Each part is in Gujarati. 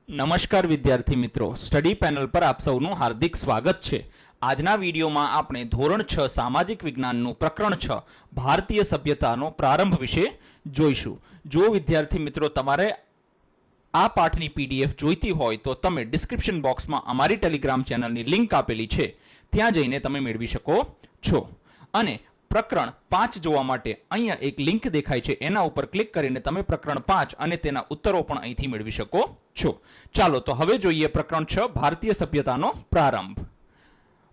નમસ્કાર વિદ્યાર્થી મિત્રો, સ્ટડી પેનલ પર આપ સૌનું હાર્દિક સ્વાગત છે। આજના વિડીયોમાં આપણે ધોરણ 6 સામાજિક વિજ્ઞાનનું પ્રકરણ 6 ભારતીય સભ્યતાનો પ્રારંભ વિશે જોઈશું। જો વિદ્યાર્થી મિત્રો તમારે આ પાઠની પીડીએફ જોઈતી હોય તો તમે ડિસ્ક્રિપ્શન બોક્સમાં અમારી ટેલિગ્રામ ચેનલની લિંક આપેલી છે, ત્યાં જઈને તમે મેળવી શકો છો। અને પ્રકરણ 5 જોવા માટે અહીંયા એક લિંક દેખાય છે, એના ઉપર ક્લિક કરીને તમે પ્રકરણ 5 અને તેના ઉત્તરો પણ અહીંથી મેળવી શકો છો। ચાલો તો હવે જોઈએ પ્રકરણ 6 ભારતીય સભ્યતાનો પ્રારંભ।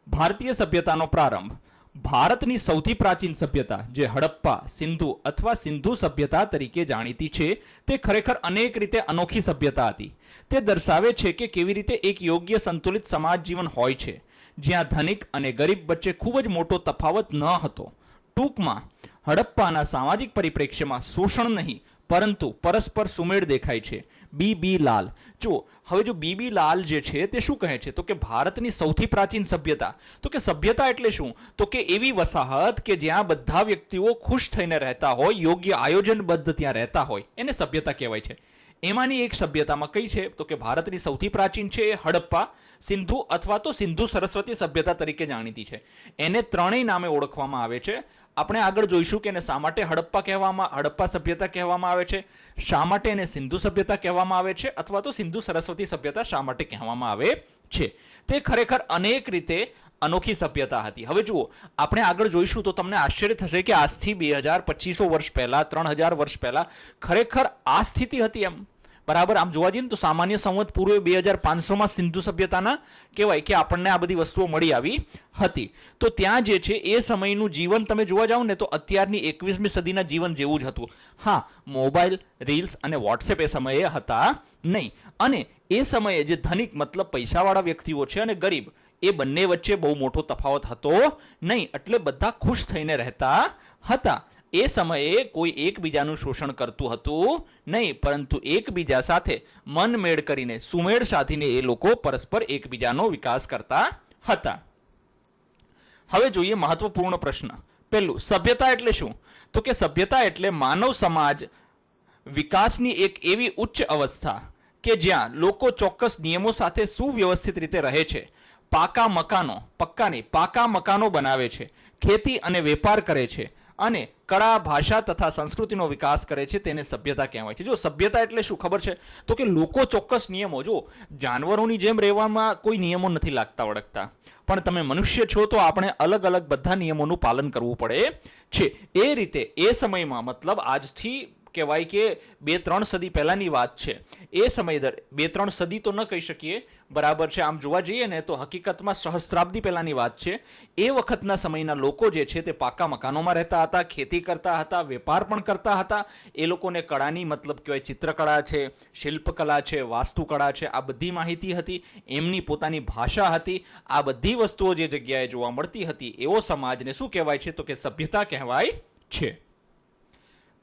ભારતીય સભ્યતાનો પ્રારંભ ભારતની સૌથી પ્રાચીન સભ્યતા જે હડપ્પા, સિંધુ અથવા સિંધુ સભ્યતા તરીકે જાણીતી છે, તે ખરેખર અનેક રીતે અનોખી સભ્યતા હતી। તે દર્શાવે છે કે કેવી રીતે એક યોગ્ય સંતુલિત સમાજ જીવન હોય છે, જ્યાં ધનિક અને ગરીબ વચ્ચે ખૂબ જ મોટો તફાવત ન હતો। ટૂંકમાં હડપ્પાના સામાજિક પરિપ્રેક્ષ્યમાં શોષણ નહીં પરંતુ પરસ્પર સુમેળ દેખાય છે। બી લાલ, જો હવે જો બી લાલ જે છે તે શું કહે છે તો કે ભારતની સૌથી પ્રાચીન સભ્યતા, તો કે સભ્યતા એટલે શું તો કે એવી વસાહત કે જ્યાં બધા વ્યક્તિઓ ખુશ થઈને રહેતા હોય, યોગ્ય આયોજનબદ્ધ ત્યાં રહેતા હોય, એને સભ્યતા કહેવાય છે। એમાંની એક સભ્યતામાં કઈ છે તો કે ભારતની સૌથી પ્રાચીન છે એ હડપ્પા, સિંધુ અથવા તો સિંધુ સરસ્વતી સભ્યતા તરીકે જાણીતી છે। એને ત્રણેય નામે ઓળખવામાં આવે છે। આપણે આગળ જોઈશું કે એને શા માટે હડપ્પા સભ્યતા કહેવામાં આવે છે, શા માટે એને સિંધુ સભ્યતા કહેવામાં આવે છે, અથવા તો સિંધુ સરસ્વતી સભ્યતા શા માટે કહેવામાં આવે છે। તે ખરેખર અનેક રીતે અનોખી સભ્યતા હતી। હવે જુઓ, આપણે આગળ જોઈશું તો તમને આશ્ચર્ય થશે કે આજથી 2500 વર્ષ પહેલા, 3000 વર્ષ પહેલા ખરેખર આ સ્થિતિ હતી એમ, બરાબર। આમ જોવા જઈએ તો સામાન્ય સંવત પૂર્વે 2500માં સિંધુ સભ્યતાના કહેવાય કે આપણને આ બધી વસ્તુઓ મળી આવી હતી। તો ત્યાં જે છે એ સમયનું જીવન તમે જોવા જાઓ ને તો અત્યારની 21મી સદીના જીવન જેવું જ હતું। હા, મોબાઈલ, રીલ્સ અને વોટ્સએપ એ સમયે હતા નહીં, અને એ સમયે જે ધનિક મતલબ પૈસાવાળા વ્યક્તિઓ છે અને ગરીબ, એ બંને વચ્ચે બહુ મોટો તફાવત હતો નહીં, એટલે બધા ખુશ થઈને રહેતા હતા। એ સમયે કોઈ એકબીજાનું શોષણ કરતું હતું નહીં, પરંતુ એકબીજા સાથે મનમેળ કરીને, સુમેળ સાધીને એ લોકો પરસ્પર એકબીજાનો વિકાસ કરતા હતા। હવે જોઈએ મહત્વપૂર્ણ પ્રશ્ન। પહેલું, સભ્યતા એટલે શું તો કે સભ્યતા એટલે માનવ સમાજ વિકાસની એક એવી ઉચ્ચ અવસ્થા કે જ્યાં લોકો ચોક્કસ નિયમો સાથે સુવ્યવસ્થિત રીતે રહે છે, પાકા મકાનો બનાવે છે, ખેતી અને વેપાર કરે છે, અને કળા, ભાષા તથા સંસ્કૃતિનો વિકાસ કરે છે, તેને સભ્યતા કહેવાય છે। જો સભ્યતા એટલે શું ખબર છે તો કે લોકો ચોક્કસ નિયમો, જો જાનવરોની જેમ રહેવામાં કોઈ નિયમો નથી લાગતા વળગતા, પણ તમે મનુષ્ય છો તો આપણે અલગ અલગ બધા નિયમોનું પાલન કરવું પડે છે। એ રીતે એ સમયમાં, મતલબ આજથી કહેવાય કે 2-3 સદી પહેલાની વાત છે, એ સમય 2-3 સદી તો ન કહી શકીએ, બરાબર છે, આમ જોવા જઈએ ને તો હકીકતમાં સહસ્ત્રાબ્દી પહેલાની વાત છે। એ વખતના સમયના લોકો જે છે તે પાકા મકાનોમાં રહેતા હતા, ખેતી કરતા હતા, વેપાર પણ કરતા હતા। એ લોકોને કળાની, મતલબ કહેવાય ચિત્રકળા છે, શિલ્પકલા છે, વાસ્તુકળા છે, આ બધી માહિતી હતી, એમની પોતાની ભાષા હતી। આ બધી વસ્તુઓ જે જગ્યાએ જોવા મળતી હતી, એવો સમાજને શું કહેવાય છે તો કે સભ્યતા કહેવાય છે।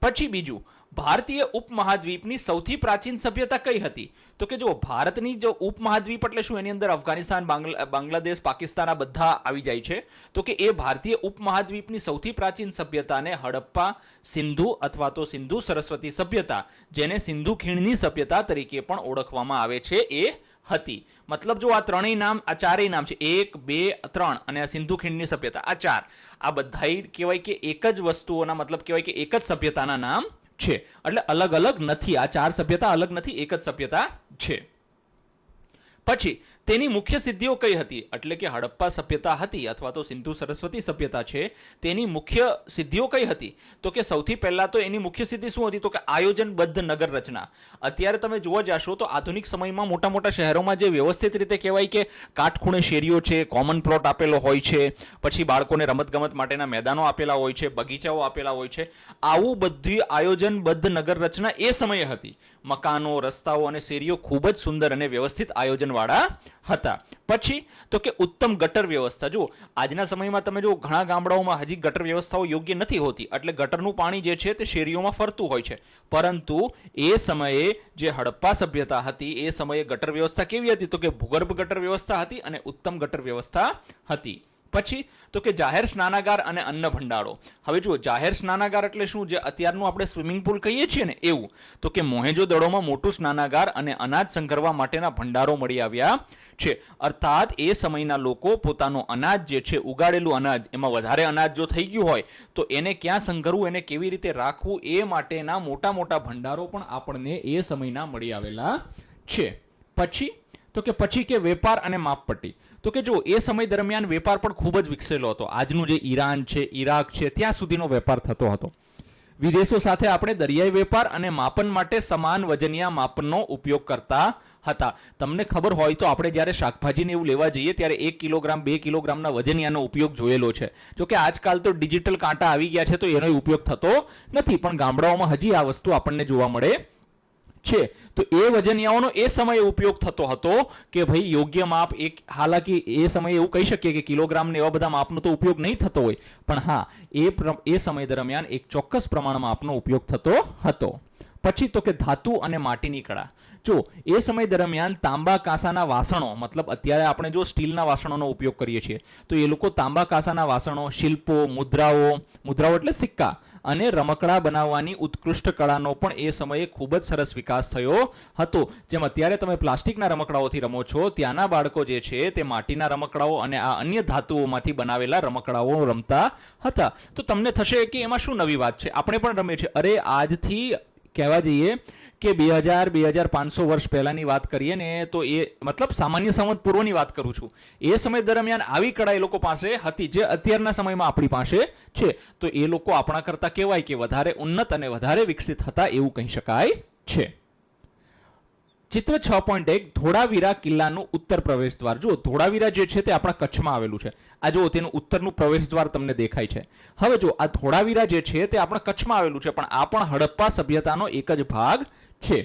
પછી બીજું, ભારતીય ઉપમહાદ્વીપની સૌથી પ્રાચીન સભ્યતા કઈ હતી તો કે જો ભારતની જો ઉપમહાદ્વીપ એટલે શું, એની અંદર અફઘાનિસ્તાન, બાંગ્લાદેશ, પાકિસ્તાન આ બધા આવી જાય છે, તો કે એ ભારતીય ઉપમહાદ્વીપની સૌથી પ્રાચીન સભ્યતાને હડપ્પા, સિંધુ અથવા તો સિંધુ સરસ્વતી સભ્યતા, જેને સિંધુ ખીણની સભ્યતા તરીકે પણ ઓળખવામાં આવે છે, એ હતી। મતલબ જો આ ત્રણેય નામ, આ ચારેય નામ છે, 1, 2, 3 અને આ સિંધુ ખીણની સભ્યતા, આ 4, આ બધા કહેવાય કે એક જ વસ્તુઓના, મતલબ કહેવાય કે એક જ સભ્યતાના નામ છે, એટલે અલગ અલગ નથી, આ 4 સભ્યતા અલગ નથી, એક જ સભ્યતા છે। પછી તેની મુખ્ય સિદ્ધિઓ કઈ હતી, એટલે કે હડપ્પા સભ્યતા હતી અથવા તો સિંધુ સરસ્વતી સભ્યતા છે, તેની મુખ્ય સિદ્ધિઓ કઈ હતી તો કે સૌથી પહેલા તો એની મુખ્ય સિદ્ધિ શું હતી તો કે આયોજનબદ્ધ નગર રચના। અત્યારે તમે જોવા જશો તો આધુનિક સમયમાં મોટા મોટા શહેરોમાં જે વ્યવસ્થિત રીતે કહેવાય કે કાટખૂણે શેરીઓ છે, કોમન પ્લોટ આપેલો હોય છે, પછી બાળકોને રમતગમત માટેના મેદાનો આપેલા હોય છે, બગીચાઓ આપેલા હોય છે, આવું બધી આયોજનબદ્ધ નગર રચના એ સમયે હતી। મકાનો, રસ્તાઓ અને શેરીઓ ખૂબ જ સુંદર અને વ્યવસ્થિત આયોજનવાળા હતા। પછી તો કે ઉત્તમ ગટર વ્યવસ્થા। જો આજના સમયમાં તમે જો ઘણા ગામડાઓમાં હજી ગટર વ્યવસ્થાઓ યોગ્ય નથી હોતી, એટલે ગટરનું પાણી જે છે તે શેરીઓમાં ફરતું હોય છે, પરંતુ એ સમયે જે હડપ્પા સભ્યતા હતી એ સમયે ગટર વ્યવસ્થા કેવી હતી તો કે ભૂગર્ભ ગટર વ્યવસ્થા હતી અને ઉત્તમ ગટર વ્યવસ્થા હતી। પછી તો કે જાહેર સ્નાનાગાર અને અન્ન ભંડારો. હવે જુઓ, જાહેર સ્નાનાગાર એટલે શું? જે અત્યારનું આપણે સ્વિમિંગ પુલ કહીએ છીએ ને એવું. તો કે મોહેંજો-દડોમાં મોટું સ્નાનાગાર અને અનાજ સંગ્રહવા માટેના ભંડારો મળી આવ્યા છે. અર્થાત એ સમયના લોકો પોતાનું અનાજ જે છે, ઉગાડેલું અનાજ, એમાં વધારે અનાજ જો થઈ ગયું હોય તો એને ક્યાં સંગ્રહવું, એને કેવી રીતે રાખવું, એ માટેના મોટા મોટા ભંડારો પણ આપણને એ સમયના મળી આવેલા છે. પછી કે વેપાર અને માપપટ્ટી. તો કે જો એ સમય દરમિયાન વેપાર પણ ખૂબ જ વિકસેલો હતો. આજનું જે ઈરાન છે, ઈરાક છે, ત્યાં સુધીનો વેપાર થતો હતો. વિદેશો સાથે આપણે દરિયાઈ વેપાર અને માપન માટે સમાન વજનિયા માપનનો ઉપયોગ કરતા હતા. તમને ખબર હોય તો આપણે જ્યારે શાકભાજીને એવું લેવા જઈએ ત્યારે 1 કિલોગ્રામ 2 કિલોગ્રામના વજનિયાનો ઉપયોગ જોયેલો છે. જોકે આજકાલ તો ડિજિટલ કાંટા આવી ગયા છે તો એનો ઉપયોગ થતો નથી, પણ ગામડાઓમાં હજી આ વસ્તુ આપણને જોવા મળે છે. તો એ વજનિયાઓનો એ સમયે ઉપયોગ થતો હતો કે ભાઈ યોગ્ય માપ. હાલાકી એ સમયે એવું કહી શકીએ કે કિલોગ્રામ ને એવા બધા માપનો તો ઉપયોગ નહીં થતો હોય, પણ હા, એ સમય દરમિયાન એક ચોક્કસ પ્રમાણ માપનો ઉપયોગ થતો હતો. પછી તો કે ધાતુ અને માટીની કળા. જો એ સમય દરમિયાન તાંબા કાંસાના વાસણો, મતલબ અત્યારે આપણે જો સ્ટીલના વાસણોનો ઉપયોગ કરીએ છીએ તો એ લોકો તાંબા કાંસાના વાસણો, શિલ્પો, મુદ્રાઓ એટલે સિક્કા અને રમકડા બનાવવાની ઉત્કૃષ્ટ કળાનો પણ એ સમયે ખૂબ જ સરસ વિકાસ થયો હતો. જેમ અત્યારે તમે પ્લાસ્ટિકના રમકડાઓથી રમો છો, ત્યાંના બાળકો જે છે તે માટીના રમકડાઓ અને આ અન્ય ધાતુઓમાંથી બનાવેલા રમકડાઓ રમતા હતા. તો તમને થશે કે એમાં શું નવી વાત છે, આપણે પણ રમીએ છીએ. અરે આજથી કહેવા જઈએ કે 2500 વર્ષ પહેલાની વાત કરીએ ને તો એ મતલબ સામાન્ય સંવત પૂર્વની વાત કરું છું. એ સમય દરમિયાન આવી કળા એ લોકો પાસે હતી જે અત્યારના સમયમાં આપણી પાસે છે. તો એ લોકો આપણા કરતાં કહેવાય કે વધારે ઉન્નત અને વધારે વિકસિત હતા એવું કહી શકાય છે. ચિત્ર 6.1 ધોળાવીરા કિલ્લાનું ઉત્તર પ્રવેશદ્વાર. જુઓ, ધોળાવીરા જે છે તે આપણા કચ્છમાં આવેલું છે. આ જુઓ, તેનું ઉત્તરનું પ્રવેશદ્વાર તમને દેખાય છે. હવે જો આ ધોળાવીરા જે છે તે આપણા કચ્છમાં આવેલું છે, પણ આ પણ હડપ્પા સભ્યતાનો એક જ ભાગ છે.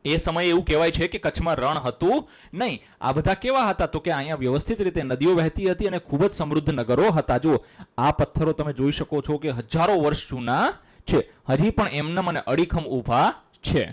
એ સમયે એવું કહેવાય છે કે કચ્છમાં રણ હતું નહીં. આ બધા કેવા હતા? તો કે અહીંયા વ્યવસ્થિત રીતે નદીઓ વહેતી હતી અને ખૂબ જ સમૃદ્ધ નગરો હતા. જુઓ, આ પથ્થરો તમે જોઈ શકો છો કે હજારો વર્ષ જૂના છે, હજી પણ એમનેમ અને અડીખમ ઊભા છે.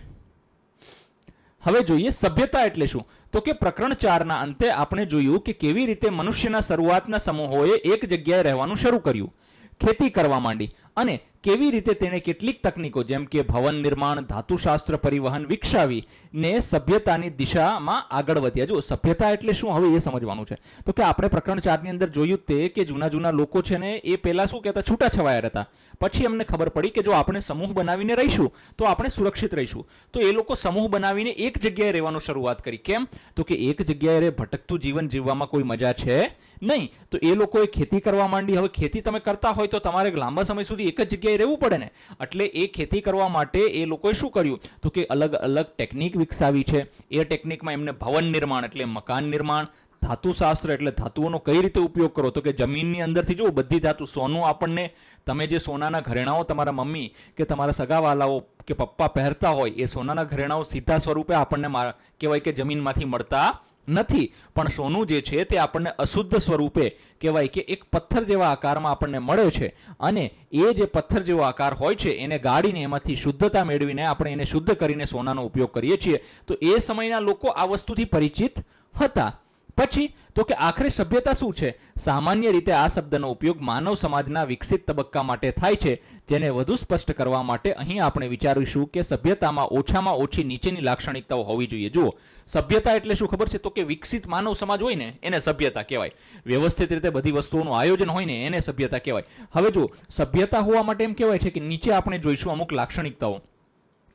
હવે જોઈએ સભ્યતા એટલે શું. તો કે પ્રકરણ 4ના અંતે આપણે જોયું કે કેવી રીતે મનુષ્યના શરૂઆતના સમૂહોએ એક જગ્યાએ રહેવાનું શરૂ કર્યું, ખેતી કરવા માંડી અને કેવી રીતે તેણે કેટલીક તકનીકો જેમ કે ભવન નિર્માણ, ધાતુશાસ્ત્ર, પરિવહન વિકસાવી ને સભ્યતાની દિશામાં આગળ વધ્યા. જો સભ્યતા એટલે શું હવે એ સમજવાનું છે. તો કે આપણે પ્રકરણ 4ની અંદર જોયું તે કે જૂના લોકો છે ને એ પહેલા શું કહેતા, છૂટાછવાયા રહેતા. પછી એમને ખબર પડી કે જો આપણે સમૂહ બનાવીને રહીશું તો આપણે સુરક્ષિત રહીશું. તો એ લોકો સમૂહ બનાવીને એક જગ્યાએ રહેવાનું શરૂઆત કરી. કેમ? તો કે એક જગ્યાએ ભટકતું જીવન જીવવામાં કોઈ મજા છે નહીં. તો એ લોકોએ ખેતી કરવા માંડી. હવે ખેતી તમે કરતા હોય તો તમારે લાંબા સમય સુધી એક જ જગ્યાએ રહેવું પડે ને. એટલે એ ખેતી કરવા માટે એ લોકોએ શું કર્યું? તો કે અલગ અલગ ટેકનિક વિકસાવી છે. એ ટેકનિકમાં એમને ભવન નિર્માણ એટલે મકાન નિર્માણ, ધાતુશાસ્ત્ર એટલે ધાતુઓનો કઈ રીતે ઉપયોગ કરો. તો કે જમીનની અંદરથી જુઓ બધી ધાતુ, સોનું આપણને, તમે જે સોનાના ઘરેણાઓ તમારા મમ્મી કે તમારા સગાવાલાઓ કે પપ્પા પહેરતા હોય એ સોનાના ઘરેણાઓ સીધા સ્વરૂપે આપણને કહેવાય કે જમીનમાંથી મળતા નથી. પણ સોનું જે છે તે આપણને અશુદ્ધ સ્વરૂપે કહેવાય કે એક પથ્થર જેવા આકારમાં આપણને મળે છે અને એ જે પથ્થર જેવો આકાર હોય છે એને ગાળીને એમાંથી શુદ્ધતા મેળવીને આપણે એને શુદ્ધ કરીને સોનાનો ઉપયોગ કરીએ છીએ. તો એ સમયના લોકો આ વસ્તુથી પરિચિત હતા. પછી તો કે આખરે સભ્યતા શું છે? સામાન્ય રીતે આ શબ્દનો ઉપયોગ માનવ સમાજના વિકસિત તબક્કા માટે થાય છે, જેને વધુ સ્પષ્ટ કરવા માટે અહીં આપણે વિચારીશું કે સભ્યતામાં ઓછામાં ઓછી નીચેની લાક્ષણિકતાઓ હોવી જોઈએ. જુઓ, સભ્યતા એટલે શું ખબર છે? તો કે વિકસિત માનવ સમાજ હોય ને એને સભ્યતા કહેવાય. વ્યવસ્થિત રીતે બધી વસ્તુઓનું આયોજન હોય ને એને સભ્યતા કહેવાય. હવે જો સભ્યતા હોવા માટે એમ કહેવાય છે કે નીચે આપણે જોઈશું અમુક લાક્ષણિકતાઓ.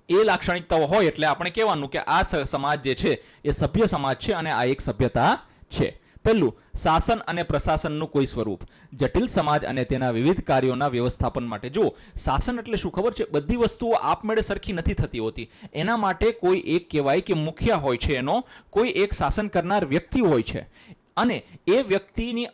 એ લાક્ષણિકતાઓ હોય એટલે આપણે કહેવાનું કે આ સમાજ જે છે એ સભ્ય સમાજ છે અને આ એક સભ્યતા છે. પહેલું, શાસન અને પ્રશાસનનું કોઈ સ્વરૂપ. જટિલ સમાજ અને તેના વિવિધ કાર્યોના વ્યવસ્થાપન માટે. જો શાસન એટલે શું ખબર છે? બધી વસ્તુઓ આપમેળે સરખી નથી થતી હોતી. એના માટે કોઈ એક કહેવાય કે મુખ્ય હોય છે, એનો કોઈ એક શાસન કરનાર વ્યક્તિ હોય છે અને એ વ્યક્તિની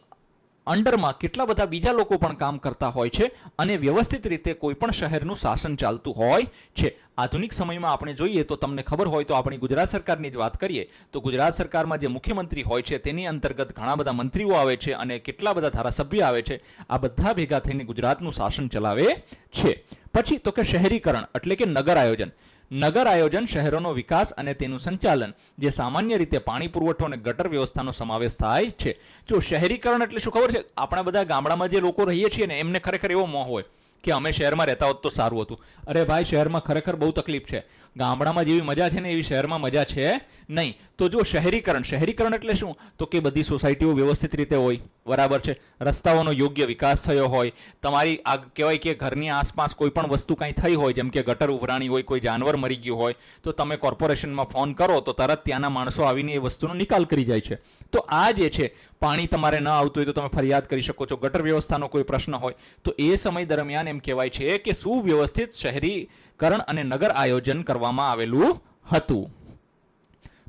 અંડરમાં કેટલા બધા બીજા લોકો પણ કામ કરતા હોય છે અને વ્યવસ્થિત રીતે કોઈ પણ શહેરનું શાસન ચાલતું હોય છે. આધુનિક સમયમાં આપણે જોઈએ તો તમને ખબર હોય તો આપણી ગુજરાત સરકારની જ વાત કરીએ તો ગુજરાત સરકારમાં જે મુખ્યમંત્રી હોય છે તેની અંતર્ગત ઘણા બધા મંત્રીઓ આવે છે અને કેટલા બધા ધારાસભ્ય આવે છે. આ બધા ભેગા થઈને ગુજરાતનું શાસન ચલાવે છે. પછી તો કે શહેરીકરણ એટલે કે નગર આયોજન. નગર આયોજન શહેરોનો વિકાસ અને તેનું સંચાલન જે સામાન્ય રીતે પાણી પુરવઠો અને ગટર વ્યવસ્થાનો સમાવેશ થાય છે. જો શહેરીકરણ એટલે શું ખબર છે? આપણા બધા ગામડામાં જે લોકો રહીએ છીએ ને એમને ખરેખર એવો મોહ હોય કે અમે શહેરમાં રહેતા હોત તો સારું હતું. અરે ભાઈ, શહેરમાં ખરેખર બહુ તકલીફ છે. ગામડામાં જેવી મજા છે ને એવી શહેરમાં મજા છે નહીં. તો જો શહેરીકરણ એટલે શું? તો કે બધી સોસાયટીઓ વ્યવસ્થિત રીતે હોય, બરાબર છે, રસ્તાઓનો યોગ્ય વિકાસ થયો હોય, તમારી આ કહેવાય કે ઘરની આસપાસ કોઈ પણ વસ્તુ કાંઈ થઈ હોય, જેમ કે ગટર ઉભરાણી હોય, કોઈ જાનવર મરી ગયું હોય, તો તમે કોર્પોરેશનમાં ફોન કરો તો તરત ત્યાંના માણસો આવીને એ વસ્તુનો નિકાલ કરી જાય છે. તો આ જે છે, પાણી તમારે ન આવતું હોય તો તમે ફરિયાદ કરી શકો છો. ગટર વ્યવસ્થાનો કોઈ પ્રશ્ન હોય તો એ સમય દરમિયાન એમ કહેવાય છે કે સુવ્યવસ્થિત શહેરીકરણ અને નગર આયોજન કરવામાં આવેલું હતું.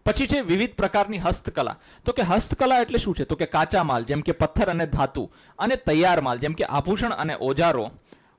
પછી છે વિવિધ પ્રકારની હસ્તકલા. તો કે હસ્તકલા એટલે શું છે? તો કે કાચા માલ જેમ કે પથ્થર અને ધાતુ અને તૈયાર માલ જેમ કે આભૂષણ અને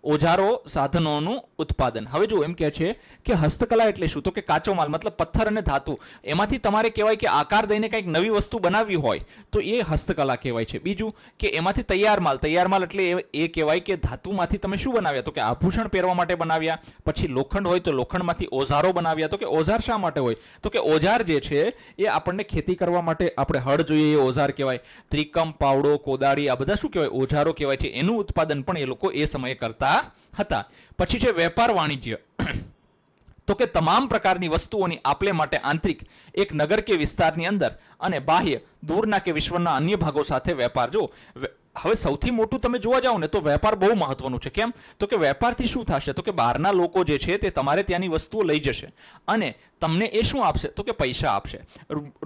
ઓજારો સાધનોનું ઉત્પાદન. હવે જો એમ કહે છે કે હસ્તકલા એટલે શું? તો કે કાચો માલ મતલબ પથ્થર અને ધાતુ, એમાંથી તમારે કહેવાય કે આકાર દઈને કંઈક નવી વસ્તુ બનાવવી હોય તો એ હસ્તકલા કહેવાય છે. બીજું કે એમાંથી તૈયાર માલ એટલે એ કહેવાય કે ધાતુમાંથી તમે શું બનાવ્યા? તો કે આભૂષણ પહેરવા માટે બનાવ્યા. પછી લોખંડ હોય તો લોખંડમાંથી ઓજારો બનાવ્યા. તો કે ઓજાર શા માટે હોય? તો કે ઓજાર જે છે એ આપણને ખેતી કરવા માટે આપણે હળ જોઈએ એ ઓજાર કહેવાય. ત્રિકમ, પાવડો, કોદાળી આ બધા શું કહેવાય? ઓજારો કહેવાય છે. એનું ઉત્પાદન પણ એ લોકો એ સમયે કરતા હતા. પછી છે વેપાર વાણિજ્ય. તો કે તમામ પ્રકારની વસ્તુઓની આપલે માટે આંતરિક એક નગર કે વિસ્તારની અંદર અને બાહ્ય દૂરના કે વિશ્વના અન્ય ભાગો સાથે વેપાર. જો હવે સૌથી મોટું તમે જોવા જાઓ ને તો વેપાર બહુ મહત્વનું છે. કેમ? તો કે વેપારથી શું થશે? તો કે બહારના લોકો જે છે તે તમારે ત્યાંની વસ્તુઓ લઈ જશે અને તમને એ શું આપશે? તો કે પૈસા આપશે,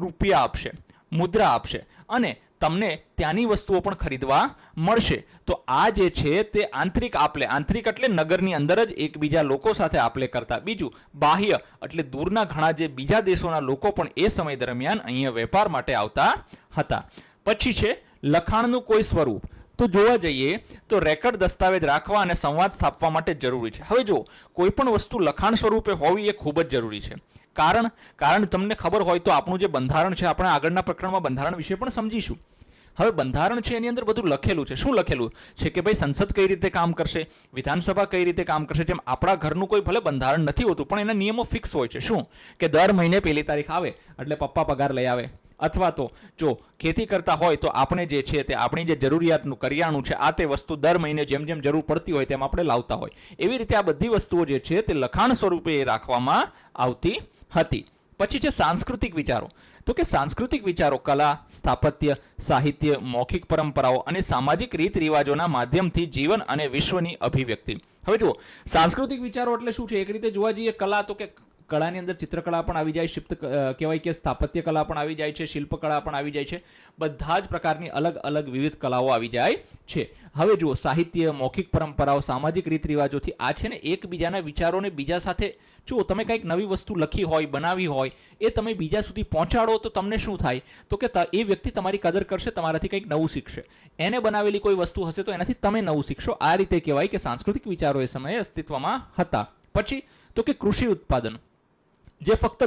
રૂપિયા આપશે, મુદ્રા આપશે અને તમને ત્યાંની વસ્તુઓ પણ ખરીદવા મળશે. તો આ જે છે તે આંતરિક આપલે, આંતરિક એટલે નગરની અંદર જ એકબીજા લોકો સાથે આપલે કરતા. બીજું બાહ્ય એટલે દૂરના ઘણા જે બીજા દેશોના લોકો પણ એ સમય દરમિયાન અહીંયા વેપાર માટે આવતા હતા. પછી છે લખાણનું કોઈ સ્વરૂપ. તો જોવા જઈએ તો રેકર્ડ દસ્તાવેજ રાખવા અને સંવાદ સ્થાપવા માટે જરૂરી છે. હવે જો કોઈ પણ વસ્તુ લખાણ સ્વરૂપે હોવી એ ખૂબ જ જરૂરી છે. કારણ તમને ખબર હોય તો આપણું જે બંધારણ છે, આપણે આગળના પ્રકરણમાં બંધારણ વિશે પણ સમજીશું. હવે બંધારણ છે એની અંદર બધું લખેલું છે. શું લખેલું છે? કે ભાઈ સંસદ કઈ રીતે કામ કરશે, વિધાનસભા કઈ રીતે કામ કરશે. જેમ આપણા ઘરનું કોઈ ભલે બંધારણ નથી હોતું પણ એના નિયમો ફિક્સ હોય છે. શું? કે દર મહિને 1 તારીખ આવે એટલે પપ્પા પગાર લઈ આવે, અથવા તો જો ખેતી કરતા હોય તો આપણે જે છે તે આપણી જે જરૂરિયાતનું કરિયાણું છે આ તે વસ્તુ દર મહિને જેમ જેમ જરૂર પડતી હોય તેમ આપણે લાવતા હોય. એવી રીતે આ બધી વસ્તુઓ જે છે તે લખાણ સ્વરૂપે રાખવામાં આવતી હતી. પછી છે સાંસ્કૃતિક વિચારો. તો કે સાંસ્કૃતિક વિચારો કલા, સ્થાપત્ય, સાહિત્ય, મૌખિક પરંપરાઓ અને સામાજિક રીત રિવાજોના માધ્યમથી જીવન અને વિશ્વની અભિવ્યક્તિ. હવે જુઓ, સાંસ્કૃતિક વિચારો એટલે શું છે? એક રીતે જોવા જઈએ કલા, તો કે કળાની અંદર ચિત્રકળા પણ આવી જાય, કહેવાય કે સ્થાપત્ય કલા પણ આવી જાય છે, શિલ્પકળા પણ આવી જાય છે. બધા જ પ્રકારની અલગ અલગ વિવિધ કલાઓ આવી જાય છે. હવે જુઓ, સાહિત્ય, મૌખિક પરંપરાઓ, સામાજિક રીત રિવાજોથી આ છે ને એકબીજાના વિચારોને બીજા સાથે, જો તમે કંઈક નવી વસ્તુ લખી હોય, બનાવી હોય, એ તમે બીજા સુધી પહોંચાડો તો તમને શું થાય? તો કે એ વ્યક્તિ તમારી કદર કરશે, તમારાથી કંઈક નવું શીખશે. એને બનાવેલી કોઈ વસ્તુ હશે તો એનાથી તમે નવું શીખશો. આ રીતે કહેવાય કે સાંસ્કૃતિક વિચારો એ સમયે અસ્તિત્વમાં હતા. પછી તો કે કૃષિ ઉત્પાદન, જે ફક્ત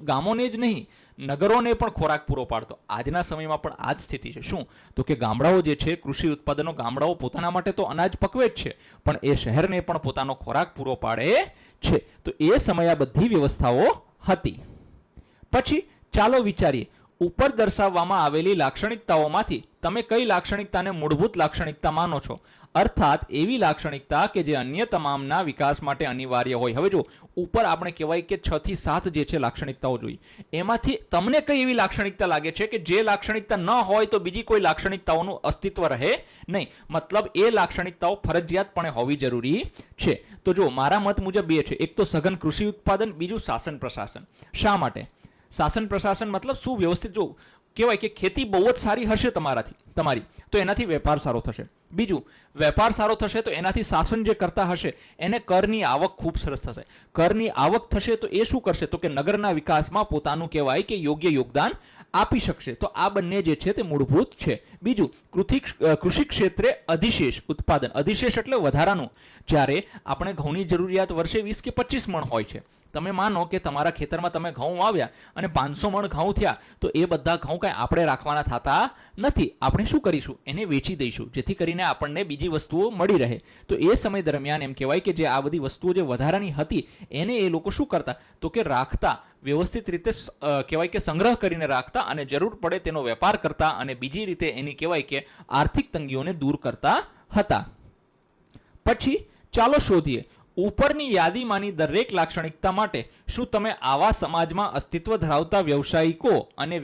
ગામોને જ નહીં નગરોને પણ ખોરાક પૂરો પાડતો. આજના સમયમાં પણ આ જ સ્થિતિ છે. શું? તો કે ગામડાઓ જે છે કૃષિ ઉત્પાદનો, ગામડાઓ પોતાના માટે તો અનાજ પકવે જ છે પણ એ શહેરને પણ પોતાનો ખોરાક પૂરો પાડે છે. તો એ સમયે આ બધી વ્યવસ્થાઓ હતી. પછી ચાલો વિચારીએ, ઉપર દર્શાવવામાં આવેલી લાક્ષણિકતાઓમાંથી તમે કઈ લાક્ષણિકતાને મૂળભૂત લાક્ષણિકતા માનો છો? અર્થાત એવી લાક્ષણિકતા કે જે અન્ય તમામના વિકાસ માટે અનિવાર્ય હોય. હવે જો ઉપર આપણે કહેવાય કે 6 થી 7 જે છે લાક્ષણિકતાઓ જોઈ, એમાંથી તમને કઈ એવી લાક્ષણિકતા લાગે છે કે જે લાક્ષણિકતા ન હોય તો બીજી કોઈ લાક્ષણિકતાઓનું અસ્તિત્વ રહે નહીં? મતલબ એ લાક્ષણિકતાઓ ફરજિયાતપણે હોવી જરૂરી છે. તો જો મારા મત મુજબ 2 છે. એક તો સઘન કૃષિ ઉત્પાદન, બીજું શાસન પ્રશાસન. શા માટે? શાસન પ્રશાસન મતલબ સુવ્યવસ્થિત. જો કહેવાય કે ખેતી બહુ જ સારી હશે તમારી તો એનાથી વેપાર સારો થશે. બીજું, વેપાર સારો થશે તો એનાથી શાસન જે કરતા હશે એને કરની આવક ખૂબ સરસ થશે. કરની આવક થશે તો એ શું કરશે? તો કે નગરના વિકાસમાં પોતાનું કહેવાય કે યોગ્ય યોગદાન આપી શકશે. તો આ બંને જે છે તે મૂળભૂત છે. બીજું, કૃષિ ક્ષેત્રે અધિશેષ ઉત્પાદન. અધિશેષ એટલે વધારાનું. જ્યારે આપણે ઘઉંની જરૂરિયાત વર્ષે 20 કે 25 મણ હોય છે. તમે માનો કે તમારા ખેતરમાં તમે ઘઉં વાવ્યા અને 500 મણ ઘઉં થયા, તો એ બધા ઘઉં કાંઈ આપણે રાખવાના થતા નથી. આપણે શું કરીશું? એને વેચી દઈશું, જેથી કરીને આપણને બીજી વસ્તુઓ મળી રહે. તો એ સમય દરમિયાન એમ કહેવાય કે જે આ બધી વસ્તુઓ જે વધારાની હતી એને એ લોકો શું કરતા? તો કે રાખતા, વ્યવસ્થિત રીતે કહેવાય કે સંગ્રહ કરીને રાખતા અને જરૂર પડે તેનો વેપાર કરતા અને બીજી રીતે એની કહેવાય કે આર્થિક તંગીઓને દૂર કરતા હતા. પછી ચાલો શોધીએ, ઉપરની યાદીમાંની દરેક લાક્ષણિકતા માટે શું તમે આવા સમાજમાં અસ્તિત્વ ધરાવતા વ્યવસાયિકો અને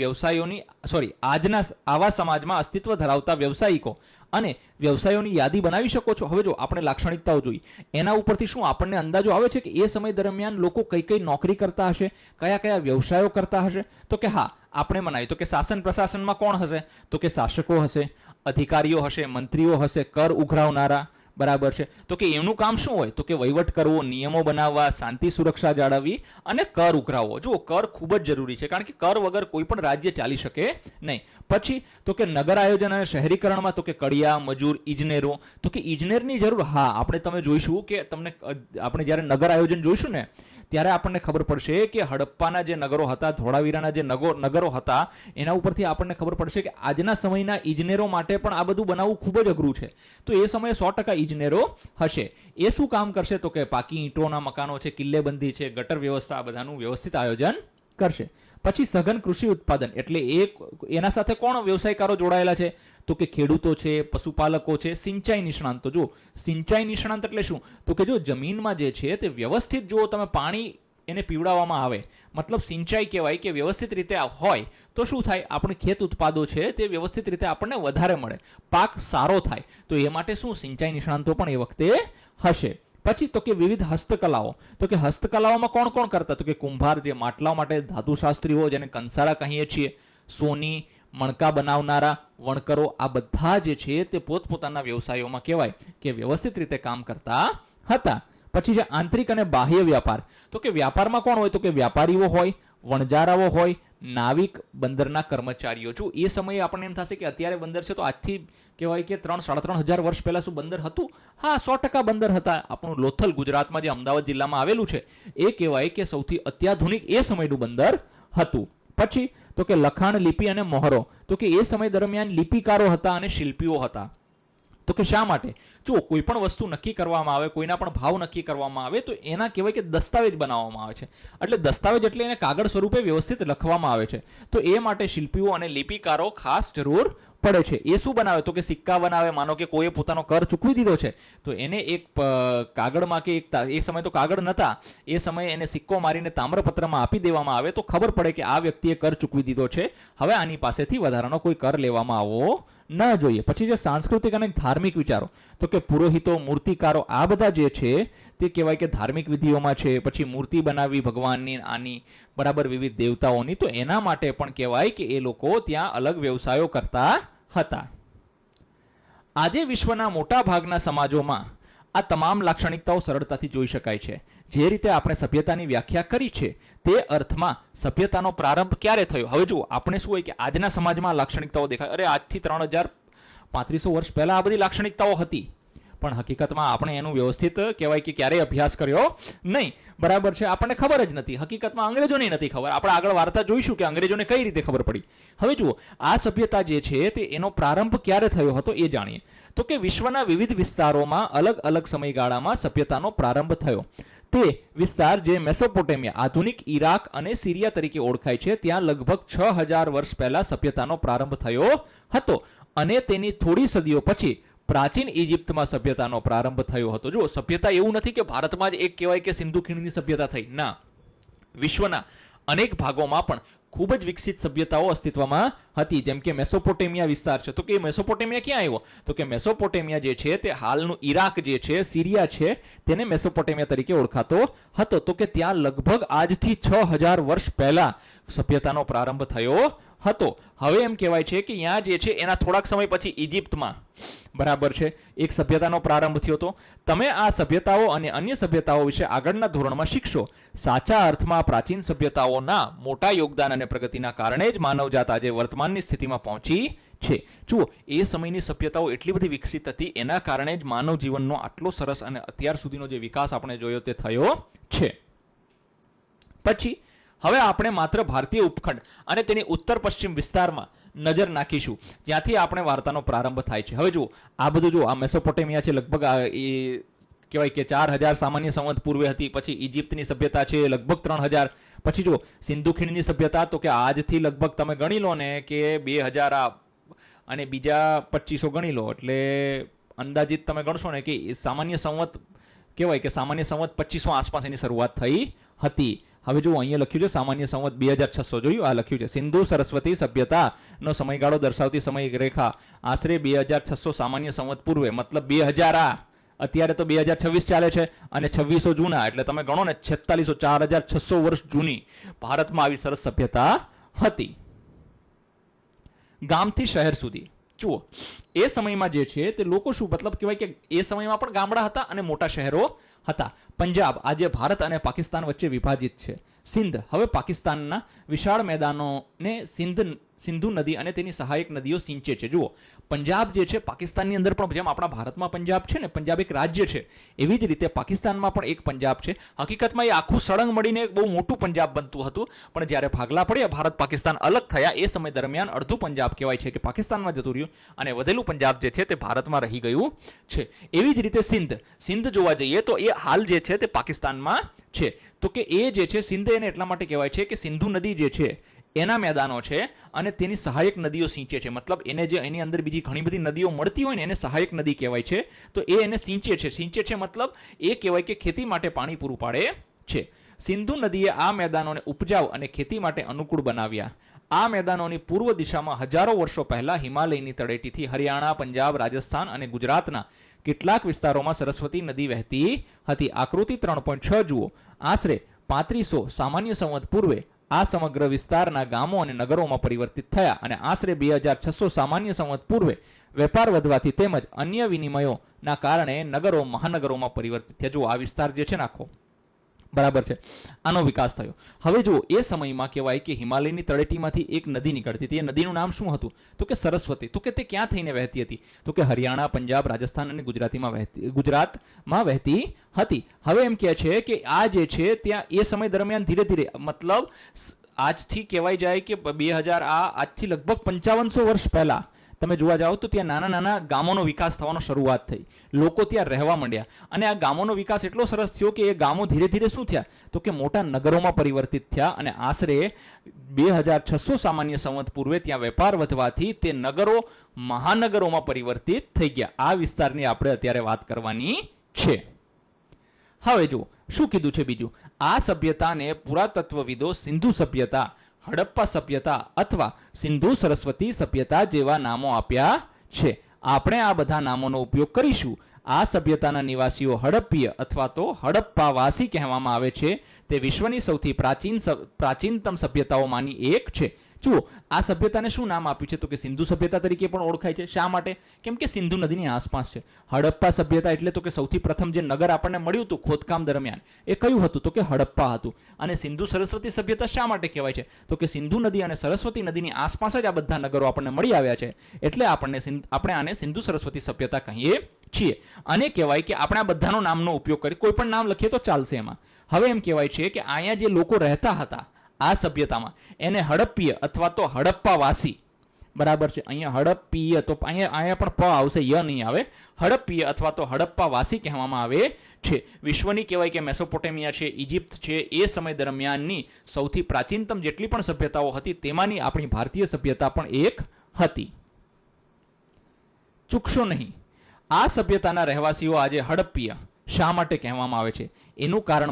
આવા સમાજમાં અસ્તિત્વ ધરાવતા વ્યવસાયિકો અને વ્યવસાયોની યાદી બનાવી શકો છો? હવે જો આપણે લાક્ષણિકતાઓ જોઈ, એના ઉપરથી શું આપણને અંદાજો આવે છે કે એ સમય દરમિયાન લોકો કઈ કઈ નોકરી કરતા હશે, કયા કયા વ્યવસાયો કરતા હશે? તો કે હા, આપણે મનાવી તો કે શાસન પ્રશાસનમાં કોણ હશે? તો કે શાસકો હશે, અધિકારીઓ હશે, મંત્રીઓ હશે, કર ઉઘરાવનારા, બરાબર છે. તો કે એનું કામ શું હોય? તો કે વહીવટ કરવો, નિયમો બનાવવા, શાંતિ સુરક્ષા જાળવવી અને કર ઉઘરાવવો. જુઓ, કર ખૂબ જ જરૂરી છે, કારણ કે કર વગર કોઈ પણ રાજ્ય ચાલી શકે નહીં. પછી તો કે નગર આયોજન અને શહેરીકરણમાં તો કે કડિયા, મજૂર, ઇજનેરો. તો કે ઇજનેરની જરૂર, હા, તમે જોઈશું કે આપણે જ્યારે નગર આયોજન જોઈશું ને ત્યારે આપણને ખબર પડશે કે હડપ્પાના જે નગરો હતા, ધોળાવીરાના જે નગરો હતા, એના ઉપરથી આપણને ખબર પડશે કે આજના સમયના ઇજનેરો માટે પણ આ બધું બનાવવું ખૂબ જ અઘરું છે. તો એ સમયે 100% ઇજનેરો હશે. એ શું કામ કરશે? તો કે પાકી ઈંટોના મકાનો છે, કિલ્લેબંધી છે, ગટર વ્યવસ્થા, આ બધાનું વ્યવસ્થિત આયોજન કરશે. પછી સઘન કૃષિ ઉત્પાદન એટલે એના સાથે કોણ વ્યવસાયકારો જોડાયેલા છે? તો કે ખેડૂતો છે, પશુપાલકો છે, સિંચાઈ નિષ્ણાંતો. જો સિંચાઈ નિષ્ણાંત એટલે શું? તો કે જો જમીનમાં જે છે તે વ્યવસ્થિત જો તમે પાણી એને પીવડાવવામાં આવે, મતલબ સિંચાઈ કહેવાય કે વ્યવસ્થિત રીતે હોય તો શું થાય? આપણે ખેત ઉત્પાદો છે તે વ્યવસ્થિત રીતે આપણને વધારે મળે, પાક સારો થાય. તો એ માટે શું સિંચાઈ નિષ્ણાંતો પણ એ વખતે હશે. પછી તો કે વિવિધ હસ્તકલાઓ. તો કે હસ્તકલાઓમાં કોણ કોણ કરતા? તો કે કુંભાર, જે માટલા માટે ધાતુશાસ્ત્રીઓ જેને કંસારા કહીએ છીએ, સોની, મણકા બનાવનારા, વણકરો, આ બધા જે છે તે પોતપોતાના વ્યવસાયોમાં કહેવાય કે વ્યવસ્થિત રીતે કામ કરતા હતા. પછી છે આંતરિક અને બાહ્ય વ્યાપાર. તો કે વ્યાપારમાં કોણ હોય? તો કે વ્યાપારીઓ હોય, વણજારાઓ હોય, નાવિક, બંદરના કર્મચારીઓ. જો એ સમયે આપણને એમ થશે કે અત્યારે બંદર છે તો આજથી કહેવાય કે 3-3.5 હજાર વર્ષ પહેલા શું બંદર હતું? હા, 100% બંદર હતા. આપણું લોથલ ગુજરાતમાં જે અમદાવાદ જિલ્લામાં આવેલું છે એ કહેવાય કે સૌથી અત્યાધુનિક એ સમયનું બંદર હતું. પછી તો કે લખાણ, લિપિ અને મોહરો. તો કે એ સમય દરમિયાન લિપિકારો હતા અને શિલ્પીઓ હતા. તો કે શા માટે? જો કોઈ પણ વસ્તુ નક્કી કરવામાં આવે, કોઈના પણ ભાવ નક્કી કરવામાં આવે તો એના કહેવાય કે દસ્તાવેજ બનાવવામાં આવે છે. એટલે દસ્તાવેજ એટલે એને કાગળ સ્વરૂપે વ્યવસ્થિત લખવામાં આવે છે. તો એ માટે શિલ્પીઓ અને લિપિકારો ખાસ જરૂર પડે છે. એ શું બનાવે? તો કે સિક્કા બનાવે. માનો કે કોઈએ પોતાનો કર ચૂકવી દીધો છે તો એને એક કાગળમાં કે એ સમય તો કાગળ નહોતા, એ સમયે એને સિક્કો મારીને તામ્રપત્રમાં આપી દેવામાં આવે તો ખબર પડે કે આ વ્યક્તિએ કર ચૂકવી દીધો છે, હવે આની પાસેથી વધારાનો કોઈ કર લેવામાં આવવો ન જોઈએ. પછી જે સાંસ્કૃતિક અને ધાર્મિક વિચારો, તો કે પુરોહિતો, મૂર્તિકારો, આ બધા જે છે તે કહેવાય કે ધાર્મિક વિધિઓમાં છે. પછી મૂર્તિ બનાવવી ભગવાનની, આની, બરાબર, વિવિધ દેવતાઓની. તો એના માટે પણ કહેવાય કે એ લોકો ત્યાં અલગ વ્યવસાયો કરતા હતા. આજે વિશ્વના મોટા ભાગના સમાજોમાં આ તમામ લાક્ષણિકતાઓ સરળતાથી જોઈ શકાય છે. જે રીતે આપણે સભ્યતાની વ્યાખ્યા કરી છે તે અર્થમાં સભ્યતાનો પ્રારંભ ક્યારે થયો? હવે જુઓ, આપણે શું હોય કે આજના સમાજમાં લાક્ષણિકતાઓ દેખાય, અરે આજથી 3500 વર્ષ પહેલા આ બધી લાક્ષણિકતાઓ હતી, પણ હકીકતમાં આપણે એનું વ્યવસ્થિત કહેવાય કે ક્યારેય અભ્યાસ કર્યો નહીં. બરાબર છે, આપણને ખબર જ નથી. હકીકતમાં અંગ્રેજોને નથી ખબર. આપણે આગળ વાર્તા જોઈશું કે અંગ્રેજોને કઈ રીતે ખબર પડી. હવે જુઓ, આ સભ્યતા જે છે તે એનો પ્રારંભ ક્યારે થયો હતો એ જાણીએ. તો કે વિશ્વના વિવિધ વિસ્તારોમાં અલગ અલગ સમયગાળામાં સભ્યતાનો પ્રારંભ થયો. તે વિસ્તાર જે મેસોપોટેમિયા, આધુનિક ઈરાક અને સિરિયા તરીકે ઓળખાય છે, ત્યાં લગભગ 6000 વર્ષ પહેલા સભ્યતાનો પ્રારંભ થયો હતો અને તેની થોડી સદીઓ પછી પ્રાચીન ઇજિપ્તમાં સભ્યતાનો પ્રારંભ થયો હતો. જો સભ્યતા એવું નથી કે ભારતમાં જ એક કહેવાય કે સિંધુ ખીણની સભ્યતા થઈ, ના, વિશ્વના અનેક ભાગોમાં પણ ખૂબ જ વિકસિત સભ્યતાઓ અસ્તિત્વમાં હતી. જેમ કે મેસોપોટેમિયા વિસ્તાર છે, તો કે મેસોપોટેમિયા ક્યાં આવ્યો? તો કે મેસોપોટેમિયા જે છે તે હાલનું ઈરાક જે છે, સિરિયા છે, તેને મેસોપોટેમિયા તરીકે ઓળખાતો હતો. તો કે ત્યાં લગભગ આજથી 6000 વર્ષ પહેલા સભ્યતાનો પ્રારંભ થયો હતો. હવે એમ કહેવાય છે કે ત્યાં જે છે એના થોડાક સમય પછી ઇજિપ્તમાં બરાબર છે એક સભ્યતાનો પ્રારંભ થયો હતો. તમે આ સભ્યતાઓ અને અન્ય સભ્યતાઓ વિશે આગળના ધોરણમાં શીખશો. સાચા અર્થમાં પ્રાચીન સભ્યતાઓના મોટા યોગદાન અને પ્રગતિના કારણે જ માનવજાત આજે વર્તમાનની સ્થિતિમાં પહોંચી છે. જુઓ, એ સમયની સભ્યતાઓ એટલી બધી વિકસિત હતી, એના કારણે જ માનવ જીવનનો આટલો સરસ અને અત્યાર સુધીનો જે વિકાસ આપણે જોયો તે થયો છે. પછી હવે આપણે માત્ર ભારતીય ઉપખંડ અને તેની ઉત્તર પશ્ચિમ વિસ્તારમાં નજર નાખીશું, જ્યાંથી આપણે વાર્તાનો પ્રારંભ થાય છે. હવે જુઓ, આ બધું જુઓ, આ મેસોપોટેમિયા છે, લગભગ એ કહેવાય કે 4000 સામાન્ય સંવત પૂર્વે હતી. પછી ઇજિપ્તની સભ્યતા છે લગભગ 3000. પછી જુઓ સિંધુ ખીણની સભ્યતા, તો કે આજથી લગભગ તમે ગણી લો ને કે 2000 અને બીજા 2500 ગણી લો, એટલે અંદાજિત તમે ગણશો ને કે સામાન્ય સંવત કહેવાય કે સામાન્ય સંવત 2500 આસપાસ એની શરૂઆત થઈ હતી. હવે જો અહીંયા લખ્યું છે સામાન્ય સંવત 2600, જોયું આ લખ્યું છે. સિંધુ સરસ્વતી સભ્યતાનો સમયગાળો દર્શાવતી સમય રેખા આશરે 2600 સામાન્ય સંવત પૂર્વે, મતલબ 2000 અત્યારે તો 2026 ચાલે છે અને 2600 જૂના, એટલે તમે ગણો ને 4600 વર્ષ જૂની ભારતમાં આવી સરસ સભ્યતા હતી. ગામથી શહેર સુધી જુઓ, એ સમયમાં જે છે તે લોકો શું મતલબ કહેવાય કે એ સમયમાં પણ ગામડા હતા અને મોટા શહેરો હતા. પંજાબ આજે ભારત અને પાકિસ્તાન વચ્ચે વિભાજિત છે. સિંધ હવે પાકિસ્તાનના વિશાળ મેદાનોને સિંધુ નદી અને તેની સહાયક નદીઓ સિંચે છે. જુઓ, પંજાબ જે છે પાકિસ્તાનની અંદર પણ, જેમ આપણા ભારતમાં પંજાબ છે ને, પંજાબ એક રાજ્ય છે, એવી જ રીતે પાકિસ્તાનમાં પણ એક પંજાબ છે. હકીકતમાં એ આખું સળંગ મળીને એક બહુ મોટું પંજાબ બનતું હતું, પણ જ્યારે ભાગલા પડ્યા, ભારત પાકિસ્તાન અલગ થયા, એ સમય દરમિયાન અડધું પંજાબ કહેવાય છે કે પાકિસ્તાનમાં જતું રહ્યું અને વધેલું પંજાબ જે છે તે ભારતમાં રહી ગયું છે. એવી જ રીતે સિંધ જોવા જઈએ તો એ હાલ જે છે તે પાકિસ્તાનમાં છે. તો કે એ જે છે સિંધ એને એટલા માટે કહેવાય છે કે સિંધુ નદી જે છે એના મેદાનો છે અને તેની સહાયક નદીઓ સિંચે છે. મતલબ એને જે એની અંદર બીજી ઘણી બધી નદીઓ મળતી હોય ને એને સહાયક નદી કહેવાય છે. તો એ એને સિંચે છે મતલબ એ કહેવાય કે ખેતી માટે પાણી પૂરું પાડે છે. સિંધુ નદીએ આ મેદાનોને ઉપજાઉ અને ખેતી માટે અનુકૂળ બનાવ્યા. આ મેદાનોની પૂર્વ દિશામાં હજારો વર્ષો પહેલા હિમાલયની તળેટીથી હરિયાણા, પંજાબ, રાજસ્થાન અને ગુજરાતના કેટલાક વિસ્તારોમાં સરસ્વતી નદી વહેતી હતી. આકૃતિ 3.6 જુઓ. આશરે 3500 સામાન્ય સંવત પૂર્વે આ સમગ્ર વિસ્તારના ગામો અને નગરોમાં પરિવર્તિત થયા અને આશરે 2600 સામાન્ય સંવત પૂર્વે વેપાર વધવાથી તેમજ અન્ય વિનિમયોના કારણે નગરો મહાનગરોમાં પરિવર્તિત થયા. જુઓ, આ વિસ્તાર જે છે નાખો બરાબર છે, આનો વિકાસ થયો. હવે જુઓ, એ સમયમાં કહેવાય કે હિમાલયની તળેટીમાંથી એક નદી નીકળતી હતી. એ નદીનું નામ શું હતું? તો કે સરસ્વતી. તો કે તે ક્યાં થઈને વહેતી હતી? તો કે હરિયાણા, પંજાબ, રાજસ્થાન અને ગુજરાતમાં વહેતી હતી. હવે એમ કહે છે કે આ જે છે ત્યાં એ સમય દરમિયાન ધીરે ધીરે, મતલબ આજથી કહેવાય જાય કે 2000 આજથી લગભગ 5500 વર્ષ પહેલા તમે જોવા જાઓ તો ત્યાં નાના નાના ગામોનો વિકાસ થવાનો શરૂઆત થઈ. લોકો ત્યાં રહેવા માંડ્યા અને આ ગામોનો વિકાસ એટલો સરસ થયો કે એ ગામો ધીરે ધીરે શું થયા? તો કે મોટા નગરોમાં પરિવર્તિત થયા અને આશરે 2600 સામાન્ય સંવત પૂર્વે ત્યાં વેપાર વધવાથી તે નગરો મહાનગરોમાં પરિવર્તિત થઈ ગયા. આ વિસ્તારની આપણે અત્યારે વાત કરવાની છે. હવે જુઓ શું કીધું છે બીજું. આ સભ્યતાને પુરાતત્વવિદો સિંધુ સભ્યતા, હડપ્પા સભ્યતા અથવા સિંધુ સરસ્વતી સભ્યતા જેવા નામો આપ્યા છે. આપણે આ બધા નામોનો ઉપયોગ કરીશું. આ સભ્યતાના નિવાસીઓ હડપ્પીય અથવા તો હડપ્પાવાસી કહેવામાં આવે છે. તે વિશ્વની સૌથી પ્રાચીનતમ સભ્યતાઓમાંની એક છે. જુઓ, આ સભ્યતાને શું નામ આપ્યું છે? તો કે સિંધુ સભ્યતા તરીકે પણ ઓળખાય છે. શા માટે? કેમ કે સિંધુ નદીની આસપાસ છે. હડપ્પા સભ્યતા એટલે તો કે સૌથી પ્રથમ જે નગર આપણને મળ્યું હતું ખોદકામ દરમિયાન એ કયું હતું? તો કે હડપ્પા હતું. અને સિંધુ સરસ્વતી સભ્યતા શા માટે કહેવાય છે? તો કે સિંધુ નદી અને સરસ્વતી નદીની આસપાસ જ આ બધા નગરો આપણને મળી આવ્યા છે, એટલે આપણે આને સિંધુ સરસ્વતી સભ્યતા કહીએ છીએ. અને કહેવાય કે આપણે આ બધાનો નામનો ઉપયોગ કરી કોઈ પણ નામ લખીએ તો ચાલશે એમાં. હવે એમ કહેવાય છે કે અહીંયા જે લોકો રહેતા હતા આ સભ્યતામાં એને હડપ્પીય અથવા તો હડપ્પાવાસી, બરાબર છે. અહીંયા હડપ્પીય તો અહીંયા પણ પ આવશે, ય નહીં આવે. હડપ્પીય અથવા તો હડપ્પાવાસી કહેવામાં આવે છે. વિશ્વની કહેવાય કે મેસોપોટેમિયા છે, ઇજિપ્ત છે, એ સમય દરમિયાનની સૌથી પ્રાચીનતમ જેટલી પણ સભ્યતાઓ હતી તેમાંની આપણી ભારતીય સભ્યતા પણ એક હતી. ચૂકશો નહીં, આ સભ્યતાના રહેવાસીઓ આજે હડપ્પીય શા માટે કહેવામાં આવે છે? એનું કારણ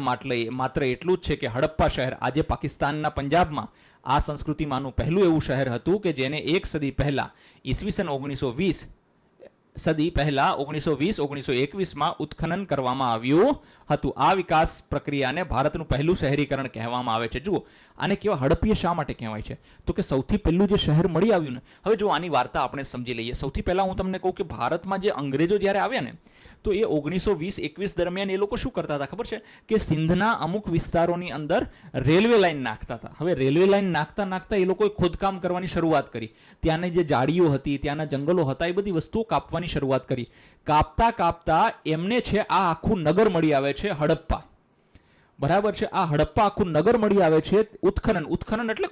માત્ર એટલું જ છે કે હડપ્પા શહેર આજે પાકિસ્તાનના પંજાબમાં આ સંસ્કૃતિમાંનું પહેલું એવું શહેર હતું કે જેને 1 સદી પહેલા ઈસવીસન 1920 સદી પહેલા 1920-1921માં ઉત્ખનન કરવામાં આવ્યું હતું. આ વિકાસ પ્રક્રિયાને ભારતનું પહેલું શહેરીકરણ કહેવામાં આવે છે. જુઓ, આને કેવા હડપ્પીય શા માટે કહેવાય છે? તો કે સૌથી પહેલું જે શહેર મળી આવ્યું ને, હવે જો આની વાર્તા આપણે સમજી લઈએ. સૌથી પહેલા હું તમને કહું કે ભારતમાં જે અંગ્રેજો જ્યારે આવ્યા ને, તો એ 1920-21 દરમિયાન એ લોકો શું કરતા હતા ખબર છે? કે સિંધના અમુક વિસ્તારોની અંદર રેલવે લાઇન નાખતા હતા. હવે રેલવે લાઇન નાખતા એ લોકોએ ખોદકામ કરવાની શરૂઆત કરી. ત્યાંની જે જાડીઓ હતી, ત્યાંના જંગલો હતા, એ બધી વસ્તુઓ કાપવાની શરૂઆત કરી. કાપતા એમને છે આ આખું નગર મળી આવે છે હડપ્પા. બરાબર છે? આ હડપ્પા આખું નગર મળી આવે છે ઉત્ખનન એટલે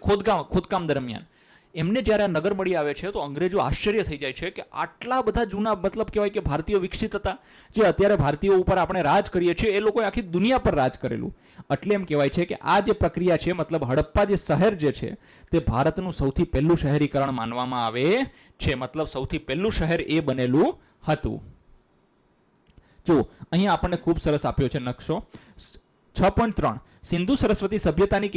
ખોદકામ દરમિયાન એમને જ્યારે આ નગર મળી આવે છે તો અંગ્રેજો આશ્ચર્ય થઈ જાય છે કે આટલા બધા જૂના, મતલબ કહેવાય કે ભારતીયો વિકસિત હતા. જે અત્યારે ભારતીયો ઉપર આપણે રાજ કરીએ છીએ એ લોકોએ આખી દુનિયા પર રાજ કરેલું. એટલે એમ કહેવાય છે કે આ જે પ્રક્રિયા છે, મતલબ હડપ્પા જે શહેર જે છે તે ભારતનું સૌથી પહેલું શહેરીકરણ માનવામાં આવે છે. મતલબ સૌથી પહેલું શહેર એ બનેલું હતું. જો અહીંયા આપણને ખૂબ સરસ આપ્યો છે નકશો 6.3 સિંધુ સરસ્વતી સભ્યતાની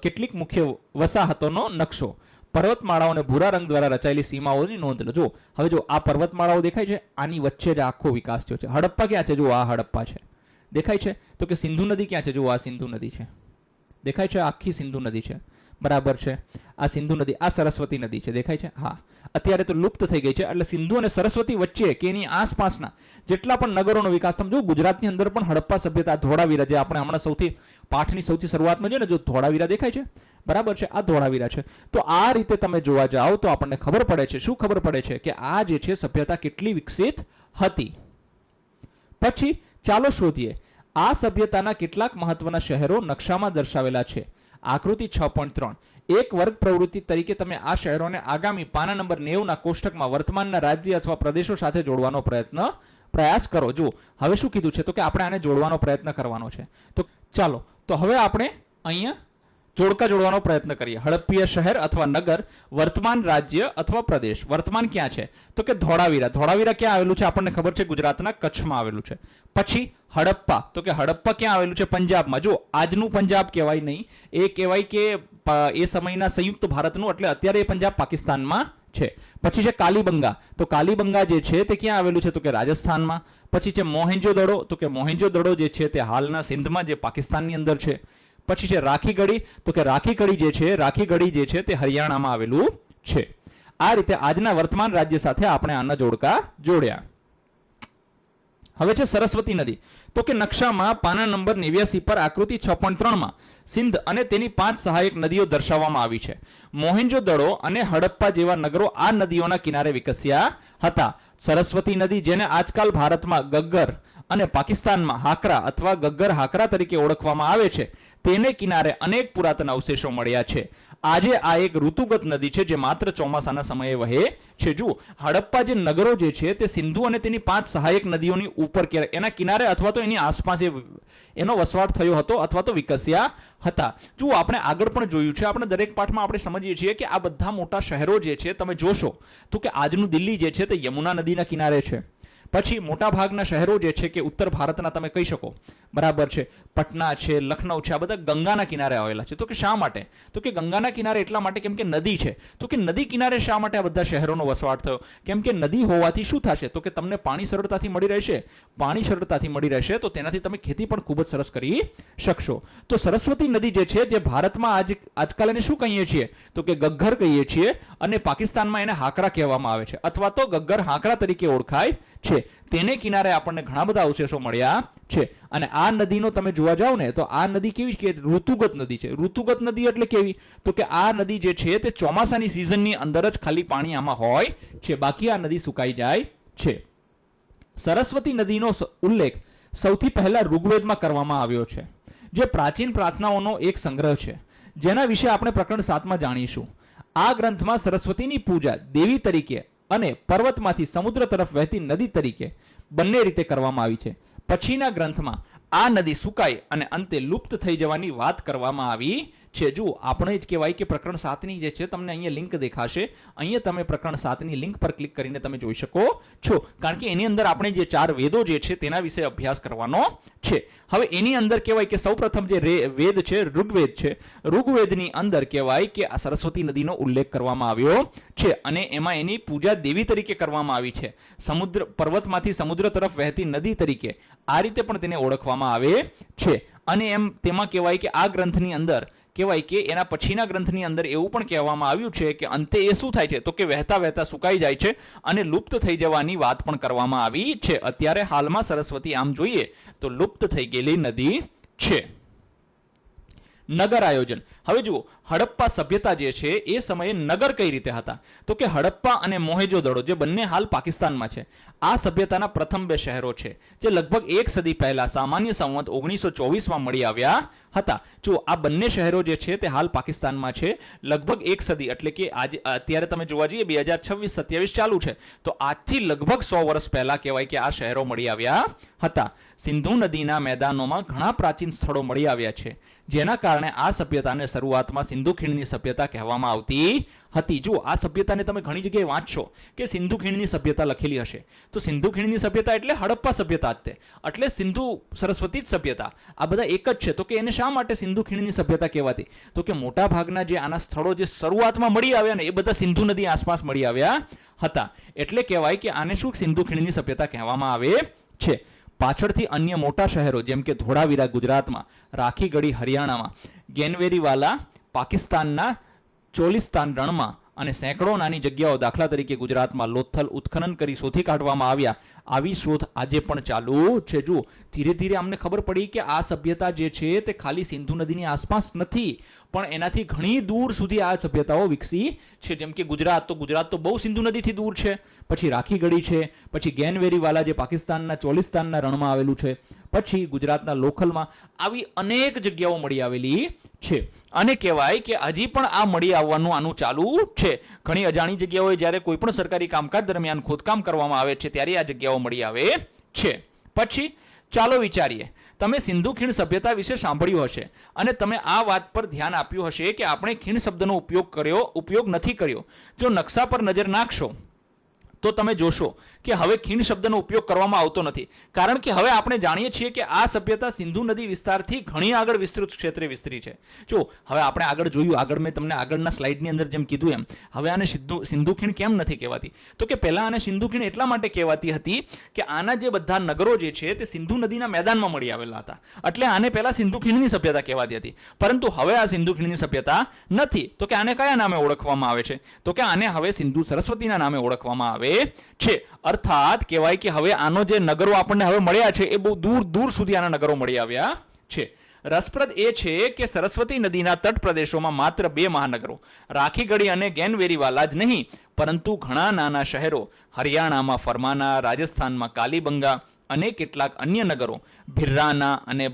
કેટલીક મુખ્ય વસાહતોનો નકશો. પર્વતમાળાઓને ભૂરા રંગ દ્વારા રચાયેલી સીમાઓની નોંધ લો. હવે જો આ પર્વતમાળાઓ દેખાય છે, આની વચ્ચે જ આખો વિકાસ થયો છે. હડપ્પા ક્યાં છે? જો આ હડપ્પા છે, દેખાય છે? તો કે સિંધુ નદી ક્યાં છે? જો આ સિંધુ નદી છે, દેખાય છે? આખી સિંધુ નદી છે. બરાબર છે? આ સિંધુ નદી, આ સરસ્વતી નદી છે, દેખાય છે? હા, અત્યારે તો લુપ્ત થઈ ગઈ છે. એટલે સિંધુ અને સરસ્વતી વચ્ચે કે એની આસપાસના જેટલા પણ નગરોનો વિકાસ, તમે જો ગુજરાતની અંદર પણ હડપ્પા સભ્યતા, ધોળાવીરા, જે આપણે હમણાં પાઠની સૌથી શરૂઆતમાં છે ને, જો ધોળાવીરા દેખાય છે, બરાબર છે? આ ધોળાવીરા છે. તો આ રીતે તમે જોવા જાઓ તો આપણને ખબર પડે છે. શું ખબર પડે છે? કે આ જે છે સભ્યતા કેટલી વિકસિત હતી. પછી ચાલો શોધીએ આ સભ્યતાના કેટલાક મહત્વના શહેરો નકશામાં દર્શાવેલા છે. આકૃતિ 6.3 એક વર્ગ પ્રવૃત્તિ તરીકે તમે આ શહેરોને આગામી પાના નંબર 90 કોષ્ટકમાં વર્તમાનના રાજ્ય અથવા પ્રદેશો સાથે જોડવાનો પ્રયાસ કરો. જુઓ, હવે શું કીધું છે? તો કે આપણે આને જોડવાનો પ્રયત્ન કરવાનો છે. તો ચાલો, તો હવે આપણે અહીંયા જોડકા જોડવાનો પ્રયત્ન કરીએ. હડપ્પીય શહેર અથવા નગર, વર્તમાન રાજ્ય અથવા પ્રદેશ. વર્તમાન ક્યાં છે? તો કે ધોળાવીરા. ધોળાવીરા ક્યાં આવેલું છે? આપણને ખબર છે, ગુજરાતના કચ્છમાં આવેલું છે. પછી હડપ્પા, તો કે હડપ્પા ક્યાં આવેલું છે? પંજાબમાં. જો આજનું પંજાબ કહેવાય નહીં, એ કહેવાય કે એ સમયના સંયુક્ત ભારતનું, એટલે અત્યારે એ પંજાબ પાકિસ્તાનમાં છે. પછી છે કાલીબંગા. તો કાલીબંગા જે છે તે ક્યાં આવેલું છે? તો કે રાજસ્થાનમાં. પછી છે મોહેન્જો-દડો. તો કે મોહેન્જો-દડો જે છે તે હાલના સિંધમાં, જે પાકિસ્તાનની અંદર છે. પછી છે રાખીગઢી. તો કે રાખીગઢી જે છે તે હરિયાણામાં આવેલું છે. આ રીતે આજના વર્તમાન રાજ્ય સાથે આપણે આના જોડકા જોડ્યા. હવે છે સરસ્વતી નદી. તો કે નકશામાં પાના નંબર 89 પર આકૃતિ 6.3માં સિંધ અને તેની 5 સહાયક નદીઓ દર્શાવવામાં આવી છે. મોહેન્જો-દડો અને હડપ્પા જેવા નગરો આ નદીઓના કિનારે વિકસ્યા હતા. સરસ્વતી નદી, જેને આજકાલ ભારતમાં ગગ્ગર અને પાકિસ્તાનમાં હાકરા અથવા ગગ્ગર હાકરા તરીકે ઓળખવામાં આવે છે, તેને કિનારે અનેક પુરાતન અવશેષો મળ્યા છે. આજે આ એક ઋતુગત નદી છે જે માત્ર ચોમાસાના સમયે વહે છે. જુઓ, હડપ્પા જે નગરો જે છે તે સિંધુ અને તેની 5 સહાયક નદીઓની ઉપર, એના કિનારે અથવા તો એની આસપાસ એનો વસવાટ થયો હતો અથવા તો વિકસ્યા હતા. જુઓ, આપણે આગળ પણ જોયું છે, આપણે દરેક પાઠમાં આપણે સમજીએ છીએ કે આ બધા મોટા શહેરો જે છે, તમે જોશો તો કે આજનું દિલ્હી જે છે તે યમુના નદીના કિનારે છે. પછી મોટા ભાગના શહેરો જે છે કે ઉત્તર ભારતના તમે કહી શકો, બરાબર છે, પટના છે, લખનઉ છે, આ બધા ગંગાના કિનારે આવેલા છે. તો કે શા માટે? તો કે ગંગાના કિનારે એટલા માટે કેમ કે નદી છે. તો કે નદી કિનારે શા માટે આ બધા શહેરોનો વસવાટ થયો? કેમ કે નદી હોવાથી શું થશે? તો કે તમને પાણી સરળતાથી મળી રહેશે. તો તેનાથી તમે ખેતી પણ ખૂબ જ સરસ કરી શકશો. તો સરસ્વતી નદી જે છે, જે ભારતમાં આજકાલ એને શું કહીએ છીએ? તો કે ગગ્ગર કહીએ છીએ, અને પાકિસ્તાનમાં એને હાકરા કહેવામાં આવે છે, અથવા તો ગગ્ગર હાકરા તરીકે ઓળખાય છે. તેને કિનારે આપણને ઘણા બધા અવશેષો મળ્યા છે. અને આ નદીનો તમે જોવા જાવ ને તો આ નદી કેવી છે? ઋતુગત નદી છે. ઋતુગત નદી એટલે કેવી? તો કે આ નદી જે છે તે ચોમાસાની સિઝનની અંદર જ ખાલી પાણી આમાં હોય છે, બાકી આ નદી સુકાઈ જાય છે. સરસ્વતી નદીનો ઉલ્લેખ સૌથી પહેલા ઋગ્વેદમાં કરવામાં આવ્યો છે, જે પ્રાચીન પ્રાર્થનાઓનો એક સંગ્રહ છે, જેના વિશે આપણે પ્રકરણ 7માં જાણીશું. આ ગ્રંથમાં સરસ્વતીની પૂજા દેવી તરીકે અને પર્વતમાંથી સમુદ્ર તરફ વહેતી નદી તરીકે બંને રીતે કરવામાં આવી છે. પછીના ગ્રંથમાં આ નદી સુકાઈ અને અંતે લુપ્ત થઈ જવાની વાત કરવામાં આવી છે. જુઓ, આપણે જ કહેવાય કે પ્રકરણ 7ની જે છે તમને અહીંયા લિંક દેખાશે. અહીંયા તમે પ્રકરણ 7ની લિંક પર ક્લિક કરીને તમે જોઈ શકો છો, કારણ કે એની અંદર આપણે જે 4 વેદો જે છે તેના વિશે અભ્યાસ કરવાનો છે. હવે એની અંદર કહેવાય કે સૌપ્રથમ જે વેદ છે ઋગ્વેદ છે. ઋગ્વેદની અંદર કહેવાય કે આ સરસ્વતી નદીનો ઉલ્લેખ કરવામાં આવ્યો છે અને એમાં એની પૂજા દેવી તરીકે કરવામાં આવી છે. સમુદ્ર પર્વતમાંથી સમુદ્ર તરફ વહેતી નદી તરીકે આ રીતે પણ તેને ઓળખવામાં આવે છે. અને એમ તેમાં કહેવાય કે આ ગ્રંથની અંદર કહેવાય કે એના પછીના ગ્રંથની અંદર એવું પણ કહેવામાં આવ્યું છે કે અંતે એ શું થાય છે તો કે વહેતા વહેતા સુકાઈ જાય છે અને લુપ્ત થઈ જવાની વાત પણ કરવામાં આવી છે. અત્યારે હાલમાં સરસ્વતી આમ જોઈએ તો લુપ્ત થઈ ગયેલી નદી છે. નગર આયોજન. હવે જુઓ, હડપ્પા સભ્યતા જે છે એ સમયે નગર કઈ રીતે હતા તો કે હડપ્પા અને મોહેજો-દડો જે બંને હાલ પાકિસ્તાનમાં છે, આ સભ્યતાના પ્રથમ 2 શહેરો છે જે લગભગ 1 સદી પહેલા સામાન્ય સંવત 1924માં મળી આવ્યા હતા. જો આ બંને શહેરો જે છે તે હાલ પાકિસ્તાનમાં છે લગભગ 1 સદી, એટલે કે આજે અત્યારે તમે જોવા જઈએ 2026-27 ચાલુ છે તો આજથી લગભગ 100 વર્ષ પહેલા કહેવાય કે આ શહેરો મળી આવ્યા હતા. સિંધુ નદીના મેદાનોમાં ઘણા પ્રાચીન સ્થળો મળી આવ્યા છે, જેના કારણે આ સભ્યતાને શરૂઆતમાં સિંધુ ખીણની સભ્યતા કહેવામાં આવતી હતી. જો આ સભ્યતાને તમે ઘણી જગ્યાએ વાંચશો કે સિંધુ ખીણની સભ્યતા લખેલી હશે તો સિંધુ ખીણની સભ્યતા એટલે હડપ્પા સભ્યતા જ તે, એટલે સિંધુ સરસ્વતી સભ્યતા આ બધા એક જ છે. તો કે એને શા માટે સિંધુ ખીણની સભ્યતા કહેવાતી તો કે મોટા ભાગના જે આના સ્થળો જે શરૂઆતમાં મળી આવ્યા ને એ બધા સિંધુ નદી આસપાસ મળી આવ્યા હતા, એટલે કહેવાય કે આને શું સિંધુ ખીણની સભ્યતા કહેવામાં આવે છે. પાછળથી અન્ય મોટા શહેરો જેમ કે ધોળાવીરા ગુજરાતમાં, રાખીગઢી હરિયાણામાં, ગેનવેરીવાલા પાકિસ્તાનના ચોલિસ્તાન રણમાં અને સેંકડો નાની જગ્યાઓ દાખલા તરીકે ગુજરાતમાં લોથલ ઉત્ખનન કરી શોધી કાઢવામાં આવ્યા. આવી શોધ આજે પણ ચાલુ છે. જુઓ, ધીરે ધીરે અમને ખબર પડી કે આ સભ્યતા જે છે તે ખાલી સિંધુ નદીની આસપાસ નથી પણ એનાથી ઘણી દૂર સુધી આ સભ્યતાઓ વિકસી છે. જેમ કે ગુજરાત તો બહુ સિંધુ નદીથી દૂર છે, પછી રાખીગઢી છે, પછી ગેનવેરીવાલા જે પાકિસ્તાનના ચોલિસ્તાનના રણમાં આવેલું છે, પછી ગુજરાતના લોખલમાં આવી અનેક જગ્યાઓ મળી આવેલી છે. અને કહેવાય કે હજી પણ આ મળી આવવાનું આનું ચાલુ છે. ઘણી અજાણી જગ્યાઓએ જ્યારે કોઈ પણ સરકારી કામકાજ દરમિયાન ખોદકામ કરવામાં આવે છે ત્યારે આ જગ્યાઓ મળી આવે છે. પછી ચાલો વિચારીએ, તમે સિંધુ ખીણ સભ્યતા વિશે સાંભળ્યું હશે અને તમે આ વાત પર ધ્યાન આપ્યું હશે કે આપણે ખીણ શબ્દનો ઉપયોગ નથી કર્યો. જો નકશા પર નજર નાખશો તો તમે જોશો કે હવે ખીણ શબ્દનો ઉપયોગ કરવામાં આવતો નથી, કારણ કે હવે આપણે જાણીએ છીએ કે આ સભ્યતા સિંધુ નદી વિસ્તારથી ઘણી આગળ વિસ્તૃત ક્ષેત્રે વિસ્તરી છે. જો હવે આપણે આગળ જોયું, આગળ મેં તમને આગળના સ્લાઇડની અંદર જેમ કીધું એમ, હવે આને સિંધુ ખીણ કેમ નથી કહેવાતી તો કે પહેલા આને સિંધુ ખીણ એટલા માટે કહેવાતી હતી કે આના જે બધા નગરો જે છે તે સિંધુ નદીના મેદાનમાં મળી આવેલા હતા, એટલે આને પહેલા સિંધુ ખીણની સભ્યતા કહેવાતી હતી. પરંતુ હવે આ સિંધુ ખીણની સભ્યતા નથી, તો કે આને કયા નામે ઓળખવામાં આવે છે તો કે આને હવે સિંધુ સરસ્વતીના નામે ઓળખવામાં આવે છે. અર્થાત કહેવાય કે હવે આનો જે નગરો આપણને હવે મળ્યા છે એ બહુ દૂર દૂર સુધી આના નગરો મળી આવ્યા છે. રસપ્રદ એ છે કે સરસ્વતી નદીના તટ પ્રદેશોમાં માત્ર 2 મહાનગરો રાખીગઢી અને ગેનવેરીવાલા જ નહીં પરંતુ ઘણા નાના શહેરો હરિયાણામાં ફરમાના, રાજસ્થાનમાં કાલીબંગા અને કેટલાક અન્ય નગરો ભિર્રાના અને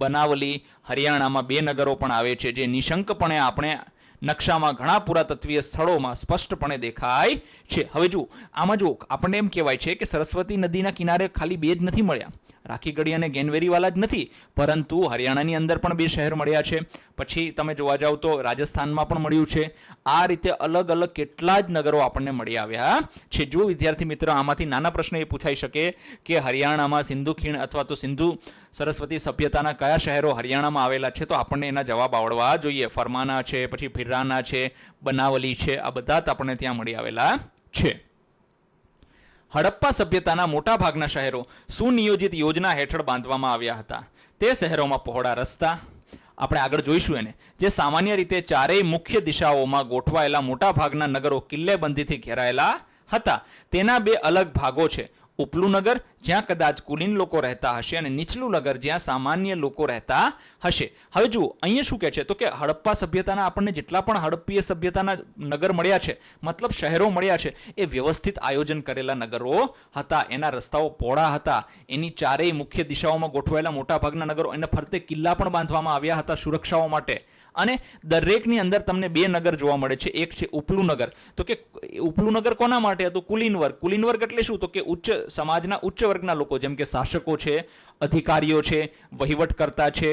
બનાવલી હરિયાણામાં 2 નગરો પણ આવે છે, જે નિશંકપણે આપણે નકશામાં ઘણા પુરાતત્વીય સ્થળોમાં સ્પષ્ટપણે દેખાય છે. હવે જુઓ, આમાં જુઓ આપણને એમ કહેવાય છે કે સરસ્વતી નદીના કિનારે ખાલી 2 જ નથી મળ્યા, રાખીગઢી અને ગેનવેરીવાલા જ નથી પરંતુ હરિયાણાની અંદર પણ 2 શહેર મળ્યા છે. પછી તમે જોવા જાવ તો રાજસ્થાનમાં પણ મળ્યું છે. આ રીતે અલગ અલગ કેટલા જ નગરો આપણને મળી આવ્યા છે. જો વિદ્યાર્થી મિત્રો આમાંથી નાના પ્રશ્ન એ પૂછાઈ શકે કે હરિયાણામાં સિંધુ ખીણ અથવા તો સિંધુ સરસ્વતી સભ્યતાના કયા શહેરો હરિયાણામાં આવેલા છે, તો આપણને એના જવાબ આવડવા જોઈએ. ફરમાના છે, પછી ભિર્રાના છે, બનાવલી છે, આ બધા જ આપણને ત્યાં મળી આવેલા છે. હડપ્પા સભ્યતાના મોટા ભાગના શહેરો સુનિયોજિત યોજના હેઠળ બાંધવામાં આવ્યા હતા. તે શહેરોમાં પહોળા રસ્તા, આપણે આગળ જોઈશું એને, જે સામાન્ય રીતે 4 મુખ્ય દિશાઓમાં ગોઠવાયેલા મોટા ભાગના નગરો કિલ્લેબંધીથી ઘેરાયેલા હતા. તેના 2 અલગ ભાગો છે. ઉપલું નગર જ્યાં કદાચ કુલીન લોકો રહેતા હશે અને નીચલું નગર જ્યાં સામાન્ય લોકો રહેતા હશે. હવે જુઓ અહીંયા શું કહે છે તો કે હડપ્પા સભ્યતાના આપણને જેટલા પણ હડપ્પીય સભ્યતાના નગર મળ્યા છે, મતલબ શહેરો મળ્યા છે, એ વ્યવસ્થિત આયોજન કરેલા નગરો હતા. એના રસ્તાઓ પહોળા હતા, એની 4 મુખ્ય દિશાઓમાં ગોઠવાયેલા મોટાભાગના નગરો, એને ફરતે કિલ્લા પણ બાંધવામાં આવ્યા હતા સુરક્ષાઓ માટે. અને દરેકની અંદર તમને 2 નગર જોવા મળે છે. એક છે ઉપલું નગર, તો કે ઉપલું નગર કોના માટે હતું? કુલીન વર્ગ. કુલીન વર્ગ એટલે શું તો કે સમાજના ઉચ્ચ વર્ગના લોકો, જેમ કે શાસકો છે, અધિકારીઓ છે, વહીવટકર્તા છે,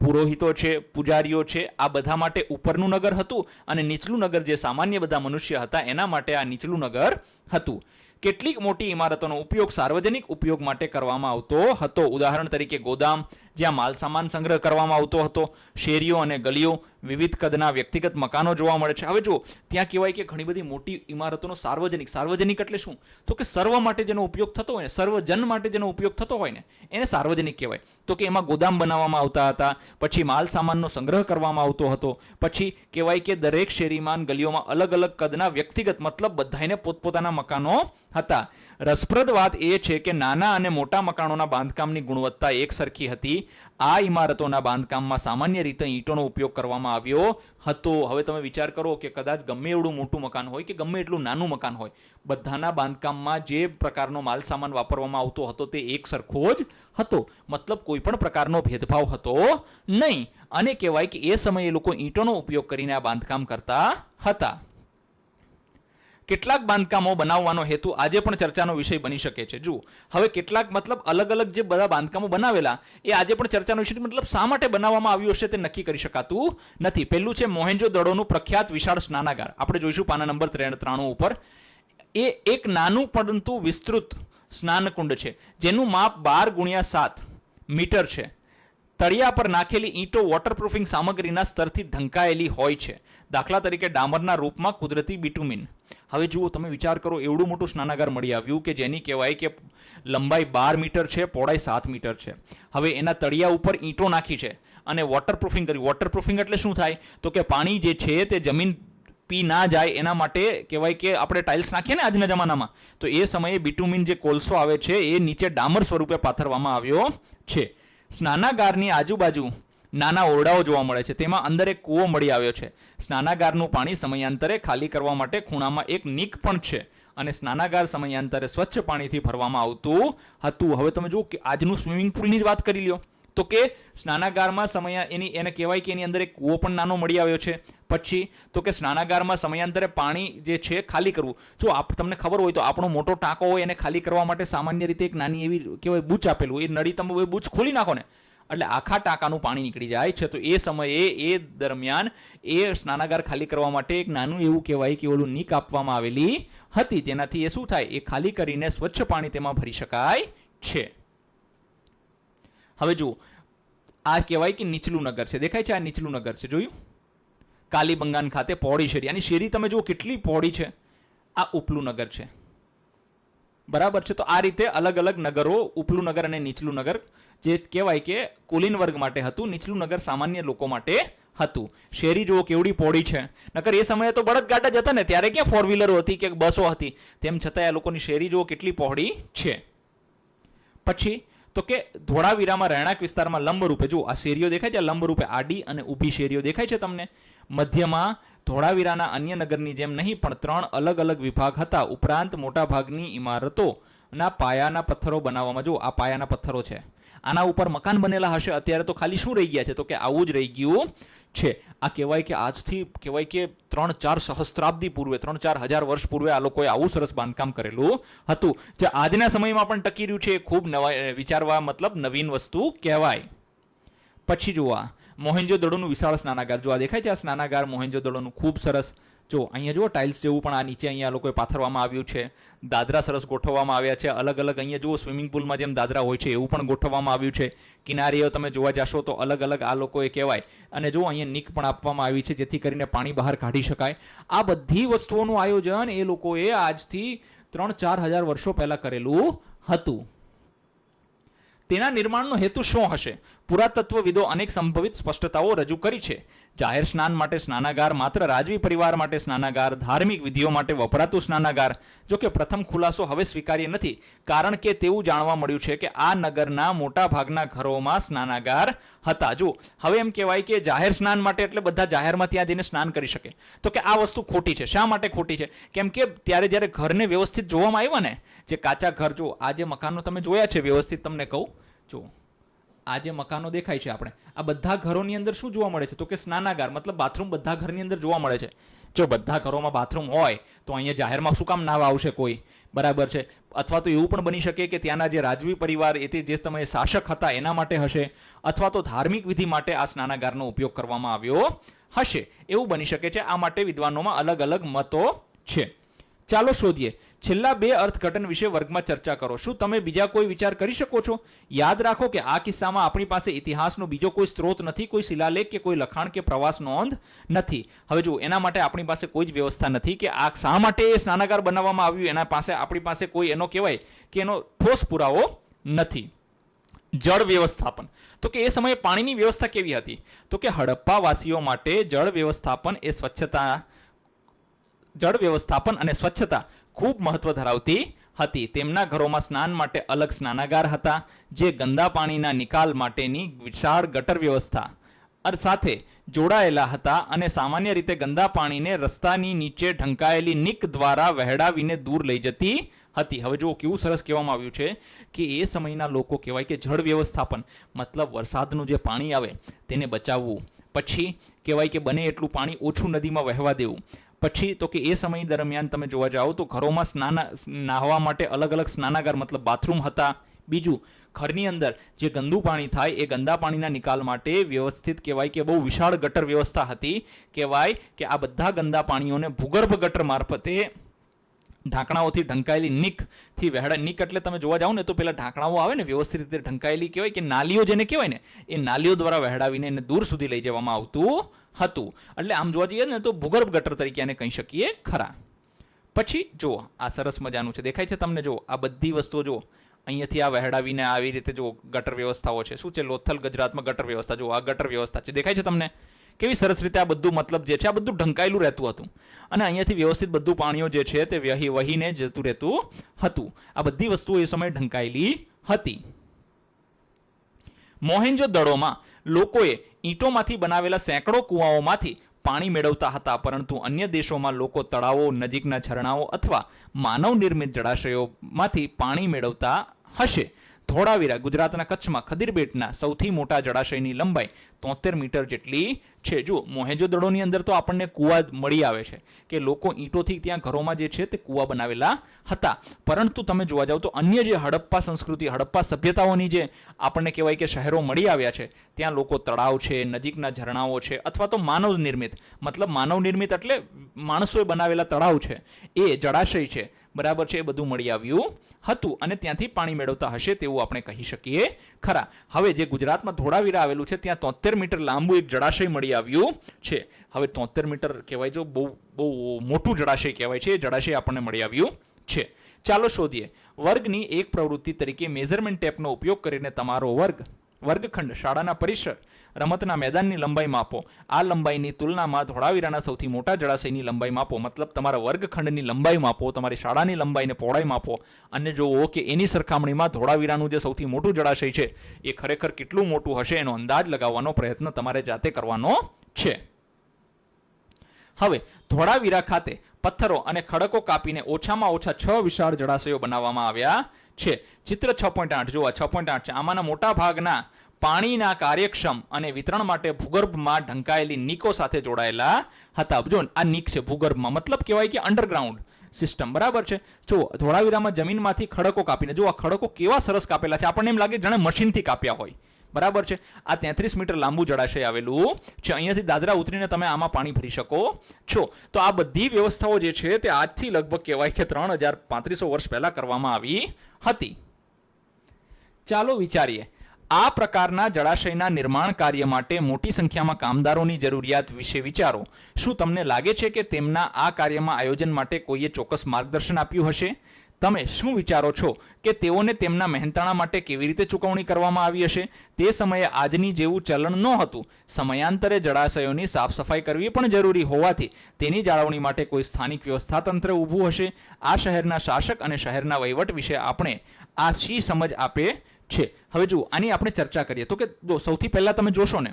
પુરોહિતો છે, પૂજારીઓ છે, આ બધા માટે ઉપરનું નગર હતું અને નીચલું નગર જે સામાન્ય બધા મનુષ્ય હતા એના માટે આ નીચલું નગર હતું. કેટલીક મોટી ઇમારતોનો ઉપયોગ સાર્વજનિક ઉપયોગ માટે કરવામાં આવતો હતો. ઉદાહરણ તરીકે ગોદામ, જ્યાં માલ સામાન સંગ્રહ કરવામાં આવતો હતો. શેરીઓ અને ગલીઓ, વિવિધ કદના વ્યક્તિગત મકાનો જોવા મળે છે. હવે જો ત્યાં કહેવાય કે ઘણી બધી મોટી ઇમારતોનો સાર્વજનિક એટલે શું? તો કે સર્વ માટે જેનો ઉપયોગ થતો હોય ને, સર્વજન માટે જેનો ઉપયોગ થતો હોય ને એને સાર્વજનિક કહેવાય. તો કે એમાં ગોદામ બનાવવામાં આવતા હતા, પછી માલ સામાનનો સંગ્રહ કરવામાં આવતો હતો, પછી કહેવાય કે દરેક શેરીમાં ગલીઓમાં અલગ અલગ કદના વ્યક્તિગત મતલબ બધાને પોતપોતાના મકાનો હતા. રસપ્રદ વાત એ છે કે નાના અને મોટા મકાનોના બાંધકામની ગુણવત્તા એકસરખી હતી. આ ઇમારતોના બાંધકામમાં સામાન્ય રીતે ઈંટોનો ઉપયોગ કરવામાં આવ્યો હતો. હવે તમે વિચાર કરો કે કદાચ ગમે એવડું મોટું મકાન હોય કે ગમે એટલું નાનું મકાન હોય, બધાના બાંધકામમાં જે પ્રકારનો માલ સામાન વાપરવામાં આવતો હતો તે એક સરખો જ હતો. મતલબ કોઈ પણ પ્રકારનો ભેદભાવ હતો નહીં. અને કહેવાય કે એ સમયે લોકો ઈંટોનો ઉપયોગ કરીને આ બાંધકામ કરતા હતા. કેટલાક બાંધકામો બનાવવાનો હેતુ આજે પણ ચર્ચાનો વિષય બની શકે છે. જુઓ, હવે કેટલાક મતલબ અલગ અલગ જે બધા બાંધકામો બનાવેલા એ આજે પણ ચર્ચાનો વિષય, મતલબ શા માટે બનાવવામાં આવ્યું હશે તે નક્કી કરી શકાતું નથી. પહેલું છે મોહેન્જો-દડોનું પ્રખ્યાત વિશાળ સ્નાનાગાર. આપણે જોઈશું પાના નંબર 93 ઉપર. એ એક નાનું પરંતુ વિસ્તૃત સ્નાનકુંડ છે જેનું માપ 12x7 મીટર છે. તળિયા પર નાખેલી ઈંટો વોટરપ્રૂફિંગ સામગ્રીના સ્તરથી ઢંકાયેલી હોય છે. દાખલા તરીકે ડામરના રૂપમાં કુદરતી બિટુમિન. હવે જુઓ, તમે વિચાર કરો, એવડું મોટું સ્નાનાગાર મળી આવ્યું કે જેની કહેવાય કે લંબાઈ 12 મીટર છે, પહોળાઈ 7 મીટર છે. હવે એના તળિયા ઉપર ઈંટો નાખી છે અને વોટરપ્રૂફિંગ કરી. વોટરપ્રૂફિંગ એટલે શું થાય? તો કે પાણી જે છે તે જમીન પી ના જાય એના માટે કહેવાય કે આપણે ટાઇલ્સ નાખીએ ને આજના જમાનામાં, તો એ સમયે બિટુમિન જે કોલસો આવે છે એ નીચે ડામર સ્વરૂપે પાથરવામાં આવ્યો છે. સ્નાનાગારની આજુબાજુ નાના ઓરડાઓ જોવા મળે છે. તેમાં અંદર એક કૂવો મળી આવ્યો છે. સ્નાનાગારનું પાણી સમયાંતરે ખાલી કરવા માટે ખૂણામાં એક નીક પણ છે અને સ્નાનાગાર સમયાંતરે સ્વચ્છ પાણીથી ભરવામાં આવતું હતું. હવે તમે જુઓ કે આજનું સ્વિમિંગ પુલની જ વાત કરી લ્યો તો કે સ્નાનાગારમાં એને કહેવાય કે એની અંદર એક કૂવો પણ નાનો મળી આવ્યો છે. પછી તો કે સ્નાનાગારમાં સમયાંતરે પાણી જે છે ખાલી કરવું. જો તમને ખબર હોય તો આપણો મોટો ટાંકો હોય એને ખાલી કરવા માટે સામાન્ય રીતે એક નાની એવી કહેવાય બૂચ આપેલું. એ નળી તમે બૂચ ખોલી નાખો ને એટલે આખા ટાંકાનું પાણી નીકળી જાય છે. તો એ સમયે એ દરમિયાન એ સ્નાનાગાર ખાલી કરવા માટે એક નાનું એવું કહેવાય કે ઓલું નીક આપવામાં આવેલી હતી. તેનાથી એ શું થાય? એ ખાલી કરીને સ્વચ્છ પાણી તેમાં ભરી શકાય છે. હવે જુઓ, આ કહેવાય કે નીચલું નગર છે. દેખાય છે? આ નીચલું નગર છે. જોયું? કાલીબંગાન ખાતે પહોળી શેરી. આની શેરી તમે જુઓ કેટલી પહોળી છે. આ ઉપલું નગર છે. બરાબર છે? તો આ રીતે અલગ અલગ નગરો, ઉપલું નગર અને નીચલું નગર, જે કહેવાય કે કુલીન વર્ગ માટે હતું. નીચલું નગર સામાન્ય લોકો માટે હતું. શેરી જુઓ કેવડી પહોળી છે. નકર એ સમયે તો બળદગાડા જ હતા ને, ત્યારે ક્યાં ફોર વ્હીલરો હતી કે બસો હતી. તેમ છતાં આ લોકોની શેરી જુઓ કેટલી પહોળી છે. પછી તો કે ધોળાવીરામાં રહેણાંક વિસ્તારમાં લંબરૂપે, જુઓ આ શેરીઓ દેખાય છે, લંબરૂપે આડી અને ઊભી શેરીઓ દેખાય છે તમને. મધ્યમાં ધોળાવીરાના અન્ય નગરની જેમ નહીં પણ 3 અલગ અલગ વિભાગ હતા. ઉપરાંત મોટાભાગની ઇમારતોના પાયાના પથ્થરો બનાવવામાં, જો આ પાયાના પથ્થરો છે, આના ઉપર મકાન બનેલા હશે. અત્યારે તો ખાલી શું રહી ગયા છે? તો કે આવું જ રહી ગયું છે. આ કહેવાય કે આજથી કહેવાય કે 3-4 સહસ્ત્રાબ્દી પૂર્વે, 3-4 હજાર વર્ષ પૂર્વે આ લોકોએ આવું સરસ બાંધકામ કરેલું હતું, જે આજના સમયમાં પણ ટકી રહ્યું છે. ખૂબ વિચારવા મતલબ નવીન વસ્તુ કહેવાય. પછી જોવા મોહેન્જો-દડોનું વિશાળ સ્નાનાગાર. જો આ દેખાય છે, આ સ્નાનાગાર મોહેન્જો-દડોનું ખૂબ સરસ. જો અહીંયા જુઓ ટાઇલ્સ જેવું પણ આ નીચે અહીંયા લોકોએ પાથરવામાં આવ્યું છે. દાદરા સરસ ગોઠવવામાં આવ્યા છે. અલગ અલગ અહીંયા જુઓ સ્વિમિંગ પુલમાં જેમ દાદરા હોય છે એવું પણ ગોઠવવામાં આવ્યું છે. કિનારીઓ તમે જોવા જશો તો અલગ અલગ આ લોકોએ કહેવાય. અને જુઓ અહીંયા નીક પણ આપવામાં આવી છે જેથી કરીને પાણી બહાર કાઢી શકાય. આ બધી વસ્તુઓનું આયોજન એ લોકોએ આજથી 3-4 હજાર વર્ષો પહેલાં કરેલું હતું. તેના નિર્માણનો હેતુ શું હશે? પુરાતત્વવિદો અનેક સંભવિત સ્પષ્ટતાઓ રજૂ કરી છે. જાહેર સ્નાન માટે સ્નાનાગાર, માત્ર રાજવી પરિવાર માટે સ્નાનાગાર, ધાર્મિક વિધિઓ માટે વપરાતું સ્નાનાગાર. જો કે પ્રથમ ખુલાસો હવે સ્વીકાર્ય નથી, કારણ કે તેવું જાણવા મળ્યું છે કે આ નગરના મોટા ભાગના ઘરોમાં સ્નાનાગાર હતા. જો હવે એમ કહેવાય કે જાહેર સ્નાન માટે એટલે બધા જાહેરમાં ત્યાં જઈને સ્નાન કરી શકે. તો કે આ વસ્તુ ખોટી છે. શા માટે ખોટી છે? કેમ કે ત્યારે જ્યારે ઘરને વ્યવસ્થિત જોવામાં આવ્યા ને, જે કાચા ઘર, જો આ જે મકાનો તમે જોયા છે વ્યવસ્થિત, તમને કહું, જો આ જે મકાનો દેખાય છે આપણે, આ બધા ઘરોની અંદર શું જોવા મળે છે? તો કે સ્નાનાગાર, મતલબ બાથરૂમ બધા ઘરની અંદર જોવા મળે છે. જો બધા ઘરોમાં બાથરૂમ હોય તો અહીંયા જાહેરમાં શું કામ નાહવા આવશે કોઈ, બરાબર છે? અથવા તો એવું પણ બની શકે કે ત્યાંના જે રાજવી પરિવાર જે તમે શાસક હતા એના માટે હશે, અથવા તો ધાર્મિક વિધિ માટે આ સ્નાનાગારનો ઉપયોગ કરવામાં આવ્યો હશે, એવું બની શકે છે. આ માટે વિદ્વાનોમાં અલગ અલગ મતો છે. ચાલો શોધીએ. છેલ્લા 2 અર્થઘટન વિશે વર્ગમાં ચર્ચા કરો. શું તમે બીજા કોઈ વિચાર કરી શકો છો? યાદ રાખો કે આ કિસ્સામાં આપણી પાસે ઇતિહાસનો બીજો કોઈ સ્ત્રોત નથી, કોઈ શિલાલેખ કે કોઈ લખાણ કે પ્રવાસ નોંધ નથી. હવે જો એના માટે આપણી પાસે કોઈ જ વ્યવસ્થા નથી કે આ શા માટે એ સ્નાનાગાર બનાવવામાં આવ્યું, એના પાસે આપણી પાસે કોઈ એનો કહેવાય કે એનો ઠોસ પુરાવો નથી. જળ વ્યવસ્થાપન. તો કે એ સમયે પાણીની વ્યવસ્થા કેવી હતી? તો કે હડપ્પાવાસીઓ માટે જળ વ્યવસ્થાપન અને સ્વચ્છતા ખૂબ મહત્વ ધરાવતી હતી. તેમના ઘરોમાં સ્નાન માટે અલગ સ્નાનાગાર હતા, જે ગંદા પાણીના નિકાલ માટેની વિશાળ ગટર વ્યવસ્થા સાથે જોડાયેલા હતા અને સામાન્ય રીતે ગંદા પાણીને રસ્તાની નીચે ઢંકાયેલી નિક દ્વારા વહેડાવીને દૂર લઈ જતી હતી. હવે જો કેવું સરસ કહેવામાં આવ્યું છે કે એ સમયના લોકો કહેવાય કે જળ વ્યવસ્થાપન મતલબ વરસાદનું જે પાણી આવે તેને બચાવવું, પછી કહેવાય કે બને એટલું પાણી ઓછું નદીમાં વહેવા દેવું. પછી તો કે એ સમય દરમિયાન તમે જોવા જાઓ તો ઘરોમાં નાહવા માટે અલગ અલગ સ્નાનાગાર મતલબ બાથરૂમ હતા. બીજું, ઘરની અંદર જે ગંદુ પાણી થાય એ ગંદા પાણીના નિકાલ માટે વ્યવસ્થિત કહેવાય કે બહુ વિશાળ ગટર વ્યવસ્થા હતી. કહેવાય કે આ બધા ગંદા પાણીઓને ભૂગર્ભ ગટર મારફતે ઢાંકણાઓથી ઢંકાયેલી નિકથી વહેડા. નિક એટલે તમે જોવા જાઓ ને તો પેલા ઢાંકણાઓ આવે ને વ્યવસ્થિત રીતે ઢંકાયેલી કહેવાય કે નાલીઓ જેને કહેવાય ને એ નાલીઓ દ્વારા વહેડાવીને એને દૂર સુધી લઈ જવામાં આવતું હતું. એટલે આમ જોવા જઈએ ને તો ભૂગર્ભ ગટર તરીકે આને કહી શકીએ ખરા. પછી જુઓ આ સરસ મજાનું છે, દેખાય છે તમને? જુઓ આ બધી વસ્તુઓ જુઓ અહીંયાથી આ વહેડાવીને આવી રીતે જો ગટર વ્યવસ્થાઓ છે. શું છે? લોથલ ગુજરાતમાં ગટર વ્યવસ્થા. જુઓ આ ગટર વ્યવસ્થા છે, દેખાય છે તમને? કેવી સરસ રીતે આ બધું મતલબ જે છે આ બધું ઢંકાયેલું રહેતું હતું અને અહીંયાથી વ્યવસ્થિત બધું પાણીઓ જે છે તે વહીને જતું રહેતું હતું. આ બધી વસ્તુઓ એ સમયે ઢંકાયેલી હતી. મોહેન્જો-દડોમાં લોકોએ ઈંટોમાંથી બનાવેલા સેંકડો કૂવાઓમાંથી પાણી મેળવતા હતા, પરંતુ અન્ય દેશોમાં લોકો તળાવો, નજીકના ઝરણાઓ અથવા માનવ નિર્મિત જળાશયોમાંથી પાણી મેળવતા હશે. ધોળાવીરા ગુજરાતના કચ્છમાં ખદીર બેટના સૌથી મોટા જળાશયની લંબાઈ 73 મીટર જેટલી છે. જો મોહેંજો-દડોની અંદર તો આપણને કૂવા મળી આવે છે કે લોકો ઈંટોથી ત્યાં ઘરોમાં જે છે તે કૂવા બનાવેલા હતા, પરંતુ તમે જોવા જાઓ તો અન્ય જે હડપ્પા સંસ્કૃતિ, હડપ્પા સભ્યતાઓની જે આપણને કહેવાય કે શહેરો મળી આવ્યા છે ત્યાં લોકો તળાવ છે, નજીકના ઝરણાઓ છે અથવા તો માનવ નિર્મિત મતલબ માનવ નિર્મિત એટલે માણસોએ બનાવેલા તળાવ છે, એ જળાશય છે, બરાબર છે, એ બધું મળી આવ્યું હતું અને ત્યાંથી પાણી મેળવતા હશે તેવું આપણે કહી શકીએ ખરા. હવે જે ગુજરાતમાં ધોળાવીરા આવેલું છે ત્યાં 73 મીટર લાંબુ એક જળાશય મળી આવ્યું છે. હવે 73 મીટર કહેવાય જો બહુ મોટું જળાશય કહેવાય છે, એ જળાશય આપણને મળી આવ્યું છે. ચાલો શોધીએ. વર્ગની એક પ્રવૃત્તિ તરીકે મેઝરમેન્ટ ટેપનો ઉપયોગ કરીને તમારો વર્ગખંડ, શાળાના પરિસર, રમતના મેદાનની લંબાઈ માપો. આ લંબાઈની તુલનામાં ધોળાવીરાના સૌથી મોટા જળાશયની લંબાઈ માપો, મતલબ તમારા વર્ગખંડની લંબાઈ માપો, તમારી શાળાની લંબાઈને પહોળાઈ માપો અને જુઓ કે એની સરખામણીમાં ધોળાવીરાનું જે સૌથી મોટું જળાશય છે એ ખરેખર કેટલું મોટું હશે એનો અંદાજ લગાવવાનો પ્રયત્ન તમારે જાતે કરવાનો છે. હવે ધોળાવીરા ખાતે પથ્થરો અને ખડકો કાપીને ઓછામાં ઓછા 6 વિશાળ જળાશયો બનાવવામાં આવ્યા છે. ચિત્ર 6.8 જુઓ, 6.8 છે. આમાંના મોટા ભાગના પાણીના કાર્યક્ષમ અને વિતરણ માટે ભૂગર્ભમાં ઢંકાયેલી નિકો સાથે જોડાયેલા હતા. જો આ નિક છે ભૂગર્ભમાં, મતલબ કહેવાય કે અંડરગ્રાઉન્ડ સિસ્ટમ, બરાબર છે. જો ધોળાવીરામાં જમીનમાંથી ખડકો કાપીને, જો આ ખડકો કેવા સરસ કાપેલા છે, આપણને એમ લાગે જાણે મશીનથી કાપ્યા હોય, બરાબર છે. આ 33 મીટર લાંબુ જળાશય આવેલું છે. અહીંયાથી દાદરા ઉતરીને તમે આમાં પાણી ભરી શકો છો. તો આ બધી વ્યવસ્થાઓ જે છે તે આજથી લગભગ કહેવાય કે 3500 વર્ષ પહેલા કરવામાં આવી હતી. ચાલો વિચારીએ. આ પ્રકારના જળાશયના નિર્માણ કાર્ય માટે મોટી સંખ્યામાં કામદારોની જરૂરિયાત વિશે વિચારો. શું તમને લાગે છે કે તેમના આ કાર્યમાં આયોજન માટે કોઈએ ચોક્કસ માર્ગદર્શન આપ્યું હશે? તમે શું વિચારો છો કે તેઓને તેમના મહેનતાણા માટે કેવી રીતે ચૂકવણી કરવામાં આવી હશે? તે સમયે આજની જેવું ચલણ નહોતું. સમયાંતરે જળાશયોની સાફ સફાઈ કરવી પણ જરૂરી હોવાથી તેની જાળવણી માટે કોઈ સ્થાનિક વ્યવસ્થા તંત્ર ઊભું હશે. આ શહેરના શાસક અને શહેરના વહીવટ વિશે આપણે આ શી સમજ આપે છે? હવે જુઓ, આની આપણે ચર્ચા કરીએ તો કે જો સૌથી પહેલા તમે જોશો ને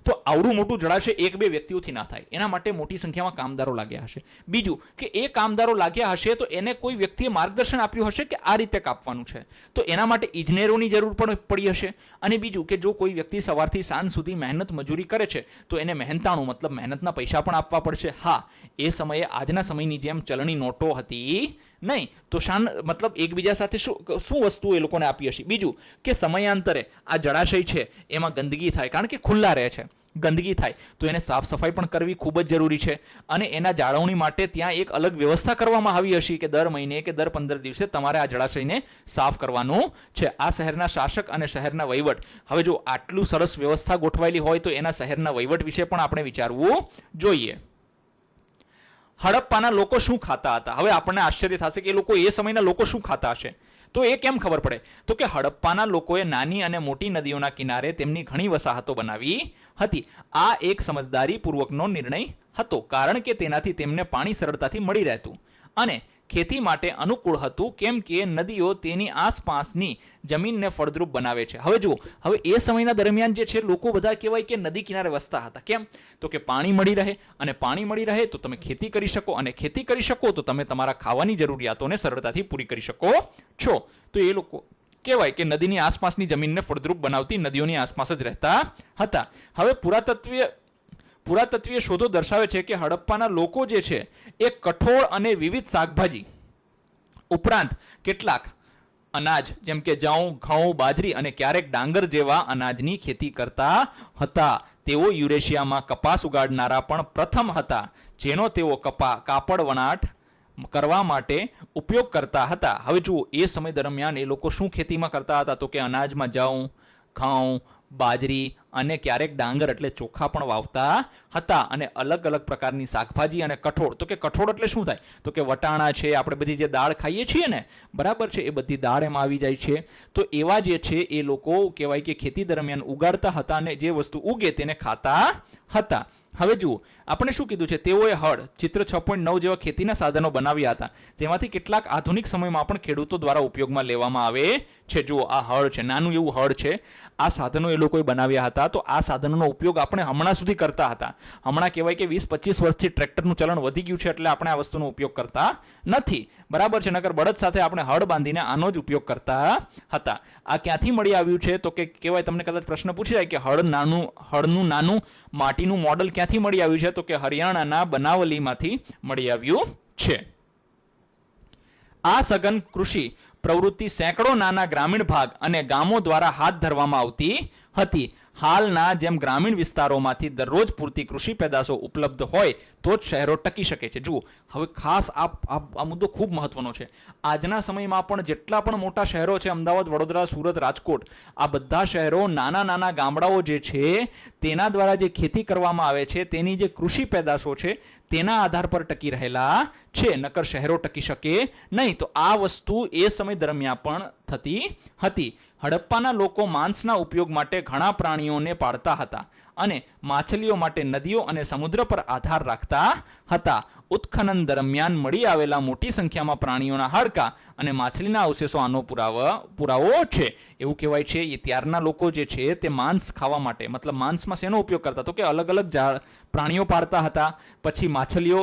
તો આવડું મોટું જળાશય એક બે વ્યક્તિઓથી ના થાય, એના માટે મોટી સંખ્યામાં કામદારો લાગ્યા હશે. બીજું કે એ કામદારો લાગ્યા હશે તો એને કોઈ વ્યક્તિએ માર્ગદર્શન આપ્યું હશે કે આ રીતે કાપવાનું છે, તો એના માટે ઇજનેરોની જરૂર પણ પડી હશે. અને બીજું કે જો કોઈ વ્યક્તિ સવારથી સાંજ સુધી મહેનત મજૂરી કરે છે તો એને મહેનતાણું મતલબ મહેનતના પૈસા પણ આપવા પડશે. હા, એ સમયે આજના સમયની જેમ ચલણી નોટો હતી નહીં, તો મતલબ એકબીજા સાથે શું વસ્તુ એ લોકોને આપી હશે. બીજું કે સમયાંતરે આ જળાશય છે એમાં ગંદકી થાય, કારણ કે ખુલ્લા રહે છે, ગંદકી થાય તો એને સાફ સફાઈ પણ કરવી ખૂબ જ જરૂરી છે. અને એના જાળવણી માટે ત્યાં એક અલગ વ્યવસ્થા કરવામાં આવી હશે કે દર મહિને કે દર 15 દિવસે તમારે આ જળાશયને સાફ કરવાનું છે. આ શહેરના શાસક અને શહેરના વહીવટ, હવે જો આટલું સરસ વ્યવસ્થા ગોઠવાયેલી હોય તો એના શહેરના વહીવટ વિશે પણ આપણે વિચારવું જોઈએ. હડપ્પાના લોકો શું ખાતા હતા? હવે આપણને આશ્ચર્ય થશે કે એ લોકો એ સમયના લોકો શું ખાતા હશે. તો એ કેમ ખબર પડે? તો કે હડપ્પાના લોકોએ નાની અને મોટી નદીઓના કિનારે તેમની ઘણી વસાહતો બનાવી હતી. આ એક સમજદારીપૂર્વકનો નિર્ણય હતો, કારણ કે તેનાથી તેમને પાણી સરળતાથી મળી રહેતું અને ખેતી માટે અનુકૂળ હતું, કેમ કે નદીઓ તેની આસપાસની જમીનને ફળદ્રુપ બનાવે છે. હવે જુઓ, હવે એ સમયના દરમિયાન જે છે લોકો બધા કહેવાય કે નદી કિનારે વસતા હતા. કેમ? તો કે પાણી મળી રહે, અને પાણી મળી રહે તો તમે ખેતી કરી શકો, અને ખેતી કરી શકો તો તમે તમારા ખાવાની જરૂરિયાતોને સરળતાથી પૂરી કરી શકો છો. તો એ લોકો કહેવાય કે નદીની આસપાસની જમીનને ફળદ્રુપ બનાવતી નદીઓની આસપાસ જ રહેતા હતા. હવે પુરાતત્વીય શોધો દર્શાવે છે કે હડપ્પાના લોકો જે છે એ કઠોળ અને વિવિધ શાકભાજી ઉપરાંત કેટલાક અનાજ જેમ કે જવ, ઘઉં, બાજરી અને ક્યારેક ડાંગર જેવા અનાજની ખેતી કરતા હતા. તેઓ યુરેશિયામાં કપાસ ઉગાડનારા પણ પ્રથમ હતા, જેનો તેઓ કાપડ વણાટ કરવા માટે ઉપયોગ કરતા હતા. હવે જુઓ, એ સમય દરમિયાન એ લોકો શું ખેતીમાં કરતા હતા? તો કે અનાજમાં જવ, ઘઉં, બાજરી અને ક્યારેક ડાંગર એટલે ચોખા પણ વાવતા હતા. અને અલગ અલગ પ્રકારની શાકભાજી અને કઠોળ. તો કે કઠોળ એટલે શું થાય? તો કે વટાણા છે, આપણે બધી જે દાળ ખાઈએ છીએ ને, બરાબર છે, એ બધી દાળ એમાં આવી જાય છે. તો એવા જે છે એ લોકો કહેવાય કે ખેતી દરમિયાન ઉગાડતા હતા અને જે વસ્તુ ઉગે તેને ખાતા હતા. હવે જુઓ, આપણે શું કીધું છે? તેઓએ હળ, ચિત્ર 6.9 જેવા ખેતીના સાધનો બનાવ્યા હતા, જેમાંથી કેટલાક આધુનિક સમયમાં પણ ખેડૂતો દ્વારા ઉપયોગમાં લેવામાં આવે છે. જુઓ, આ હળ છે, નાનું એવું હળ છે. આ સાધનો એ લોકોએ બનાવ્યા હતા. તો આ સાધનોનો ઉપયોગ આપણે હમણાં સુધી કરતા હતા. હમણાં કહેવાય કે 20-25 વર્ષથી ટ્રેક્ટરનું ચલણ વધી ગયું છે, એટલે આપણે આ વસ્તુનો ઉપયોગ કરતા નથી, બરાબર છે. નકર બળદ સાથે આપણે હળ બાંધીને આનો જ ઉપયોગ કરતા હતા. આ ક્યાંથી મળી આવ્યું છે? તો કે કહેવાય, તમને કદાચ પ્રશ્ન પૂછી જાય કે હળનું નાનું માટીનું મોડલ ક્યાંથી મળી આવ્યું છે? તો કે હરિયાણાના બનાવલીમાંથી મળી આવ્યું છે. આ સઘન કૃષિ પ્રવૃત્તિ સેંકડો નાના ગ્રામીણ ભાગ અને ગામો દ્વારા હાથ ધરવામાં આવતી હતી. હાલના જેમ ગ્રામીણ વિસ્તારોમાંથી દરરોજ પૂરતી કૃષિ પેદાશો ઉપલબ્ધ હોય તો જ શહેરો ટકી શકે છે. જુઓ, હવે ખાસ આ મુદ્દો ખૂબ મહત્વનો છે. આજના સમયમાં પણ જેટલા પણ મોટા શહેરો છે, અમદાવાદ, વડોદરા, સુરત, રાજકોટ, આ બધા શહેરો નાના નાના ગામડાઓ જે છે તેના દ્વારા જે ખેતી કરવામાં આવે છે, તેની જે કૃષિ પેદાશો છે તેના આધાર પર ટકી રહેલા છે. નકર શહેરો ટકી શકે નહીં. તો આ વસ્તુ એ સમય દરમિયાન પણ થતી હતી. હડપ્પાના લોકો માંસના ઉપયોગ માટે ઘણા પ્રાણીઓને પાળતા હતા અને માછલીઓ માટે નદીઓ અને સમુદ્ર પર આધાર રાખતા હતા. ઉત્ખનન દરમિયાન મળી આવેલા મોટી સંખ્યામાં પ્રાણીઓના હાડકાં અને માછલીના અવશેષો આનો પુરાવો છે. એવું કહેવાય છે એ ત્યારના લોકો જે છે તે માંસ ખાવા માટે, મતલબ માંસમાં શેનો ઉપયોગ કરતા? તો કે અલગ અલગ પ્રાણીઓ પાળતા હતા. પછી માછલીઓ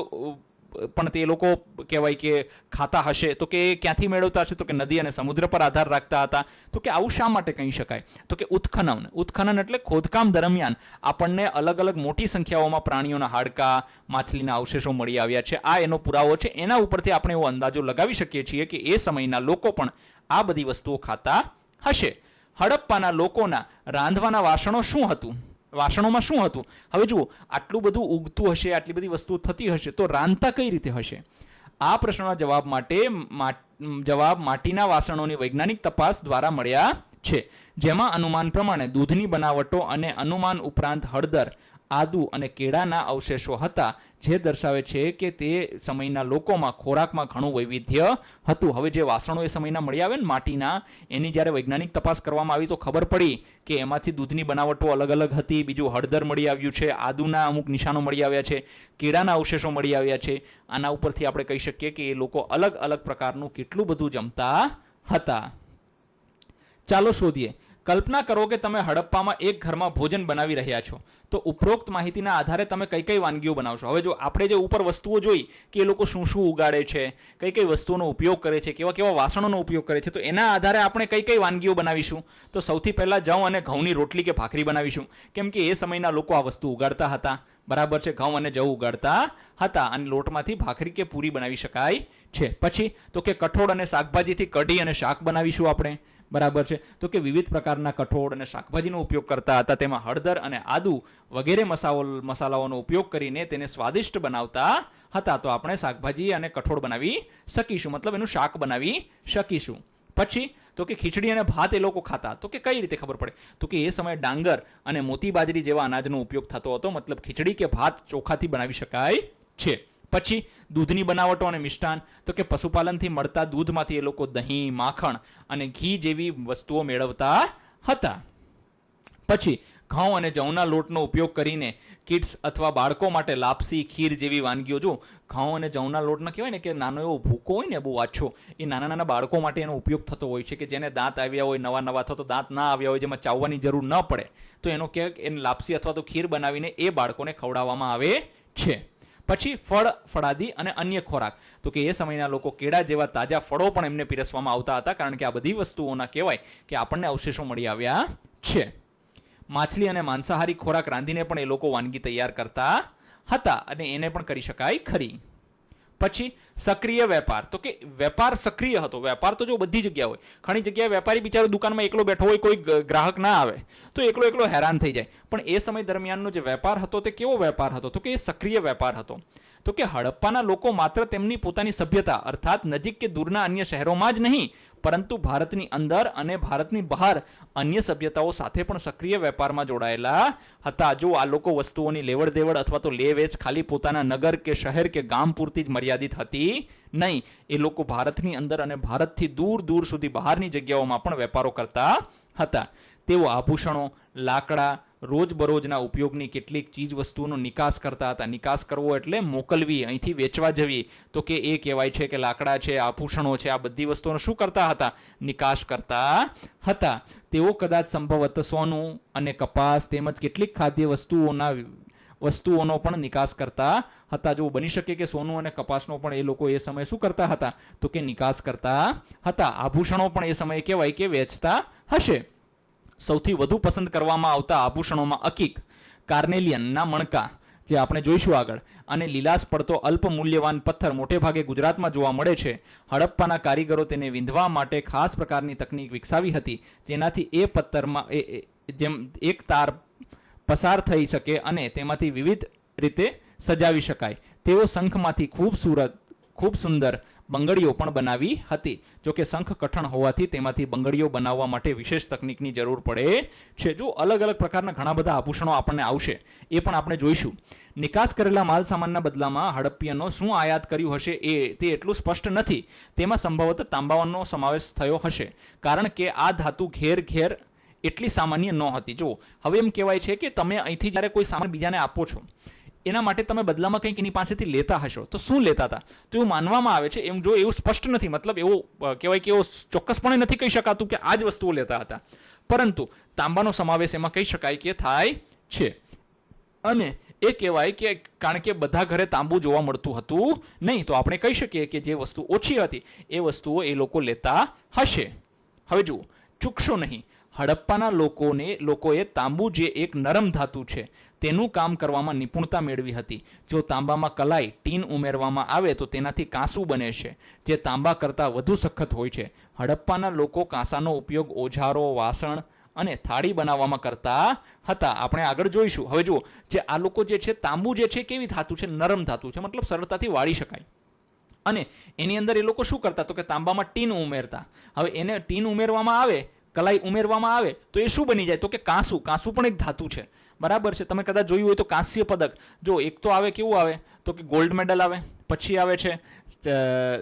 પણ તે લોકો કહેવાય કે ખાતા હશે. તો કે ક્યાંથી મેળવતા હશે? તો કે નદી અને સમુદ્ર પર આધાર રાખતા હતા. તો કે આવું શા માટે કહી શકાય? તો કે ઉત્ખનન એટલે ખોદકામ દરમિયાન આપણને અલગ અલગ મોટી સંખ્યાઓમાં પ્રાણીઓના હાડકાં, માછલીના અવશેષો મળી આવ્યા છે. આ એનો પુરાવો છે. એના ઉપરથી આપણે એવો અંદાજો લગાવી શકીએ છીએ કે એ સમયના લોકો પણ આ બધી વસ્તુઓ ખાતા હશે. હડપ્પાના લોકોના રાંધવાના વાસણો શું હતું? વાસણોમાં શું હતું? હવે જુઓ, આટલું બધું ઉગતું હશે, આટલી બધી વસ્તુઓ થતી હશે, તો રાંધતા કઈ રીતે હશે? આ પ્રશ્નના જવાબ માટીના વાસણોની વૈજ્ઞાનિક તપાસ દ્વારા મળ્યા છે, જેમાં અનુમાન પ્રમાણે દૂધની બનાવટો અને અનુમાન ઉપરાંત હળદર, આદુ અને કેળાના અવશેષો હતા, જે દર્શાવે છે કે તે સમયના લોકોમાં ખોરાકમાં ઘણું વૈવિધ્ય હતું. હવે જે વાસણો એ સમયના મળી આવે ને માટીના, એની જ્યારે વૈજ્ઞાનિક તપાસ કરવામાં આવી તો ખબર પડી કે એમાંથી દૂધની બનાવટો અલગ અલગ હતી. બીજું હળદર મળી આવ્યું છે, આદુના અમુક નિશાનો મળી આવ્યા છે, કેળાના અવશેષો મળી આવ્યા છે. આના ઉપરથી આપણે કહી શકીએ કે એ લોકો અલગ અલગ પ્રકારનું કેટલું બધું જમતા હતા. ચાલો શોધીએ કલ્પના કરો કે તમે હડપ્પામાં એક ઘરમાં ભોજન બનાવી રહ્યા છો, તો ઉપરોક્ત માહિતીના આધારે તમે કઈ કઈ વાનગીઓ બનાવશો? હવે જો આપણે જે ઉપર વસ્તુઓ જોઈ કે એ લોકો શું શું ઉગાડે છે, કઈ કઈ વસ્તુઓનો ઉપયોગ કરે છે, કેવા કેવા વાસણોનો ઉપયોગ કરે છે, તો એના આધારે આપણે કઈ કઈ વાનગીઓ બનાવીશું? તો સૌથી પહેલાં જવ અને ઘઉંની રોટલી કે ભાખરી બનાવીશું, કેમ કે એ સમયના લોકો આ વસ્તુ ઉગાડતા હતા. બરાબર છે, ઘઉં અને જવ ઉગાડતા હતા અને લોટમાંથી ભાખરી કે પૂરી બનાવી શકાય છે. પછી તો કે કઠોળ અને શાકભાજીથી કઢી અને શાક બનાવીશું આપણે. બરાબર છે, તો કે વિવિધ પ્રકારના કઠોળ અને શાકભાજીનો ઉપયોગ કરતા હતા, તેમાં હળદર અને આદુ વગેરે મસાલાઓનો ઉપયોગ કરીને તેને સ્વાદિષ્ટ બનાવતા હતા. તો આપણે શાકભાજી અને કઠોળ બનાવી શકીશું, મતલબ એનું શાક બનાવી શકીશું. પછી તો કે ખીચડી અને ભાત એ લોકો ખાતા, તો કે કઈ રીતે ખબર પડે? તો કે એ સમયે ડાંગર અને મોતી બાજરી જેવા અનાજનો ઉપયોગ થતો હતો, મતલબ ખીચડી કે ભાત ચોખાથી બનાવી શકાય છે. પછી દૂધની બનાવટો અને મિષ્ટાન, તો કે પશુપાલનથી મળતા દૂધમાંથી એ લોકો દહીં, માખણ અને ઘી જેવી વસ્તુઓ મેળવતા હતા. પછી ઘઉં અને જવના લોટનો ઉપયોગ કરીને કિડ્સ અથવા બાળકો માટે લાપસી, ખીર જેવી વાનગીઓ. જો ઘઉં અને જવના લોટનો કહેવાય ને કે નાનો એવો ભૂકો હોય ને, બહુ આછો, એ નાના નાના બાળકો માટે એનો ઉપયોગ થતો હોય છે, કે જેને દાંત આવ્યા હોય નવા અથવા તો દાંત ના આવ્યા હોય, જેમાં ચાવવાની જરૂર ન પડે, તો એનો કે એને લાપસી અથવા તો ખીર બનાવીને એ બાળકોને ખવડાવવામાં આવે છે. પછી ફળ, ફળાદી અને અન્ય ખોરાક, તો કે એ સમયના લોકો કેળા જેવા તાજા ફળો પણ એમને પીરસવામાં આવતા હતા, કારણ કે આ બધી વસ્તુઓના કહેવાય કે આપણને અવશેષો મળી આવ્યા છે. માછલી અને માંસાહારી ખોરાક રાંધીને પણ એ લોકો વાનગી તૈયાર કરતા હતા અને એને પણ કરી શકાય ખરી. પછી સક્રિય વેપાર, તો કે વેપાર સક્રિય હતો. વેપાર તો જો બધી જગ્યા હોય, ઘણી જગ્યાએ વેપારી બિચારો દુકાનમાં એકલો બેઠો હોય, કોઈ ગ્રાહક ના આવે તો એકલો હેરાન થઈ જાય. પણ એ સમય દરમિયાનનો જે વેપાર હતો તે કેવો વેપાર હતો? તો કે એ સક્રિય વેપાર હતો. તો કે હડપ્પાના લોકો માત્ર તેમની પોતાની સભ્યતા અર્થાત નજીક કે દૂરના અન્ય શહેરોમાં જ નહીં, પરંતુ ભારતની અંદર અને ભારતની બહાર અન્ય સભ્યતાઓ સાથે પણ સક્રિય વેપારમાં જોડાયેલા હતા. જો આ લોકો વસ્તુઓની લેવડ દેવડ અથવા તો લે વેચ ખાલી પોતાના નગર કે શહેર કે ગામ પૂરતી જ મર્યાદિત હતી નહીં. એ લોકો ભારતની અંદર અને ભારતથી દૂર દૂર સુધી બહારની જગ્યાઓમાં પણ વેપારો કરતા હતા. તેઓ આભૂષણો, લાકડા, રોજબરોજના ઉપયોગની કેટલીક ચીજ વસ્તુઓનો નિકાસ કરતા હતા. નિકાસ કરવો એટલે મોકલવી, અહીંથી વેચવા જવી, તો કે એ કહેવાય છે કે લાકડા છે, આભૂષણો છે, આ બધી વસ્તુઓનો શું કરતા હતા? નિકાસ કરતા હતા. તેઓ કદાચ સંભવતઃ સોનું અને કપાસ તેમજ કેટલીક ખાદ્ય વસ્તુઓનો પણ નિકાસ કરતા હતા. જો બની શકે કે સોનું અને કપાસનો પણ એ લોકો એ સમયે શું કરતા હતા? તો કે નિકાસ કરતા હતા. આભૂષણો પણ એ સમયે કહેવાય કે વેચતા હશે. સૌથી વધુ પસંદ કરવામાં આવતા આભૂષણોમાં અકીક, કાર્નેલિયનના મણકા, જે આપણે જોઈશું આગળ, અને લીલાશ પડતો અલ્પ મૂલ્યવાન પથ્થર મોટે ભાગે ગુજરાતમાં જોવા મળે છે. હડપ્પાના કારીગરો તેને વીંધવા માટે ખાસ પ્રકારની તકનીક વિકસાવી હતી, જેનાથી એ પથ્થરમાં જેમ એક તાર પસાર થઈ શકે અને તેમાંથી વિવિધ રીતે સજાવી શકાય. તેઓ શંખમાંથી ખૂબ સુંદર બંગડીઓ પણ બનાવી હતી. જોકે શંખ કઠણ હોવાથી તેમાંથી બંગડીઓ બનાવવા માટે વિશેષ તકનીકની જરૂર પડે છે. જો અલગ અલગ પ્રકારના ઘણા બધા આભૂષણો આપણને આવશે, એ પણ આપણે જોઈશું. નિકાસ કરેલા માલ સામાનના બદલામાં હડપ્પિયનો શું આયાત કર્યું હશે તે એટલું સ્પષ્ટ નથી. તેમાં સંભવતઃ તાંબાનો સમાવેશ થયો હશે, કારણ કે આ ધાતુ ઘેર એટલી સામાન્ય ન હતી. જો હવે એમ કહેવાય છે કે તમે અહીંથી જ્યારે કોઈ સામાન બીજાને આપો છો, એના માટે તમે બદલામાં કંઈક એની પાસેથી લેતા હશો, તો શું લેતા હતા? તો એવું માનવામાં આવે છે, એમ જો એવું સ્પષ્ટ નથી, મતલબ એવું કહેવાય કે એવું ચોક્કસપણે નથી કહી શકાતું કે આ જ વસ્તુઓ લેતા હતા, પરંતુ તાંબાનો સમાવેશ એમાં કહી શકાય કે થાય છે. અને એ કહેવાય કે કારણ કે બધા ઘરે તાંબુ જોવા મળતું હતું નહીં, તો આપણે કહી શકીએ કે જે વસ્તુ ઓછી હતી એ વસ્તુઓ એ લોકો લેતા હશે. હવે જુઓ, ચૂકશો નહીં, હડપ્પાના લોકોએ તાંબુ, જે એક નરમ ધાતુ છે, તેનું કામ કરવામાં નિપુણતા મેળવી હતી. જો તાંબામાં કલાઈ, ટીન ઉમેરવામાં આવે તો તેનાથી કાંસુ બને છે, જે તાંબા કરતાં વધુ સખત હોય છે. હડપ્પાના લોકો કાંસાનો ઉપયોગ ઓજારો, વાસણ અને થાળી બનાવવામાં કરતા હતા. આપણે આગળ જોઈશું. હવે જુઓ, જે આ લોકો જે છે, તાંબુ જે છે કેવી ધાતુ છે? નરમ ધાતુ છે, મતલબ સરળતાથી વાળી શકાય. અને એની અંદર એ લોકો શું કરતા? તો કે તાંબામાં ટીન ઉમેરતા. હવે એને ટીન ઉમેરવામાં આવે, કલાઈ ઉમેરવામાં આવે તો એ શું બની જાય? તો કે કાંસુ પણ એક ધાતુ છે. બરાબર છે, તમે કદાચ જોયું હોય તો કાંસ્ય પદક, જો એક તો આવે, કેવું આવે? તો કે ગોલ્ડ મેડલ આવે, પછી આવે છે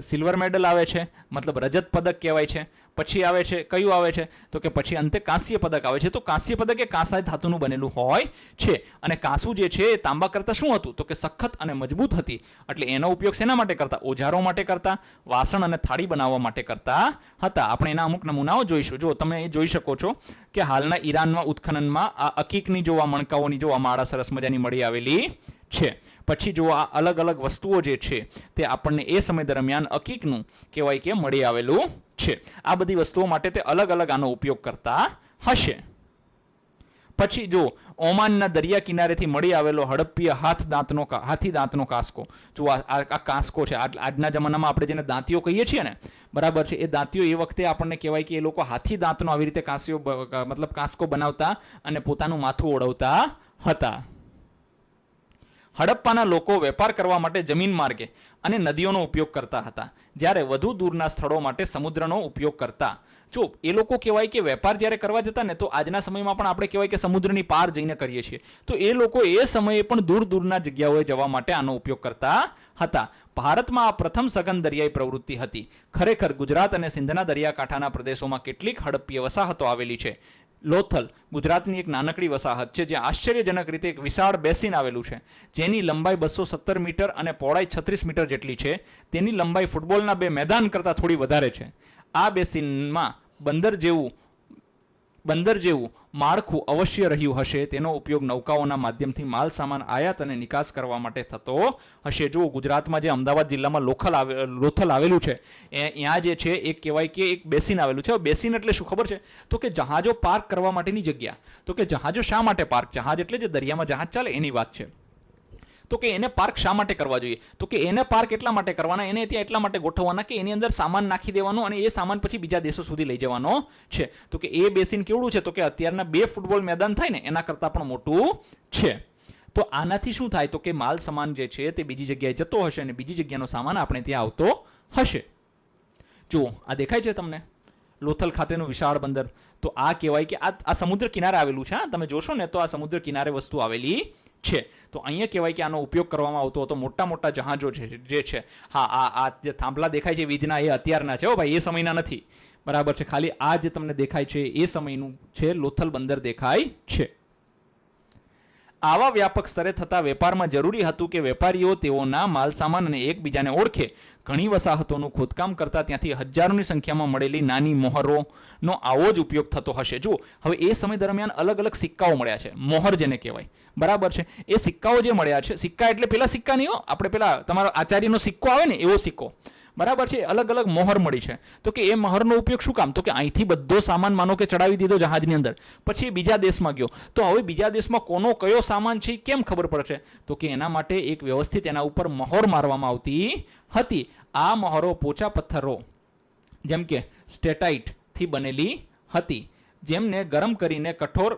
સિલ્વર મેડલ આવે છે, મતલબ રજત પદક કહેવાય છે. પછી આવે છે કયું આવે છે? તો કે પછી અંતે કાંસ્ય પદક આવે છે. તો કાંસ્ય પદક એ કાંસા ધાતુનું બનેલું હોય છે. અને કાંસુ જે છે એ તાંબા કરતાં શું હતું? તો કે સખત અને મજબૂત હતી. એટલે એનો ઉપયોગ શેના માટે કરતા? ઓજારો માટે કરતા, વાસણ અને થાળી બનાવવા માટે કરતા હતા. આપણે એના અમુક નમૂનાઓ જોઈશું. જો તમે એ જોઈ શકો છો કે હાલના ઈરાનમાં ઉત્ખનનમાં આ અકીકની જો આ મણકાઓની જો આ માળા સરસ મજાની મળી આવેલી છે. પછી જો આ અલગ અલગ વસ્તુઓ જે છે તે આપણને એ સમય દરમિયાન અકીકનું કહેવાય કે મળી આવેલું છે. આ બધી વસ્તુઓ માટે તે અલગ અલગ આનો ઉપયોગ કરતા હશે. પછી જો ઓમાનના દરિયા કિનારેથી મળી આવેલો હડપ્પીય હાથી દાંતનો કાંસકો. જો આ કાંસકો છે, આજના જમાનામાં આપણે જેને દાંતીઓ કહીએ છીએ ને, બરાબર છે, એ દાંતીઓ એ વખતે આપણને કહેવાય કે એ લોકો હાથી દાંતનો આવી રીતે કાંસકો બનાવતા અને પોતાનું માથું ઓળવતા હતા. હડપ્પાના લોકો વેપાર કરવા માટે જમીન માર્ગે અને નદીઓનો ઉપયોગ કરતા હતા, જ્યારે વધુ દૂરના સ્થળો માટે સમુદ્રનો ઉપયોગ કરતા. જો એ લોકો કહેવાય કે વેપાર જ્યારે કરવા જતા ને, તો આજના સમયમાં પણ આપણે કહેવાય કે સમુદ્રની પાર જઈને કરીએ છીએ, તો એ લોકો એ સમયે પણ દૂર દૂરના જગ્યાઓએ જવા માટે આનો ઉપયોગ કરતા હતા. ભારતમાં આ પ્રથમ સઘન દરિયાઈ પ્રવૃત્તિ હતી. ખરેખર ગુજરાત અને સિંધના દરિયાકાંઠાના પ્રદેશોમાં કેટલીક હડપ્પીય વસાહતો આવેલી છે. લોથલ ગુજરાતની એક નાનકડી વસાહત છે, જ્યાં આશ્ચર્યજનક રીતે એક વિશાળ બેસિન આવેલું છે, જેની લંબાઈ 217 મીટર અને પહોળાઈ 36 મીટર જેટલી છે. તેની લંબાઈ ફૂટબોલના 2 મેદાન કરતાં થોડી વધારે છે. આ બેસિનમાં બંદર જેવું માળખું અવશ્ય રહ્યું હશે. તેનો ઉપયોગ નૌકાઓના માધ્યમથી માલ સામાન આયાત અને નિકાસ કરવા માટે થતો હશે. જો ગુજરાતમાં જે અમદાવાદ જિલ્લામાં લોથલ આવેલું છે, ત્યાં જે છે એક કહેવાય કે એક બેસિન આવેલું છે. બેસિન એટલે શું ખબર છે? તો કે જહાજો પાર્ક કરવા માટેની જગ્યા. તો કે જહાજો શા માટે પાર્ક? જહાજ એટલે જે દરિયામાં જહાજ ચાલે એની વાત છે. તો કે એને પાર્ક શા માટે કરવા જોઈએ? તો કે એને પાર્ક એટલા માટે કરવાના, એને ત્યાં એટલા માટે ગોઠવવાના કે એની અંદર સામાન નાખી દેવાનો અને એ સામાન પછી બીજા દેશો સુધી લઈ જવાનો છે. તો કે એ બેસિન કેવડું છે? તો કે અત્યારના 2 ફૂટબોલ મેદાન થાય ને એના કરતાં પણ મોટું છે. તો આનાથી શું થાય? તો કે માલ સામાન જે છે તે બીજી જગ્યાએ જતો હશે અને બીજી જગ્યાનો સામાન આપણે ત્યાં આવતો હશે. જુઓ, આ દેખાય છે તમને લોથલ ખાતેનું વિશાળ બંદર. તો આ કહેવાય કે આ સમુદ્ર કિનારે આવેલું છે. તમે જોશો ને તો આ સમુદ્ર કિનારે વસ્તુ આવેલી છે. તો અહીંયા કહેવાય કે આનો ઉપયોગ કરવામાં આવતો હતો. મોટા મોટા જહાજો જે છે, હા, આ જે થાંભલા દેખાય છે વીજના, એ અત્યારના છે. હો ભાઈ, એ સમયના નથી, બરાબર છે. ખાલી આ જે તમને દેખાય છે એ સમયનું છે. લોથલ બંદર દેખાય છે. આવા વ્યાપક સ્તરે થતા વેપારમાં જરૂરી હતું કે વેપારીઓ તેઓના માલસામાન અને એકબીજાને ઓળખે. ઘણી વસાહતોનું ખોદકામ કરતા ત્યાંથી હજારોની સંખ્યામાં મળેલી નાની મોહરોનો આવો જ ઉપયોગ થતો હશે. જો હવે એ સમય દરમિયાન અલગ અલગ સિક્કાઓ મળ્યા છે, મોહર જેને કહેવાય, બરાબર છે. એ સિક્કાઓ જે મળ્યા છે, સિક્કા એટલે પેલા સિક્કા નહીં હો, આપણે પેલા તમારો આચાર્યનો સિક્કો આવે ને એવો સિક્કો, બરાબર છે. અલગ અલગ મોહર મળી છે. તો કે એ મોહરનો ઉપયોગ શું કામ? તો કે અહીંથી બધો સામાન માનો કે ચડાવી દીધો જહાજની અંદર, પછી બીજા દેશમાં ગયો, તો હવે બીજા દેશમાં કોનો કયો સામાન છે કેમ ખબર પડશે? તો કે એના માટે એક વ્યવસ્થિત એના ઉપર મોહર મારવામાં આવતી હતી. આ મોહરો પોચા પથ્થરો જેમ કે સ્ટેટાઇટથી બનેલી હતી, જેમને ગરમ કરીને કઠોર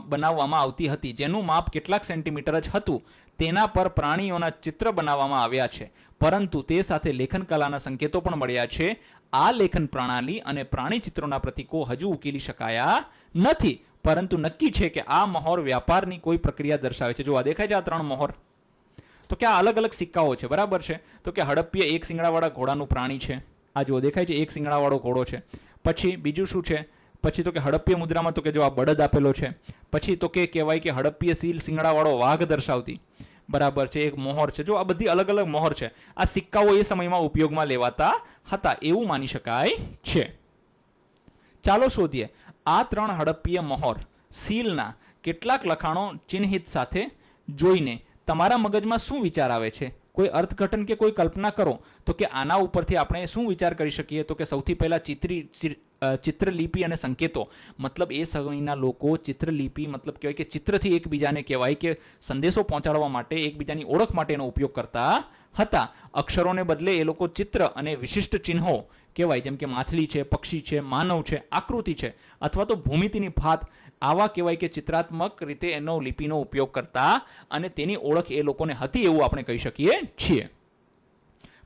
બનાવવામાં આવતી હતી, જેનું માપ કેટલાક સેન્ટીમીટર જ હતું. તેના પર પ્રાણીઓના ચિત્ર બનાવવામાં આવ્યા છે, પરંતુ તે સાથે લેખન કલાના સંકેતો પણ મળ્યા છે. આ લેખન પ્રણાલી અને પ્રાણી ચિત્રોના પ્રતીકો હજુ ઉકેલી શકાયા નથી, પરંતુ નક્કી છે કે આ મોહર વ્યાપારની કોઈ પ્રક્રિયા દર્શાવે છે. જો આ દેખાય છે, આ 3 મોહર, તો કે આ અલગ અલગ સિક્કાઓ છે, બરાબર છે. તો કે હડપ્પીય એક શિંગડાવાળા ઘોડાનું પ્રાણી છે. આ જો દેખાય છે, એક શિંગડાવાળો ઘોડો છે. પછી બીજું શું છે? પછી તો કે હડપ્પીય મુદ્રામાં તો કે જો આ બળદ આપેલો છે. પછી તો કે કહેવાય કે હડપ્પીય સીલ શિંગડાવાળો વાઘ દર્શાવતી, બરાબર છે, એક મોહર છે. જો આ બધી અલગ અલગ મોહર છે. આ સિક્કાઓ એ સમયમાં ઉપયોગમાં લેવાતા હતા એવું માની શકાય છે. ચાલો શોધીએ આ 3 હડપ્પીય મોહર સીલના કેટલાક લખાણો ચિહ્નિત સાથે જોઈને તમારા મગજમાં શું વિચાર આવે છે? કોઈ અર્થઘટન કે કોઈ કલ્પના કરો. તો કે આના ઉપરથી આપણે શું વિચાર કરી શકીએ? તો કે સૌથી પહેલા ચિત્રલિપિ અને સંકેતો. મતલબ એ સમયના લોકો ચિત્રલિપિ મતલબ કહેવાય કે ચિત્રથી એકબીજાને કહેવાય કે સંદેશો પહોંચાડવા માટે, એકબીજાની ઓળખ માટેનો ઉપયોગ કરતા હતા. અક્ષરોને બદલે એ લોકો ચિત્ર અને વિશિષ્ટ ચિહ્નો કહેવાય, જેમ કે માછલી છે, પક્ષી છે, માનવ છે, આકૃતિ છે, અથવા તો ભૂમિતિની ફાત, આવા કહેવાય કે ચિત્રાત્મક રીતે એનો લિપિનો ઉપયોગ કરતા અને તેની ઓળખ એ લોકોને હતી એવું આપણે કહી શકીએ છીએ.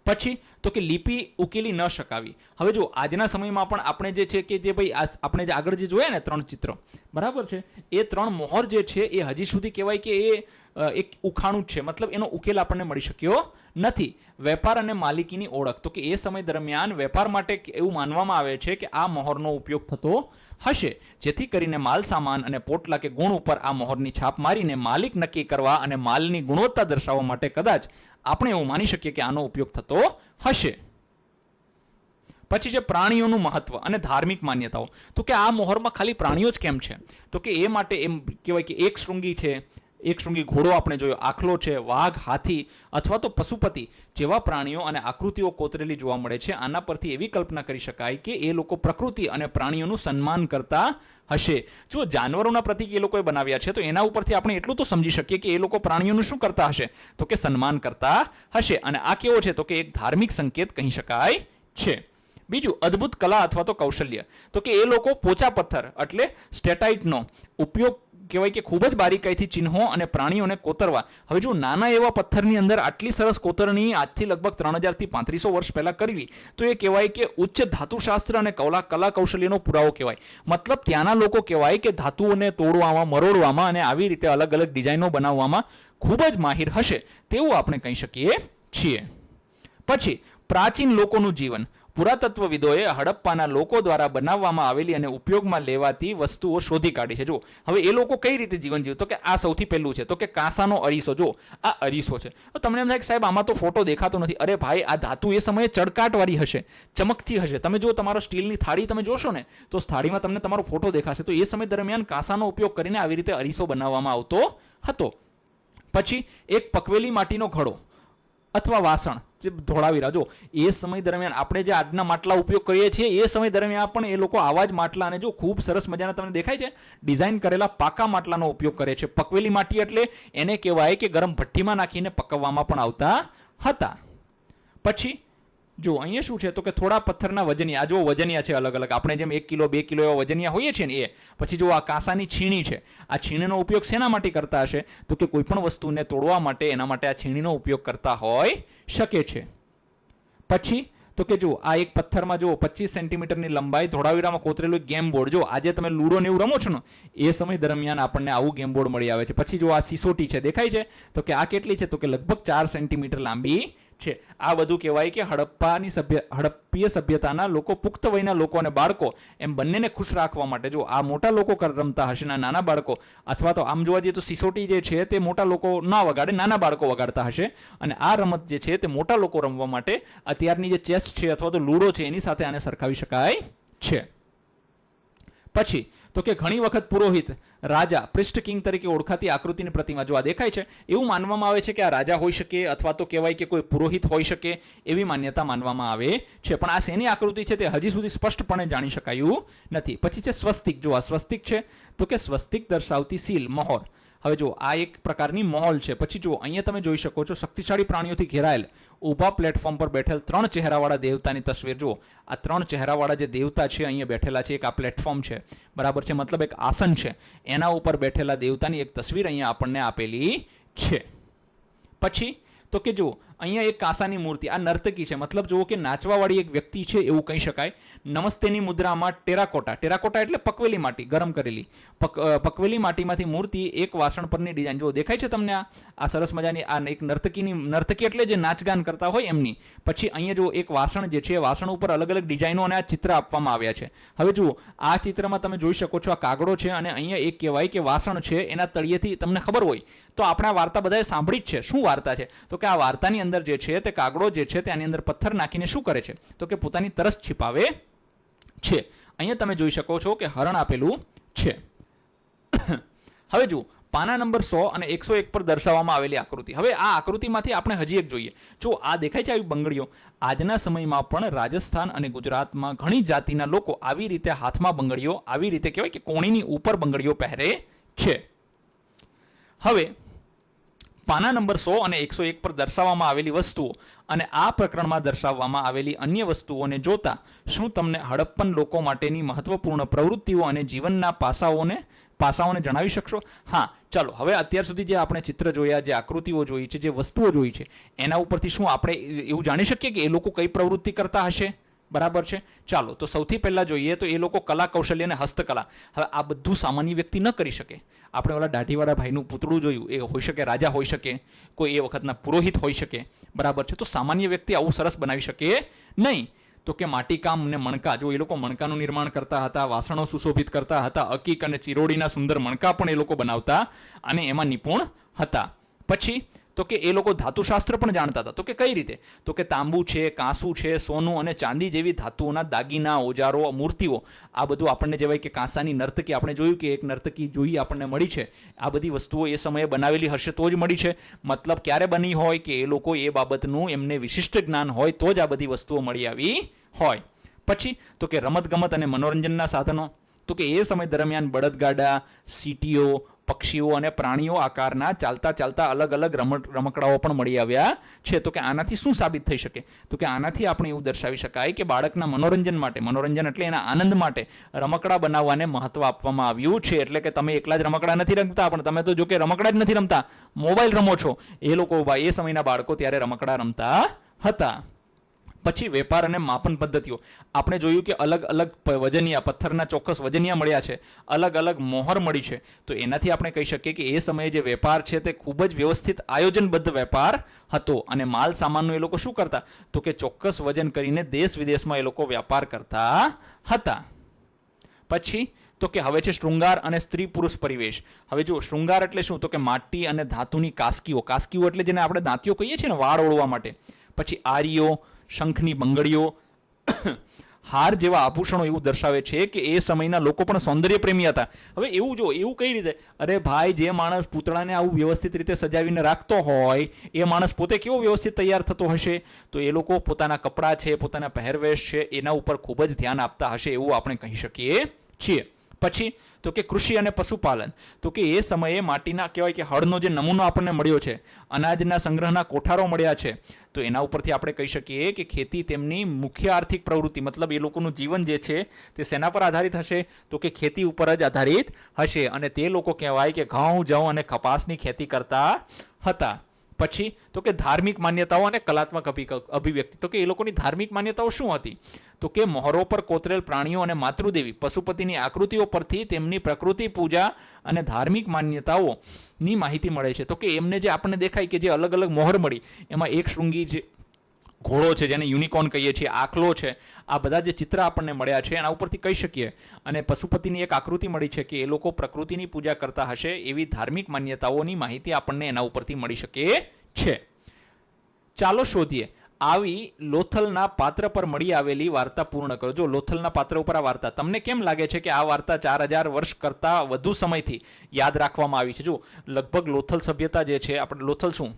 પછી તો કે લિપિ ઉકેલી ન શકાવી. હવે જો આજના સમયમાં પણ આપણે જે છે કે જે ભાઈ આપણે જે આગળ જે જોયા ને 3 ચિત્રો, બરાબર છે, એ 3 મોહર જે છે એ હજી સુધી કહેવાય કે એ એક ઉખાણું જ છે. મતલબ એનો ઉકેલ આપણને મળી શક્યો નથી. વેપાર અને માલિકીની ઓળખ. તો કે એ સમય દરમિયાન વેપાર માટે એવું માનવામાં આવે છે કે આ મોહરનો ઉપયોગ થતો હશે, જેથી કરીને માલ સામાન અને પોટલા કે ગુણ ઉપર આ મોહરની છાપ મારીને માલિક નક્કી કરવા અને માલની ગુણવત્તા દર્શાવવા માટે કદાચ આપણે એવું માની શકીએ કે આનો ઉપયોગ થતો હશે. પછી છે પ્રાણીઓનું મહત્વ અને ધાર્મિક માન્યતાઓ. તો કે આ મોહરમાં ખાલી પ્રાણીઓ જ કેમ છે? તો કે એ માટે એમ કહેવાય કે એક શૃંગી છે, એક શૃંગી ઘોડો આપણે જોયો, આખલો છે, વાઘ, હાથી અથવા તો પશુપતિ જેવા પ્રાણીઓ અને આકૃતિઓ કોતરેલી જોવા મળે છે. આના પરથી એવી કલ્પના કરી શકાય કે એ લોકો પ્રકૃતિ અને પ્રાણીઓનું સન્માન કરતા હશે. જો જાનવરોના પ્રતીક એ લોકોએ બનાવ્યા છે તો એના ઉપરથી આપણે એટલું તો સમજી શકીએ કે એ લોકો પ્રાણીઓનું શું કરતા હશે? તો કે સન્માન કરતા હશે. અને આ કેવો છે? તો કે એક ધાર્મિક સંકેત કહી શકાય છે. બીજું, અદ્ભુત કલા અથવા તો કૌશલ્ય. તો કે એ લોકો પોચા પથ્થર એટલે સ્ટેટાઇટનો ઉપયોગ કહેવાય કે ખૂબ જ બારીકાઈથી ચિહ્નો અને પ્રાણીઓને કોતરવા. હવે જો નાના એવા પથ્થરની અંદર આટલી સરસ કોતરણી આજથી લગભગ 3000 થી 3500 વર્ષ પહેલા કરવી તો એ કહેવાય કે ઉચ્ચ ધાતુશાસ્ત્ર અને કલા કૌશલ્યનો પુરાવો કહેવાય. મતલબ ત્યાંના લોકો કહેવાય કે ધાતુઓને તોડવામાં, મરોડવામાં અને આવી રીતે અલગ અલગ ડિઝાઇનો બનાવવામાં ખૂબ જ માહિર હશે તેવું આપણે કહી શકીએ છીએ. પછી પ્રાચીન લોકોનું જીવન. પુરાતત્વવિદોએ હડપ્પાના લોકો દ્વારા બનાવવામાં આવેલી અને ઉપયોગમાં લેવાતી વસ્તુઓ શોધી કાઢી છે. જો હવે એ લોકો કઈ રીતે જીવન જીવ્યું? તો કે આ સૌથી પહેલું છે તો કે કાંસાનો અરીસો. જો આ અરીસો છે તો તમને એમ થાય કે સાહેબ આમાં તો ફોટો દેખાતો નથી. અરે ભાઈ, આ ધાતુ એ સમયે ચળકાટવાળી હશે, ચમકતી હશે. તમે જો તમારો સ્ટીલની થાળી તમે જોશો ને તો થાળીમાં તમને તમારો ફોટો દેખાશે. તો એ સમય દરમિયાન કાંસાનો ઉપયોગ કરીને આવી રીતે અરીસો બનાવવામાં આવતો હતો. પછી એક પકવેલી માટીનો ઘડો અથવા વાસણ જે ધોળાવીરા. જો એ સમય દરમિયાન આપણે જે આજના માટલા ઉપયોગ કરીએ છીએ એ સમય દરમિયાન પણ એ લોકો આવા જ માટલા અને જો ખૂબ સરસ મજાના તમને દેખાય છે ડિઝાઇન કરેલા પાકા માટલાનો ઉપયોગ કરે છે. પકવેલી માટી એટલે એને કહેવાય કે ગરમ ભઠ્ઠીમાં નાખીને પકવવામાં પણ આવતા હતા. પછી જો અહીંયા શું છે તો કે થોડા પથ્થરના વજનિયા. જો વજનિયા છે અલગ અલગ, આપણે જેમ 1 કિલો 2 કિલો એવા વજનિયા હોઈએ છીએ ને એ. પછી જો આ કાંસાની છીણી છે, આ છીણીનો ઉપયોગ શેના માટે કરતા હશે? તો કે કોઈ પણ વસ્તુને તોડવા માટે એના માટે આ છીણીનો ઉપયોગ કરતા હોય શકે છે. પછી તો કે જો આ એક પથ્થરમાં જો 25 સેન્ટીમીટરની લંબાઈ ધોળાવીરામાં કોતરેલું ગેમ બોર્ડ. જો આજે તમે લૂડો ને એવું રમો છો ને એ સમય દરમિયાન આપણને આવું ગેમ બોર્ડ મળી આવે છે. પછી જો આ સિસોટી છે દેખાય છે તો કે આ કેટલી છે? તો કે લગભગ 4 સેન્ટીમીટર લાંબી છે. આ બધું કહેવાય કે હડપ્પીય સભ્યતાના લોકો, પુખ્ત વયના લોકો અને બાળકો એમ બંનેને ખુશ રાખવા માટે જો આ મોટા લોકો રમતા હશે ને નાના બાળકો, અથવા તો આમ જોવા જઈએ તો સિસોટી જે છે તે મોટા લોકો ના વગાડે, નાના બાળકો વગાડતા હશે. અને આ રમત જે છે તે મોટા લોકો રમવા માટે અત્યારની જે ચેસ છે અથવા તો લૂડો છે એની સાથે આને સરખાવી શકાય છે. પછી તો કે ઘણી વખત પુરોહિત, રાજા, પ્રિસ્ટ કિંગ તરીકે ઓળખાતી આકૃતિની પ્રતિમા. જો આ દેખાય છે એવું માનવામાં આવે છે કે આ રાજા હોઈ શકે અથવા તો કહેવાય કે કોઈ પુરોહિત હોઈ શકે એવી માન્યતા માનવામાં આવે છે. પણ આ શેની આકૃતિ છે તે હજી સુધી સ્પષ્ટપણે જાણી શકાયું નથી. પછી છે સ્વસ્તિક. જો આ સ્વસ્તિક છે તો કે સ્વસ્તિક દર્શાવતી સીલ, મહોર. હવે જો આ એક પ્રકારની મહોલ છે. પછી જો અહીંયા તમે જોઈ શકો છો શક્તિશાળી પ્રાણીઓથી ઘેરાયેલ ઊભા પ્લેટફોર્મ પર બેઠેલ 3 ચહેરાવાળા દેવતાની તસવીર. જુઓ આ 3 ચહેરાવાળા જે દેવતા છે અહીંયા બેઠેલા છે. એક આ પ્લેટફોર્મ છે, બરાબર છે, મતલબ એક આસન છે, એના ઉપર બેઠેલા દેવતાની એક તસવીર અહીંયા આપણને આપેલી છે. પછી તો કે જો અહીંયા એક કાંસાની મૂર્તિ, આ નર્તકી છે, મતલબ જુઓ કે નાચવાવાળી એક વ્યક્તિ છે એવું કહી શકાય. નમસ્તેની મુદ્રામાં ટેરાકોટા. ટેરાકોટા એટલે પકવેલી માટી, ગરમ કરેલી પકવેલી માટીમાંથી મૂર્તિ, એક વાસણ પરની ડિઝાઇન. જો દેખાય છે તમને આ સરસ મજાની આ એક નર્તકી એટલે જે નાચગાન કરતા હોય એમની. પછી અહીંયા જો એક વાસણ જે છે, વાસણ ઉપર અલગ અલગ ડિઝાઇનો અને આ ચિત્ર આપવામાં આવ્યા છે. હવે જુઓ આ ચિત્રમાં તમે જોઈ શકો છો આ કાગડો છે અને અહીંયા એક કહેવાય કે વાસણ છે, એના તળિયેથી તમને ખબર હોય તો આપણે આ વાર્તા બધાએ સાંભળી જ છે. શું વાર્તા છે? તો કે આ વાર્તાની અંદર જે છે તે કાગડો જે છે તેની અંદર પથ્થર નાખીને શું કરે છે? તો કે પોતાની તરસ छिपाવે છે. અહીંયા તમે જોઈ શકો છો કે હરણ આપેલું છે. હવે જો પાના નંબર 100 અને 101 પર દર્શાવવામાં આવેલી આકૃતિ. હવે આ આકૃતિમાંથી આપણે હજી એક જોઈએ. જો આ દેખાય છે આવી બંગડીઓ, આજના સમયમાં પણ રાજસ્થાન અને ગુજરાતમાં ઘણી જાતિના લોકો આવી રીતે હાથમાં બંગડીઓ, આવી રીતે કહેવાય કે કોણીની ઉપર બંગડીઓ પહેરે છે. હવે પાના નંબર 100 અને 101 પર દર્શાવવામાં આવેલી વસ્તુઓ અને આ પ્રકરણમાં દર્શાવવામાં આવેલી અન્ય વસ્તુઓને જોતા શું તમને હડપ્પન લોકો માટેની મહત્વપૂર્ણ પ્રવૃત્તિઓ અને જીવનના પાસાઓને જણાવી શકશો? હા, ચાલો હવે અત્યાર સુધી જે આપણે ચિત્ર જોયા, જે આકૃતિઓ જોઈ છે, જે વસ્તુઓ જોઈ છે, એના ઉપરથી શું આપણે એવું જાણી શકીએ કે એ લોકો કઈ પ્રવૃત્તિ કરતા હશે? બરાબર છે. ચાલો તો સૌથી પહેલાં જોઈએ તો એ લોકો કલા કૌશલ્ય અને હસ્તકલા. હવે આ બધું સામાન્ય વ્યક્તિ ન કરી શકે. આપણે ઓલા દાઢીવાળા ભાઈનું પૂતળું જોયું, એ હોઈ શકે રાજા હોઈ શકે, કોઈ એ વખતના પુરોહિત હોઈ શકે, બરાબર છે. તો સામાન્ય વ્યક્તિ આવું સરસ બનાવી શકે નહીં. તો કે માટીકામ અને મણકા, જો એ લોકો મણકાનું નિર્માણ કરતા હતા, વાસણો સુશોભિત કરતા હતા, અકીક અને ચિરોડીના સુંદર મણકા પણ એ લોકો બનાવતા અને એમાં નિપુણ હતા. પછી તો કે એ લોકો ધાતુશાસ્ત્ર પણ જાણતા હતા. તો કે કઈ રીતે? તો કે તાંબુ છે, કાંસુ છે, સોનું અને ચાંદી જેવી ધાતુઓના દાગીના, ઓજારો, મૂર્તિઓ, આ બધું આપણને જેવાય કે કાંસાની નર્તકી, આપણે જોયું કે એક નર્તકી જોઈ આપણને મળી છે, આ બધી વસ્તુઓ એ સમયે બનાવેલી હશે તો જ મળી છે. મતલબ ક્યારે બની હોય કે એ લોકો એ બાબતનું એમને વિશિષ્ટ જ્ઞાન હોય તો જ આ બધી વસ્તુઓ મળી આવી હોય. પછી તો કે રમતગમત અને મનોરંજનના સાધનો, તો કે એ સમય દરમિયાન બળદગાડા, સીટીઓ, પક્ષીઓ અને પ્રાણીઓ આકારના ચાલતા ચાલતા અલગ અલગ રમકડાઓ પણ મળી આવ્યા છે. તો કે આનાથી શું સાબિત થઈ શકે? તો કે આનાથી આપણે એવું દર્શાવી શકાય કે બાળકના મનોરંજન માટે, મનોરંજન એટલે એના આનંદ માટે રમકડા બનાવવાને મહત્વ આપવામાં આવ્યું છે. એટલે કે તમે એકલા જ રમકડા નથી રમતા, પણ તમે તો જો કે રમકડા જ નથી રમતા, મોબાઈલ રમો છો. એ લોકો એ સમયના બાળકો ત્યારે રમકડા રમતા હતા. પછી વેપાર અને માપન પદ્ધતિઓ, આપણે જોયું કે અલગ અલગ વજનિયા, પથ્થરના ચોક્કસ વજનિયા મળ્યા છે, અલગ અલગ મોહર મળી છે. તો એનાથી આપણે કહી શકીએ કે એ સમયે જે વેપાર છે તે ખૂબ જ વ્યવસ્થિત આયોજનબદ્ધ વેપાર હતો. અને માલ સામાનનું એ લોકો શું કરતા? તો કે ચોક્કસ વજન કરીને દેશ વિદેશમાં એ લોકો વ્યાપાર કરતા હતા. પછી તો કે હવે છે શૃંગાર અને સ્ત્રી પુરુષ પરિવેશ. હવે જો શૃંગાર એટલે શું? તો કે માટી અને ધાતુની કાસ્કીઓ, કાસ્કીઓ એટલે જેને આપણે દાંતીઓ કહીએ છીએ ને, વાળ ઓળવા માટે. પછી આરીઓ, શંખની બંગડીઓ, હાર જેવા આભૂષણો એવું દર્શાવે છે કે એ સમયના લોકો પણ સૌંદર્ય પ્રેમી હતા. હવે એવું જો, એવું કઈ રીતે? અરે ભાઈ, જે માણસ પૂતળાને આવું વ્યવસ્થિત રીતે સજાવીને રાખતો હોય એ માણસ પોતે કેવો વ્યવસ્થિત તૈયાર થતો હશે? તો એ લોકો પોતાના કપડાં છે, પોતાના પહેરવેશ છે, એના ઉપર ખૂબ જ ધ્યાન આપતા હશે એવું આપણે કહી શકીએ છીએ. પછી તો કે કૃષિ અને પશુપાલન, તો કે એ સમયે માટીના કહેવાય કે હળનો જે નમૂનો આપણને મળ્યો છે, અનાજના સંગ્રહના કોઠારો મળ્યા છે, તો એના ઉપરથી આપણે કહી શકીએ કે ખેતી તેમની મુખ્ય આર્થિક પ્રવૃત્તિ, મતલબ એ લોકોનું જીવન જે છે તે શેના પર આધારિત હશે? તો કે ખેતી ઉપર જ આધારિત હશે. અને તે લોકો કહેવાય કે ઘઉં, જવ અને કપાસની ખેતી કરતા હતા. પછી તો કે ધાર્મિક માન્યતાઓ અને કલાત્મક અભિવ્યક્તિ, તો કે એ લોકોની ધાર્મિક માન્યતાઓ શું હતી? તો કે મોહરો પર કોતરેલ પ્રાણીઓ અને માતૃદેવી, પશુપતિની આકૃતિઓ પરથી તેમની પ્રકૃતિ પૂજા અને ધાર્મિક માન્યતાઓની માહિતી મળે છે. તો કે એમને જે આપણને દેખાય કે જે અલગ અલગ મોહર મળી, એમાં એક શૃંગી જે ઘોડો છે જેને યુનિકોર્ન કહીએ છીએ, આખલો છે, આ બધા જે ચિત્ર આપણને મળ્યા છે એના ઉપરથી કહી શકીએ. અને પશુપતિની એક આકૃતિ મળી છે કે એ લોકો પ્રકૃતિની પૂજા કરતા હશે એવી ધાર્મિક માન્યતાઓની માહિતી આપણને એના ઉપરથી મળી શકે છે. ચાલો શોધીએ. આવી લોથલના પાત્ર પર મળી આવેલી વાર્તા પૂર્ણ કરો. જો લોથલના પાત્ર ઉપર આ વાર્તા, તમને કેમ લાગે છે કે આ વાર્તા 4000 વર્ષ કરતાં વધુ સમયથી યાદ રાખવામાં આવી છે? જો લગભગ લોથલ સભ્યતા જે છે, આપણે લોથલ શું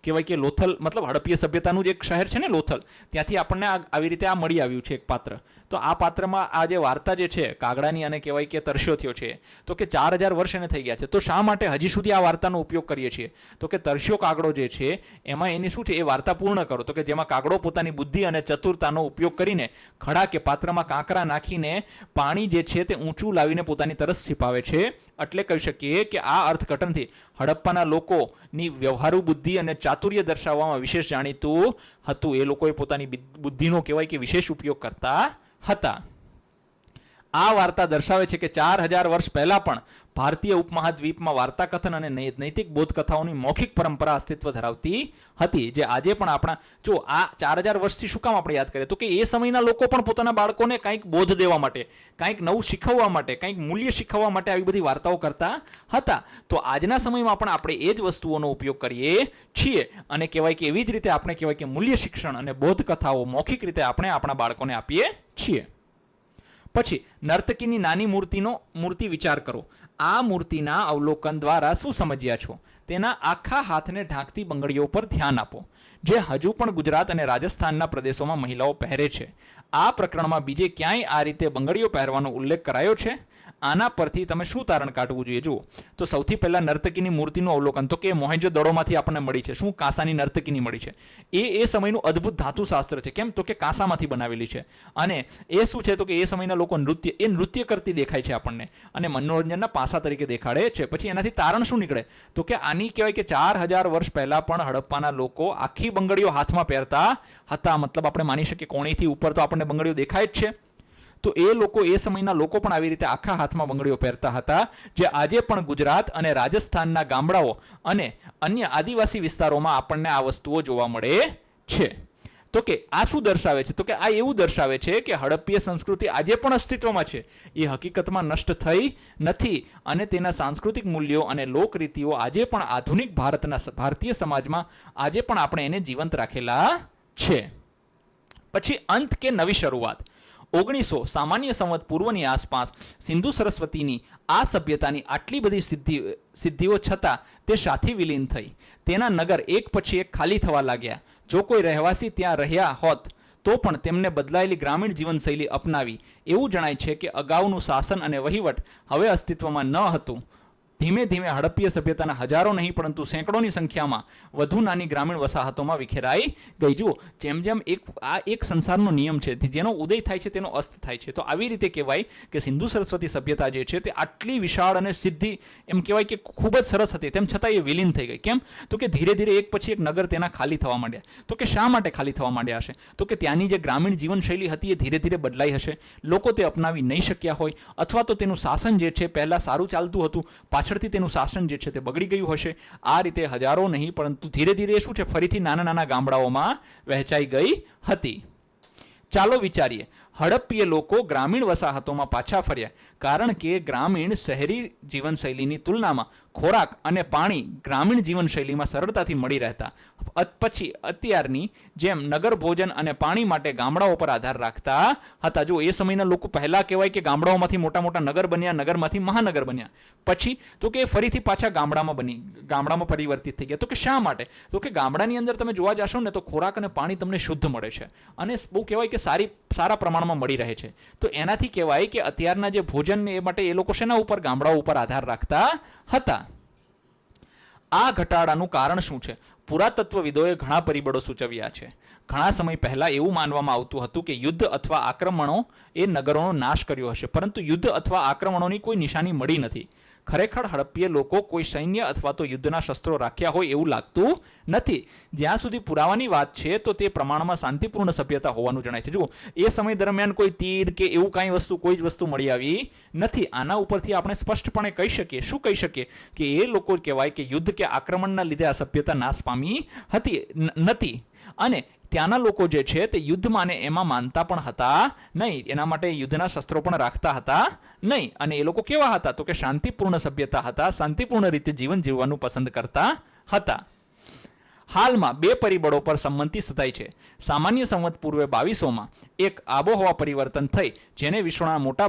કહેવાય કે લોથલ મતલબ હડપ્પીય સભ્યતાનું જે એક શહેર છે ને લોથલ, ત્યાંથી આપણને આવી રીતે આ મળી આવ્યું છે એક પાત્ર. તો આ પાત્રમાં આ જે વાર્તા જે છે કાગડાની અને કહેવાય કે તરસ્યો થયો છે, તો કે 4000 વર્ષ એને થઈ ગયા છે. તો શા માટે હજી સુધી આ વાર્તાનો ઉપયોગ કરીએ છીએ? તો કે તરસ્યો કાગડો જે છે એમાં એની શું છે, એ વાર્તા પૂર્ણ કરો. તો કે જેમાં કાગડો પોતાની બુદ્ધિ અને ચતુરતાનો ઉપયોગ કરીને ખડા કે પાત્રમાં કાંકરા નાખીને પાણી જે છે તે ઊંચું લાવીને પોતાની તરસ छिपाવે છે. એટલે કહી શકીએ કે આ અર્થઘટનથી હડપ્પાના લોકોની વ્યવહારુ બુદ્ધિ અને ચાતુર્ય દર્શાવવામાં વિશેષ જાણીતું હતું. એ લોકોએ પોતાની બુદ્ધિનો કહેવાય કે વિશેષ ઉપયોગ કરતા હતા. આ વાર્તા દર્શાવે છે કે 4000 વર્ષ પહેલા પણ ભારતીય ઉપમહાદ્વીપમાં વાર્તા કથન અને નૈતિક બોધકથાઓની મૌખિક પરંપરા અસ્તિત્વ ધરાવતી હતી, જે આજે પણ આપણા જો આ 4000 વર્ષથી શું કામ આપણે યાદ કરીએ? તો કે એ સમયના લોકો પણ પોતાના બાળકોને કંઈક બોધ દેવા માટે, કંઈક નવું શીખવવા માટે, કંઈક મૂલ્ય શીખવવા માટે આવી બધી વાર્તાઓ કરતા હતા. તો આજના સમયમાં પણ આપણે એ જ વસ્તુઓનો ઉપયોગ કરીએ છીએ અને કહેવાય કે એવી જ રીતે આપણે કહેવાય કે મૂલ્ય શિક્ષણ અને બોધકથાઓ મૌખિક રીતે આપણે આપણા બાળકોને આપીએ છીએ. પછી નર્તકીની નાની મૂર્તિ વિચાર કરો. આ મૂર્તિના અવલોકન દ્વારા શું સમજ્યા છો? તેના આખા હાથને ઢાંકતી બંગડીઓ પર ધ્યાન આપો, જે હજુ પણ ગુજરાત અને રાજસ્થાનના પ્રદેશોમાં મહિલાઓ પહેરે છે. આ પ્રકરણમાં બીજે ક્યાંય આ રીતે બંગડીઓ પહેરવાનો ઉલ્લેખ કરાયો છે? આના પરથી તમે શું તારણ કાઢવું જોઈએ? જુઓ તો સૌથી પહેલાં નર્તકીની મૂર્તિનું અવલોકન તો કે મોહેંજો-દડોમાંથી આપણને મળી છે. શું? કાંસાની નર્તકીની મળી છે. એ સમયનું અદ્ભુત ધાતુશાસ્ત્ર છે. કેમ? તો કે કાંસામાંથી બનાવેલી છે. અને એ શું છે? તો કે એ સમયના લોકો નૃત્ય કરતી દેખાય છે આપણને અને મનોરંજનના પાસા તરીકે દેખાડે છે. પછી એનાથી તારણ શું નીકળે? તો કે આની કહેવાય કે 4000 વર્ષ પહેલાં પણ હડપ્પાના લોકો આખી બંગડીઓ હાથમાં પહેરતા હતા. મતલબ આપણે માની શકીએ કોણીથી ઉપર તો આપણને બંગડીઓ દેખાય જ છે. તો એ સમયના લોકો પણ આવી રીતે આખા હાથમાં બંગડીઓ પહેરતા હતા, જે આજે પણ ગુજરાત અને રાજસ્થાનના ગામડાઓ અને અન્ય આદિવાસી વિસ્તારોમાં આપણને આ વસ્તુઓ જોવા મળે છે. તો કે આ શું દર્શાવે છે? તો કે આ એવું દર્શાવે છે કે હડપ્પીય સંસ્કૃતિ આજે પણ અસ્તિત્વમાં છે, એ હકીકતમાં નષ્ટ થઈ નથી અને તેના સાંસ્કૃતિક મૂલ્યો અને લોકરીતિઓ આજે પણ આધુનિક ભારતીય સમાજમાં આજે પણ આપણે એને જીવંત રાખેલા છે. પછી અંત કે નવી શરૂઆત. 1900 સામાન્ય સંવત પૂર્વની આસપાસ સિંધુ સરસ્વતીની આ સભ્યતાની આટલી બધી સિદ્ધિઓ છતાં તે શાથી વિલીન થઈ. તેના નગર એક પછી એક ખાલી થવા લાગ્યા. જો કોઈ રહેવાસી ત્યાં રહ્યા હોત તો પણ તેમને બદલાયેલી ગ્રામીણ જીવનશૈલી અપનાવી. એવું જણાય છે કે અગાઉનું શાસન અને વહીવટ હવે અસ્તિત્વમાં ન હતું. ધીમે ધીમે હડપ્પીય સભ્યતાના હજારો નહીં પરંતુ સેંકડોની સંખ્યામાં વધુ નાની ગ્રામીણ વસાહતોમાં વિખેરાઈ ગઈ. જુઓ, જેમ જેમ એક સંસારનો નિયમ છે, જેનો ઉદય થાય છે તેનો અસ્ત થાય છે. તો આવી રીતે કહેવાય કે સિંધુ સરસ્વતી સભ્યતા જે છે તે આટલી વિશાળ અને સિદ્ધિ એમ કહેવાય કે ખૂબ જ સરસ હતી, તેમ છતાં એ વિલીન થઈ ગઈ. કેમ? તો કે ધીરે ધીરે એક પછી એક નગર તેના ખાલી થવા માંડ્યા. તો કે શા માટે ખાલી થવા માંડ્યા હશે? તો કે ત્યાંની જે ગ્રામીણ જીવનશૈલી હતી એ ધીરે ધીરે બદલાઈ હશે. લોકો તે અપનાવી નહીં શક્યા હોય, અથવા તો તેનું શાસન જે છે પહેલાં સારું ચાલતું હતું, પાછળથી તેનું શાસન જે છે તે બગડી ગયું હશે. આ રીતે હજારો નહીં પરંતુ ધીરે ધીરે શું છે ફરીથી નાના નાના ગામડાઓમાં વહેંચાઈ ગઈ હતી. ચાલો વિચારીએ, હડપ્પીય લોકો ગ્રામીણ વસાહતોમાં પાછા ફર્યા કારણ કે ગ્રામીણ શહેરી જીવનશૈલીની તુલનામાં ખોરાક અને પાણી ગ્રામીણ જીવનશૈલીમાં સરળતાથી મળી રહેતા. પછી અત્યારની જેમ નગર ભોજન અને પાણી માટે ગામડાઓ પર આધાર રાખતા હતા. જો એ સમયના લોકો પહેલાં કહેવાય કે ગામડાઓમાંથી મોટા મોટા નગર બન્યા, નગરમાંથી મહાનગર બન્યા. પછી તો કે ફરીથી પાછા ગામડામાં પરિવર્તિત થઈ ગયા. તો કે શા માટે? તો કે ગામડાની અંદર તમે જોવા જશો ને તો ખોરાક અને પાણી તમને શુદ્ધ મળે છે અને બહુ કહેવાય કે સારા પ્રમાણમાં મળી રહે છે. તો એનાથી કહેવાય કે અત્યારના જે ભોજન એ માટે એ લોકો શેના ઉપર? ગામડાઓ ઉપર આધાર રાખતા હતા. આ ઘટાડાનું કારણ શું છે? પુરાતત્વવિદોએ ઘણા પરિબળો સૂચવ્યા છે. ઘણા સમય પહેલાં એવું માનવામાં આવતું હતું કે યુદ્ધ અથવા આક્રમણો એ નગરોનો નાશ કર્યો હશે, પરંતુ યુદ્ધ અથવા આક્રમણોની કોઈ નિશાની મળી નથી. ખરેખર હડપ્પીય લોકો કોઈ સૈન્ય અથવા તો યુદ્ધના શસ્ત્રો રાખ્યા હોય એવું લાગતું નથી. જ્યાં સુધી પુરાવાની વાત છે તો તે પ્રમાણમાં શાંતિપૂર્ણ સભ્યતા હોવાનું જણાય છે. જુઓ, એ સમય દરમિયાન કોઈ તીર કે એવું કાંઈ કોઈ જ વસ્તુ મળી આવી નથી. આના ઉપરથી આપણે સ્પષ્ટપણે કહી શકીએ, શું કહી શકીએ? કે એ લોકો કહેવાય કે યુદ્ધ કે આક્રમણના લીધે આ સભ્યતા નાશ પામી નથી. અને ત્યાંના લોકો જે છે તે યુદ્ધમાં અને એમાં માનતા પણ હતા નહીં. એના માટે યુદ્ધના શસ્ત્રો પણ રાખતા હતા નહીં. અને એ લોકો કેવા હતા? તો કે શાંતિપૂર્ણ સભ્યતા હતા, શાંતિપૂર્ણ રીતે જીવન જીવવાનું પસંદ કરતા હતા. હાલમાં બે પરિબળો પર સંમતિ સધાઈ છે. સામાન્ય સંવત પૂર્વે 2200માં એક આબોહવા પરિવર્તન થઈ જેને વિશ્વના મોટા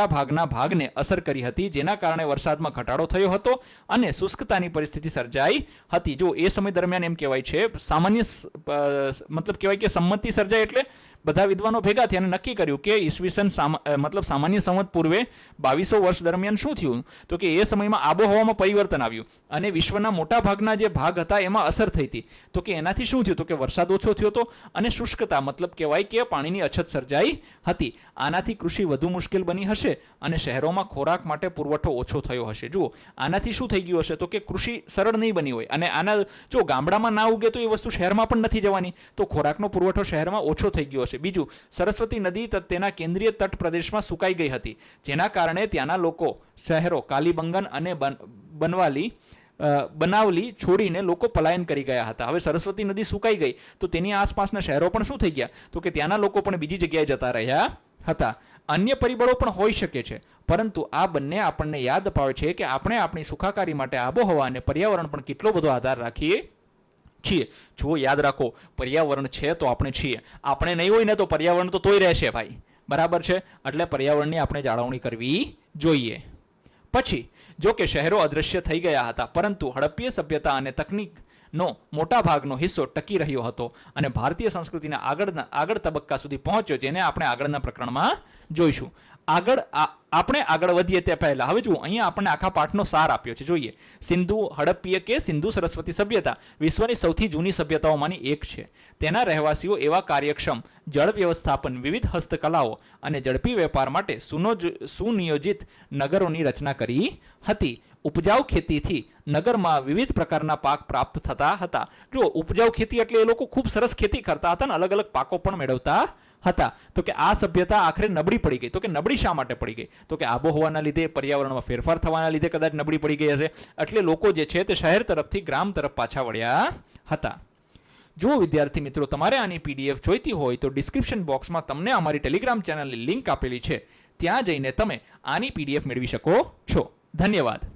ભાગના ભાગને અસર કરી હતી, જેના કારણે વરસાદમાં ઘટાડો થયો હતો અને શુષ્કતાની પરિસ્થિતિ સર્જાઈ હતી. જો એ સમય દરમિયાન એમ કહેવાય છે સામાન્ય મતલબ કહેવાય કે સંમતિ સર્જાય એટલે બધા વિદ્વાનો ભેગા થયા અને નક્કી કર્યું કે ઈસવીસન સામાન્ય સંવત પૂર્વે 2200 વર્ષ દરમિયાન શું થયું? તો કે એ સમયમાં આબોહવામાં પરિવર્તન આવ્યું અને વિશ્વના મોટા ભાગના જે ભાગ હતા એમાં અસર થઈ હતી. તો કે એનાથી શું થયું? તો કે વરસાદ ઓછો થયો હતો અને શુષ્કતા મતલબ કહેવાય કે પાણીની અછત સર્જાઈ હતી. આનાથી કૃષિ વધુ મુશ્કેલ બની હશે અને શહેરોમાં ખોરાક માટે પુરવઠો ઓછો થયો હશે. જુઓ, આનાથી શું થઈ ગયું હશે? તો કે કૃષિ સરળ નહીં બની હોય અને આના જો ગામડામાં ના ઉગે તો એ વસ્તુ શહેરમાં પણ નથી જવાની, તો ખોરાકનો પુરવઠો શહેરમાં ઓછો થઈ ગયો હશે. બીજું, સરસ્વતી નદી તેના કેન્દ્રીય તટ પ્રદેશમાં સુકાઈ ગઈ હતી, જેના કારણે ત્યાંના લોકો શહેરો કાલીબંગન અને બનાવલી છોડીને લોકો પલાયન કરી ગયા હતા. હવે સરસ્વતી નદી સુકાઈ ગઈ તો તેની આસપાસના શહેરો પણ શું થઈ ગયા? તો કે ત્યાંના લોકો પણ બીજી જગ્યાએ જતા રહ્યા હતા. અન્ય પરિબળો પણ હોઈ શકે છે, પરંતુ આ બંને આપણને યાદ અપાવે છે કે આપણે આપણી સુખાકારી માટે આબોહવા અને પર્યાવરણ પણ કેટલો બધો આધાર રાખીએ છીએ. જુઓ, યાદ રાખો, પર્યાવરણ છે તો આપણે છીએ. આપણે નહીં હોય ને તો પર્યાવરણ તો તોય રહેશે ભાઈ, બરાબર છે? એટલે પર્યાવરણની આપણે જાળવણી કરવી જોઈએ. પછી જો કે શહેરો અદૃશ્ય થઈ ગયા હતા, પરંતુ હડપ્પીય સભ્યતા અને તકનીકનો મોટા ભાગનો હિસ્સો ટકી રહ્યો હતો અને ભારતીય સંસ્કૃતિના આગળ તબક્કા સુધી પહોંચ્યો, જેને આપણે આગળના પ્રકરણમાં જોઈશું. આપણે આગળ વધીએ તે પહેલાં હવે જુઓ, અહીંયા આપણને આખા પાઠનો સાર આપ્યો છે. જોઈએ, હડપ્પીય કે સિંધુ સરસ્વતી સભ્યતા વિશ્વની સૌથી જૂની સભ્યતાઓમાંની એક છે. તેના રહેવાસીઓ એવા કાર્યક્ષમ જળ વ્યવસ્થાપન, વિવિધ હસ્તકલાઓ અને ઝડપી વેપાર માટે સુનિયોજિત નગરોની રચના કરી હતી. ઉપજાઉ ખેતીથી નગરમાં વિવિધ પ્રકારના પાક પ્રાપ્ત થતા હતા. જો ઉપજાઉ ખેતી એટલે એ લોકો ખૂબ સરસ ખેતી કરતા હતા અને અલગ અલગ પાકો પણ મેળવતા હતા. તો કે આ સભ્યતા આખરે નબળી પડી ગઈ. તો કે નબળી શા માટે પડી ગઈ? તો કે આબોહવાના લીધે, પર્યાવરણમાં ફેરફાર થવાના લીધે કદાચ નબળી પડી ગઈ હશે. એટલે લોકો જે છે તે શહેર તરફથી ગ્રામ તરફ પાછા વળ્યા હતા. જો વિદ્યાર્થી મિત્રો તમારે આની PDF જોઈતી હોય તો ડિસ્ક્રિપ્શન બોક્સમાં તમને અમારી ટેલિગ્રામ ચેનલની લિંક આપેલી છે, ત્યાં જઈને તમે આની PDF મેળવી શકો છો. ધન્યવાદ.